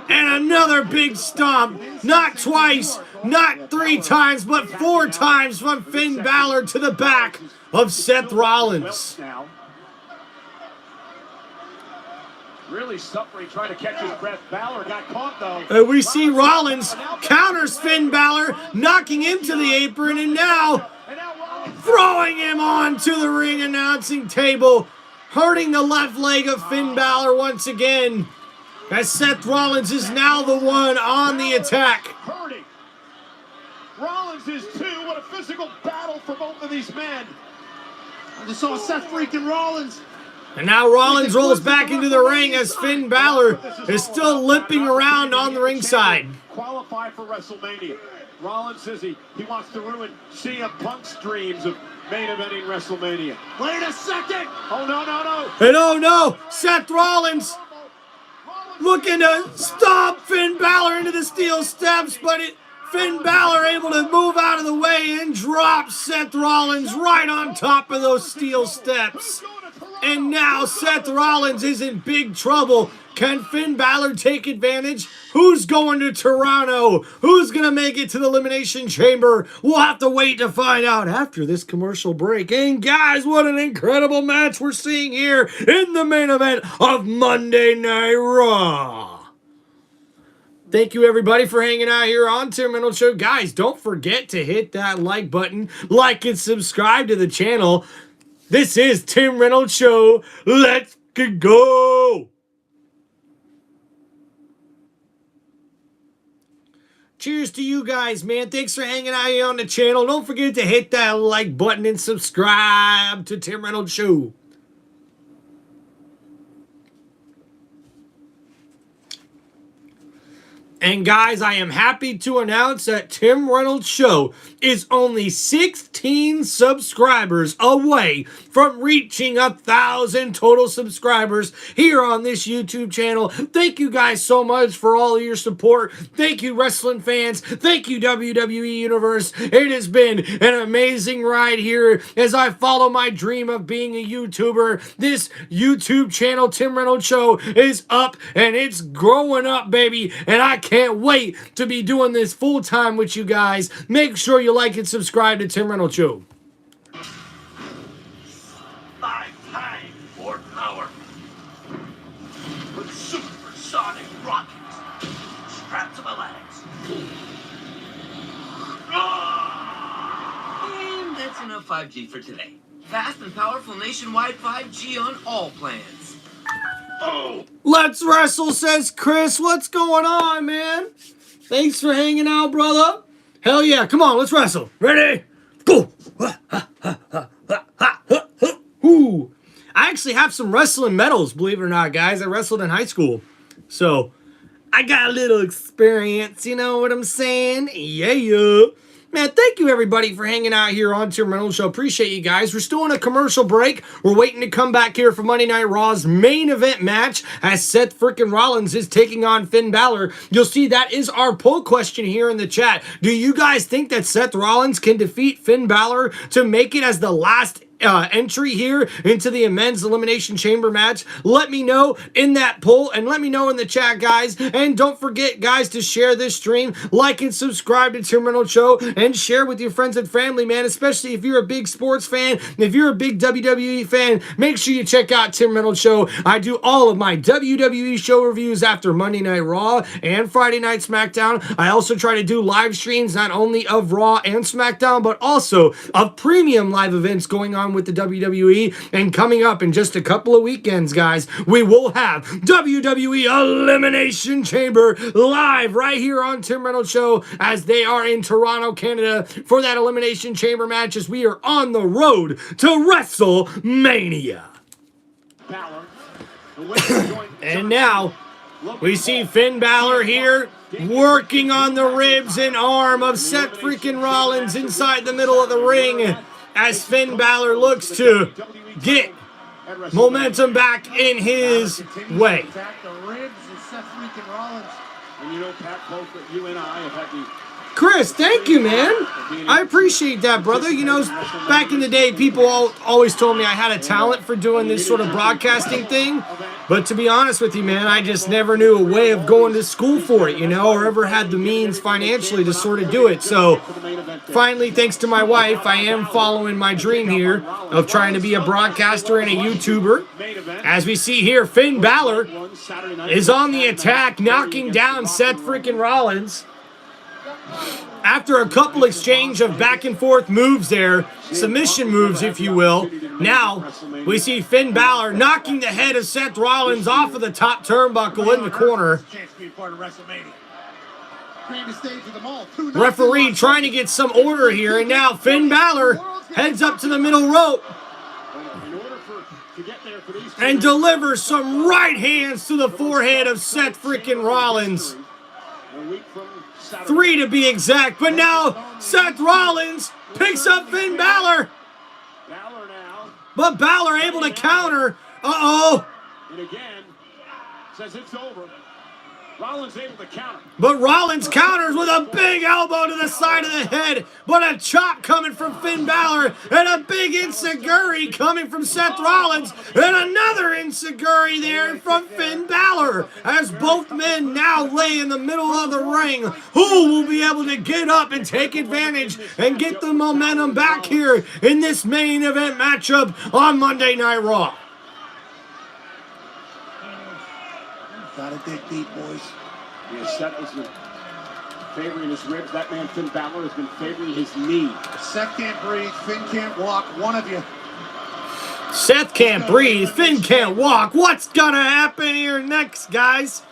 And another big stomp, not twice, not 3 times, but 4 times from Finn Balor to the back of Seth Rollins. Really suffering, trying to catch his breath. Balor got caught, though. And we see Rollins counters Finn Balor, knocking him to the apron, and now throwing him onto the ring announcing table, hurting the left leg of Finn Balor once again, as Seth Rollins is now the one on the attack. Hurting. Rollins is 2. What a physical battle for both of these men. I just saw Seth freaking Rollins. And now Rollins rolls back into the ring as Finn Balor is still limping around on the ringside. Qualify for WrestleMania. Rollins says he wants to ruin CM Punk's dreams of main eventing WrestleMania. Wait a second! Oh, no. And no, Seth Rollins looking to stomp Finn Balor into the steel steps, but Finn Balor able to move out of the way and drop Seth Rollins right on top of those steel steps. And now Seth Rollins is in big trouble. Can Finn Balor take advantage? Who's going to Toronto? Who's going to make it to the Elimination Chamber? We'll have to wait to find out after this commercial break. And guys, what an incredible match we're seeing here in the main event of Monday Night Raw. Thank you, everybody, for hanging out here on Tim Reynolds Show. Guys, don't forget to hit that like button, like and subscribe to the channel. This is Tim Reynolds Show. Let's go. Cheers to you guys, man. Thanks for hanging out here on the channel. Don't forget to hit that like button and subscribe to Tim Reynolds Show. And guys, I am happy to announce that Tim Reynolds Show is only 16 subscribers away from reaching 1,000 total subscribers here on this YouTube channel. Thank you guys so much for all of your support. Thank you, wrestling fans. Thank you, WWE Universe. It has been an amazing ride here as I follow my dream of being a YouTuber. This YouTube channel, Tim Reynolds Show, is up and it's growing up, baby. And I can't wait to be doing this full time with you guys. Make sure you like and subscribe to Tim Reynolds Show. 5 times more power with supersonic rockets strapped to my legs. And that's enough 5G for today. Fast and powerful nationwide 5G on all plans. Oh! Let's wrestle, says Chris. What's going on, man? Thanks for hanging out, brother. Hell yeah. Come on, let's wrestle. Ready? Go. Ooh. I actually have some wrestling medals, believe it or not, guys. I wrestled in high school. So, I got a little experience, you know what I'm saying? Yeah. Man, thank you, everybody, for hanging out here on Tim Reynolds Show. Appreciate you guys. We're still in a commercial break. We're waiting to come back here for Monday Night Raw's main event match as Seth freaking Rollins is taking on Finn Balor. You'll see that is our poll question here in the chat. Do you guys think that Seth Rollins can defeat Finn Balor to make it as the last entry here into the men's elimination chamber match? Let me know in that poll and let me know in the chat, guys. And don't forget, guys, to share this stream, like and subscribe to Tim Reynolds Show, and share with your friends and family, man. Especially if you're a big sports fan, if you're a big WWE fan, make sure you check out Tim Reynolds Show. I do all of my WWE show reviews after Monday Night Raw and Friday Night SmackDown. I also try to do live streams not only of Raw and SmackDown, but also of premium live events going on with the WWE. And coming up in just a couple of weekends, guys, we will have WWE Elimination Chamber live right here on Tim Reynolds Show as they are in Toronto, Canada for that Elimination Chamber match as we are on the road to WrestleMania. And now we see Finn Balor here working on the ribs and arm of Seth freaking Rollins inside the middle of the ring as Finn Balor looks to get momentum back in his way. Chris, thank you, man. I appreciate that, brother. You know, back in the day, people always told me I had a talent for doing this sort of broadcasting thing. But to be honest with you, man, I just never knew a way of going to school for it, you know, or ever had the means financially to sort of do it. So finally, thanks to my wife, I am following my dream here of trying to be a broadcaster and a YouTuber. As we see here, Finn Balor is on the attack, knocking down Seth freaking Rollins. After a couple exchange of back and forth moves there, submission moves, if you will, now we see Finn Balor knocking the head of Seth Rollins off of the top turnbuckle in the corner. Referee trying to get some order here, and now Finn Balor heads up to the middle rope and delivers some right hands to the forehead of Seth freaking Rollins. 3 to be exact, but now Seth Rollins picks up Finn Balor. But Balor able to counter. Uh-oh. And again, says it's over. Rollins able to counter. But Rollins counters with a big elbow to the side of the head, but a chop coming from Finn Balor, and a big enziguri coming from Seth Rollins, and another enziguri there from Finn Balor, as both men now lay in the middle of the ring. Who will be able to get up and take advantage and get the momentum back here in this main event matchup on Monday Night Raw? Gotta dig deep, boys. Yeah, Seth has been favoring his ribs. That man, Finn Balor, has been favoring his knee. Seth can't breathe. Finn can't walk. One of you. Seth can't breathe. Finn can't walk. What's gonna happen here next, guys?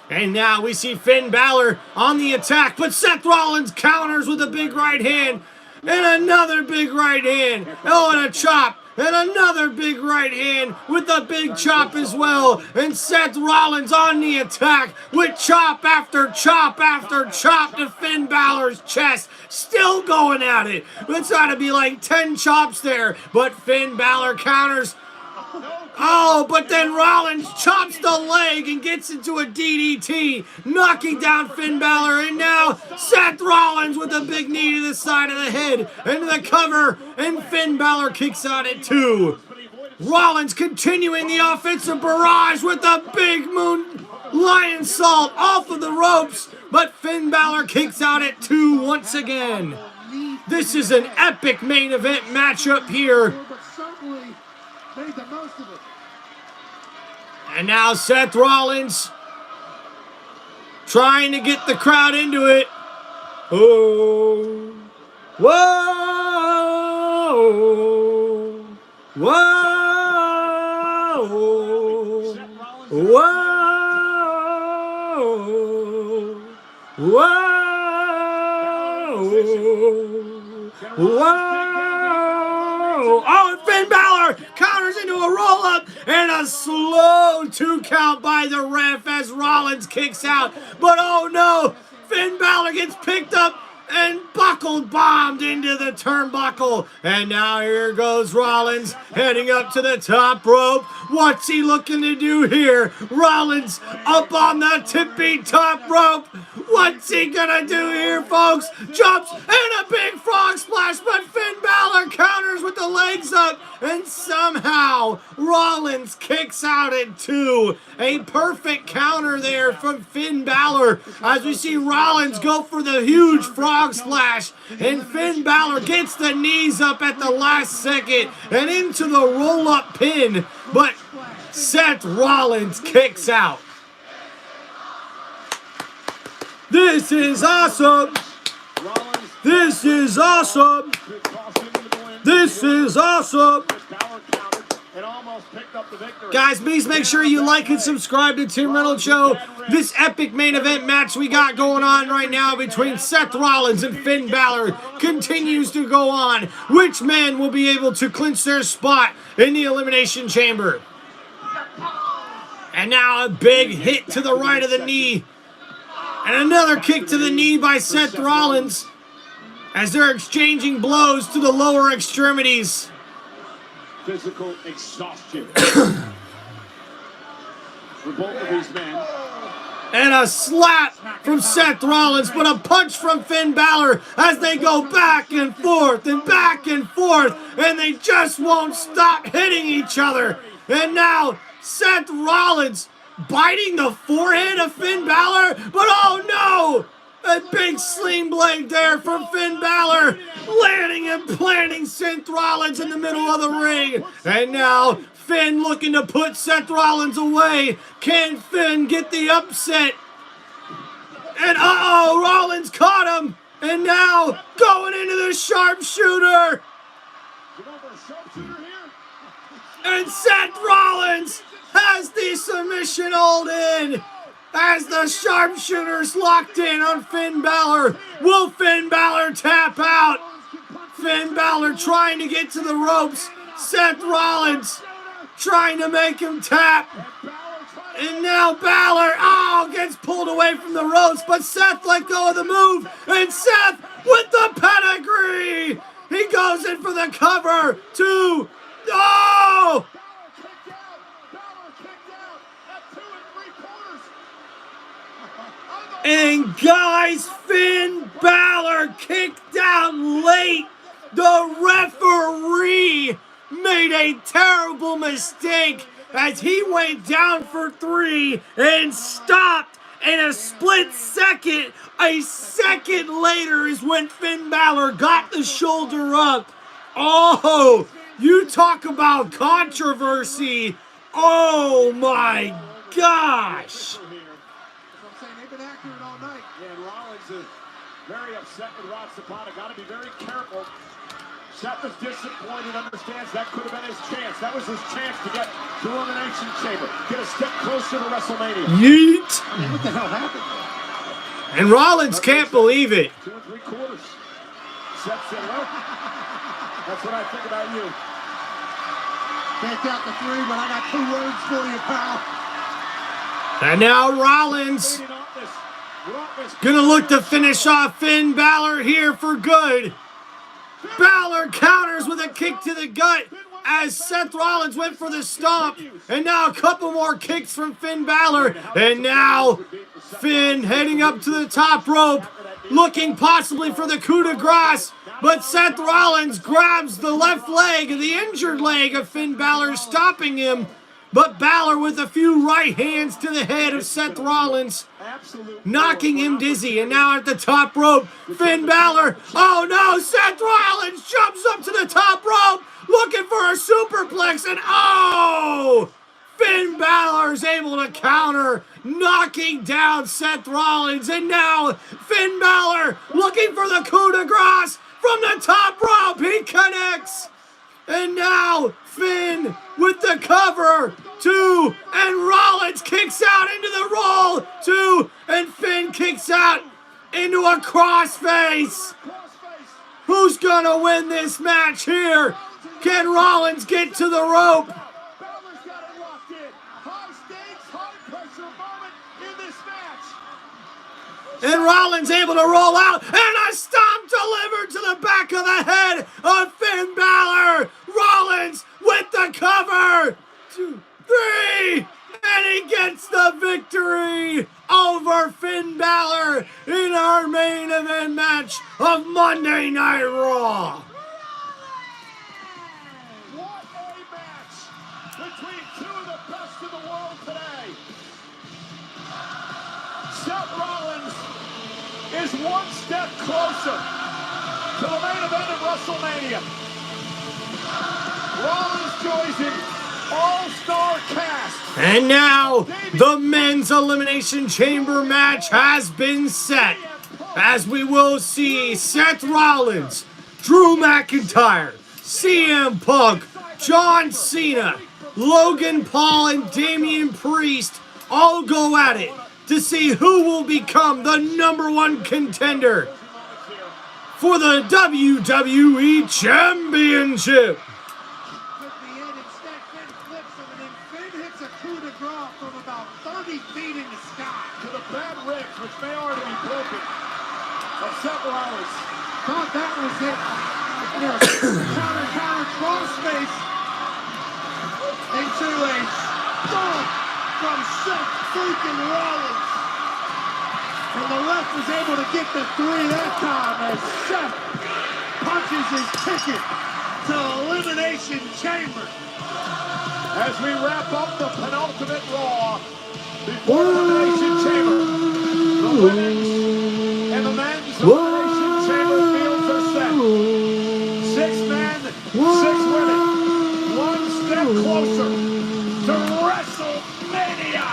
And now we see Finn Balor on the attack, but Seth Rollins counters with a big right hand, and another big right hand. Oh, and a chop. And another big right hand with a big chop as well. And Seth Rollins on the attack with chop after chop after chop to Finn Balor's chest. Still going at it. It's got to be like 10 chops there. But Finn Balor counters. Oh, but then Rollins chops the leg and gets into a DDT, knocking down Finn Balor. And now Seth Rollins with a big knee to the side of the head into the cover, and Finn Balor kicks out at 2. Rollins continuing the offensive barrage with a big moon lion salt off of the ropes, but Finn Balor kicks out at 2 once again. This is an epic main event matchup here. Made the most of it. And now Seth Rollins trying to get the crowd into it. Oh. Whoa. Whoa. Whoa. Whoa. Whoa. Oh, and Finn Balor counters into a roll-up and a slow 2 count by the ref as Rollins kicks out. But oh no, Finn Balor gets picked up and buckled bombed into the turnbuckle. And now here goes Rollins heading up to the top rope. What's he looking to do here? Rollins up on the tippy top rope. What's he gonna do here, folks? Jumps and a big frog splash, but Finn Balor counters with the legs up, and somehow Rollins kicks out at 2. A perfect counter there from Finn Balor as we see Rollins go for the huge frog splash, and Finn Balor gets the knees up at the last second and into the roll-up pin, but Seth Rollins kicks out. This is awesome. This is awesome. This is awesome. Guys, please make sure you like and subscribe to Tim Reynolds Show. This epic main event match we got going on right now between Seth Rollins and Finn Balor continues to go on. Which man will be able to clinch their spot in the Elimination Chamber? And now a big hit to the right of the knee. And another kick to the knee by Seth Rollins as they're exchanging blows to the lower extremities. Physical exhaustion for both of these men. And a slap from Seth Rollins, but a punch from Finn Balor as they go back and forth and back and forth, and they just won't stop hitting each other. And now Seth Rollins biting the forehead of Finn Balor, but oh no! A big sling blade there from Finn Balor, landing and planting Seth Rollins in the middle of the ring. And now Finn looking to put Seth Rollins away. Can Finn get the upset? And uh-oh, Rollins caught him. And now going into the sharpshooter. And Seth Rollins has the submission hold in as the sharpshooters locked in on Finn Balor. Will Finn Balor tap out? Finn Balor trying to get to the ropes. Seth Rollins trying to make him tap. And now Balor, gets pulled away from the ropes, but Seth let go of the move. And Seth with the pedigree. He goes in for the cover. 2. Oh! And guys, Finn Balor kicked out late. The referee made a terrible mistake as he went down for 3 and stopped in a split second. A second later is when Finn Balor got the shoulder up. Oh, you talk about controversy. Oh my gosh. Very upset with Roxanne. Got to be very careful. Seth is disappointed, understands that could have been his chance. That was his chance to get to Elimination Chamber. Get a step closer to WrestleMania. Yeet. I mean, what the hell happened? And Rollins can't believe it. 2 3/4. Seth said, well, that's what I think about you. Can't count the 3, but I got 2 words for you, pal. And now Rollins gonna look to finish off Finn Balor here for good. Balor counters with a kick to the gut as Seth Rollins went for the stomp. And now a couple more kicks from Finn Balor. And now Finn heading up to the top rope, looking possibly for the coup de grace. But Seth Rollins grabs the left leg, the injured leg of Finn Balor, stopping him. But Balor with a few right hands to the head of Seth Rollins, knocking him dizzy. And now at the top rope, Finn Balor. Oh no, Seth Rollins jumps up to the top rope, looking for a superplex. And oh, Finn Balor is able to counter, knocking down Seth Rollins. And now Finn Balor looking for the coup de grace from the top rope. He connects. And now Finn with the cover, 2, and Rollins kicks out into the roll, 2, and Finn kicks out into a crossface. Who's gonna win this match here? Can Rollins get to the rope? And Rollins able to roll out, and a stomp delivered to the back of the head of Finn Balor. Rollins with the cover. 2, 3, and he gets the victory over Finn Balor in our main event match of Monday Night Raw. What a match between 2 of the best in the world today. Seth Rollins is 1 step closer to the main event of WrestleMania. Rollins joins an all-star cast. And now the men's Elimination Chamber match has been set, as we will see Seth Rollins, Drew McIntyre, CM Punk, John Cena, Logan Paul, and Damian Priest all go at it to see who will become the #1 contender for the WWE Championship. To the bad ribs, which may already be broken, of Seth Rollins. Thought that was it. Counter crossface into a stomp from Seth freaking Rollins. And the ref was able to get the 3 that time as Seth punches his ticket to Elimination Chamber. As we wrap up the penultimate Raw before Elimination Chamber, the women's and the men's Elimination Chamber fields are set. 6 men, 6 women, 1 step closer to WrestleMania.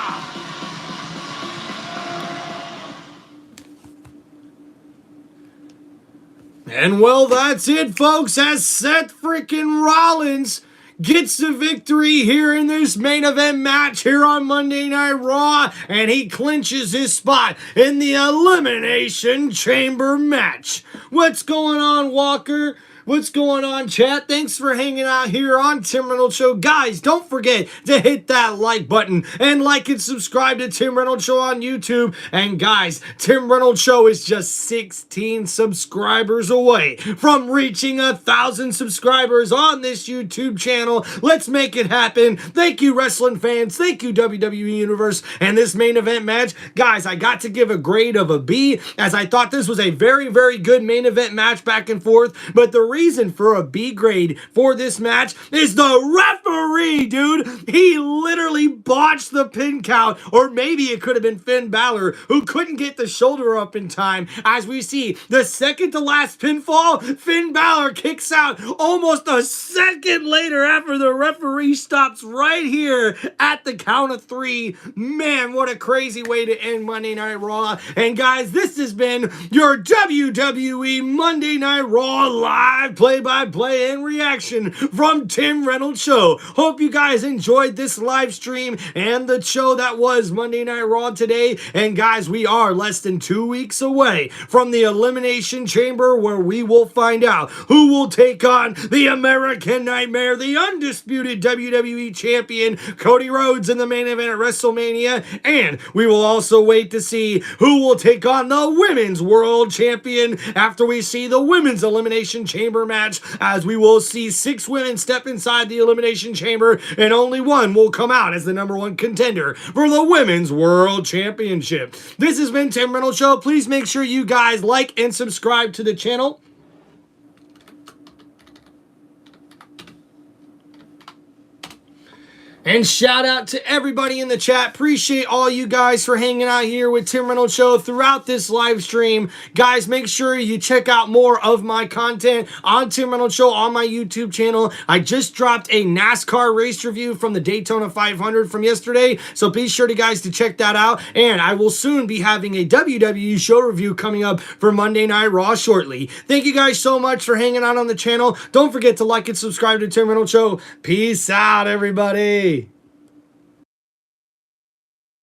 And well, that's it, folks, as Seth freaking Rollins gets the victory here in this main event match here on Monday Night Raw, and he clinches his spot in the Elimination Chamber match. What's going on, Walker? What's going on, chat? Thanks for hanging out here on Tim Reynolds Show. Guys, don't forget to hit that like button and like and subscribe to Tim Reynolds Show on YouTube. And guys, Tim Reynolds Show is just 16 subscribers away from reaching 1,000 subscribers on this YouTube channel. Let's make it happen. Thank you, wrestling fans. Thank you, WWE Universe. And this main event match, guys, I got to give a grade of a B, as I thought this was a very, very good main event match back and forth. But the reason for a B grade for this match is the referee, dude. He literally botched the pin count, or maybe it could have been Finn Balor, who couldn't get the shoulder up in time. As we see the second to last pinfall, Finn Balor kicks out almost a second later after the referee stops right here at the count of 3. Man, what a crazy way to end Monday Night Raw. And guys, this has been your WWE Monday Night Raw live play-by-play and reaction from Tim Reynolds Show. Hope you guys enjoyed this live stream and the show that was Monday Night Raw today. And guys, we are less than 2 weeks away from the Elimination Chamber, where we will find out who will take on the American Nightmare, the undisputed WWE Champion, Cody Rhodes, in the main event at WrestleMania. And we will also wait to see who will take on the Women's World Champion after we see the Women's Elimination Chamber match, as we will see 6 women step inside the Elimination Chamber and only one will come out as the #1 contender for the Women's World Championship. This has been Tim Reynolds Show. Please make sure you guys like and subscribe to the channel. And shout out to everybody in the chat. Appreciate all you guys for hanging out here with Tim Reynolds Show throughout this live stream. Guys, make sure you check out more of my content on Tim Reynolds Show on my YouTube channel. I just dropped a NASCAR race review from the Daytona 500 from yesterday, so be sure to guys to check that out. And I will soon be having a WWE show review coming up for Monday Night Raw shortly. Thank you guys so much for hanging out on the channel. Don't forget to like and subscribe to Tim Reynolds Show. Peace out, everybody.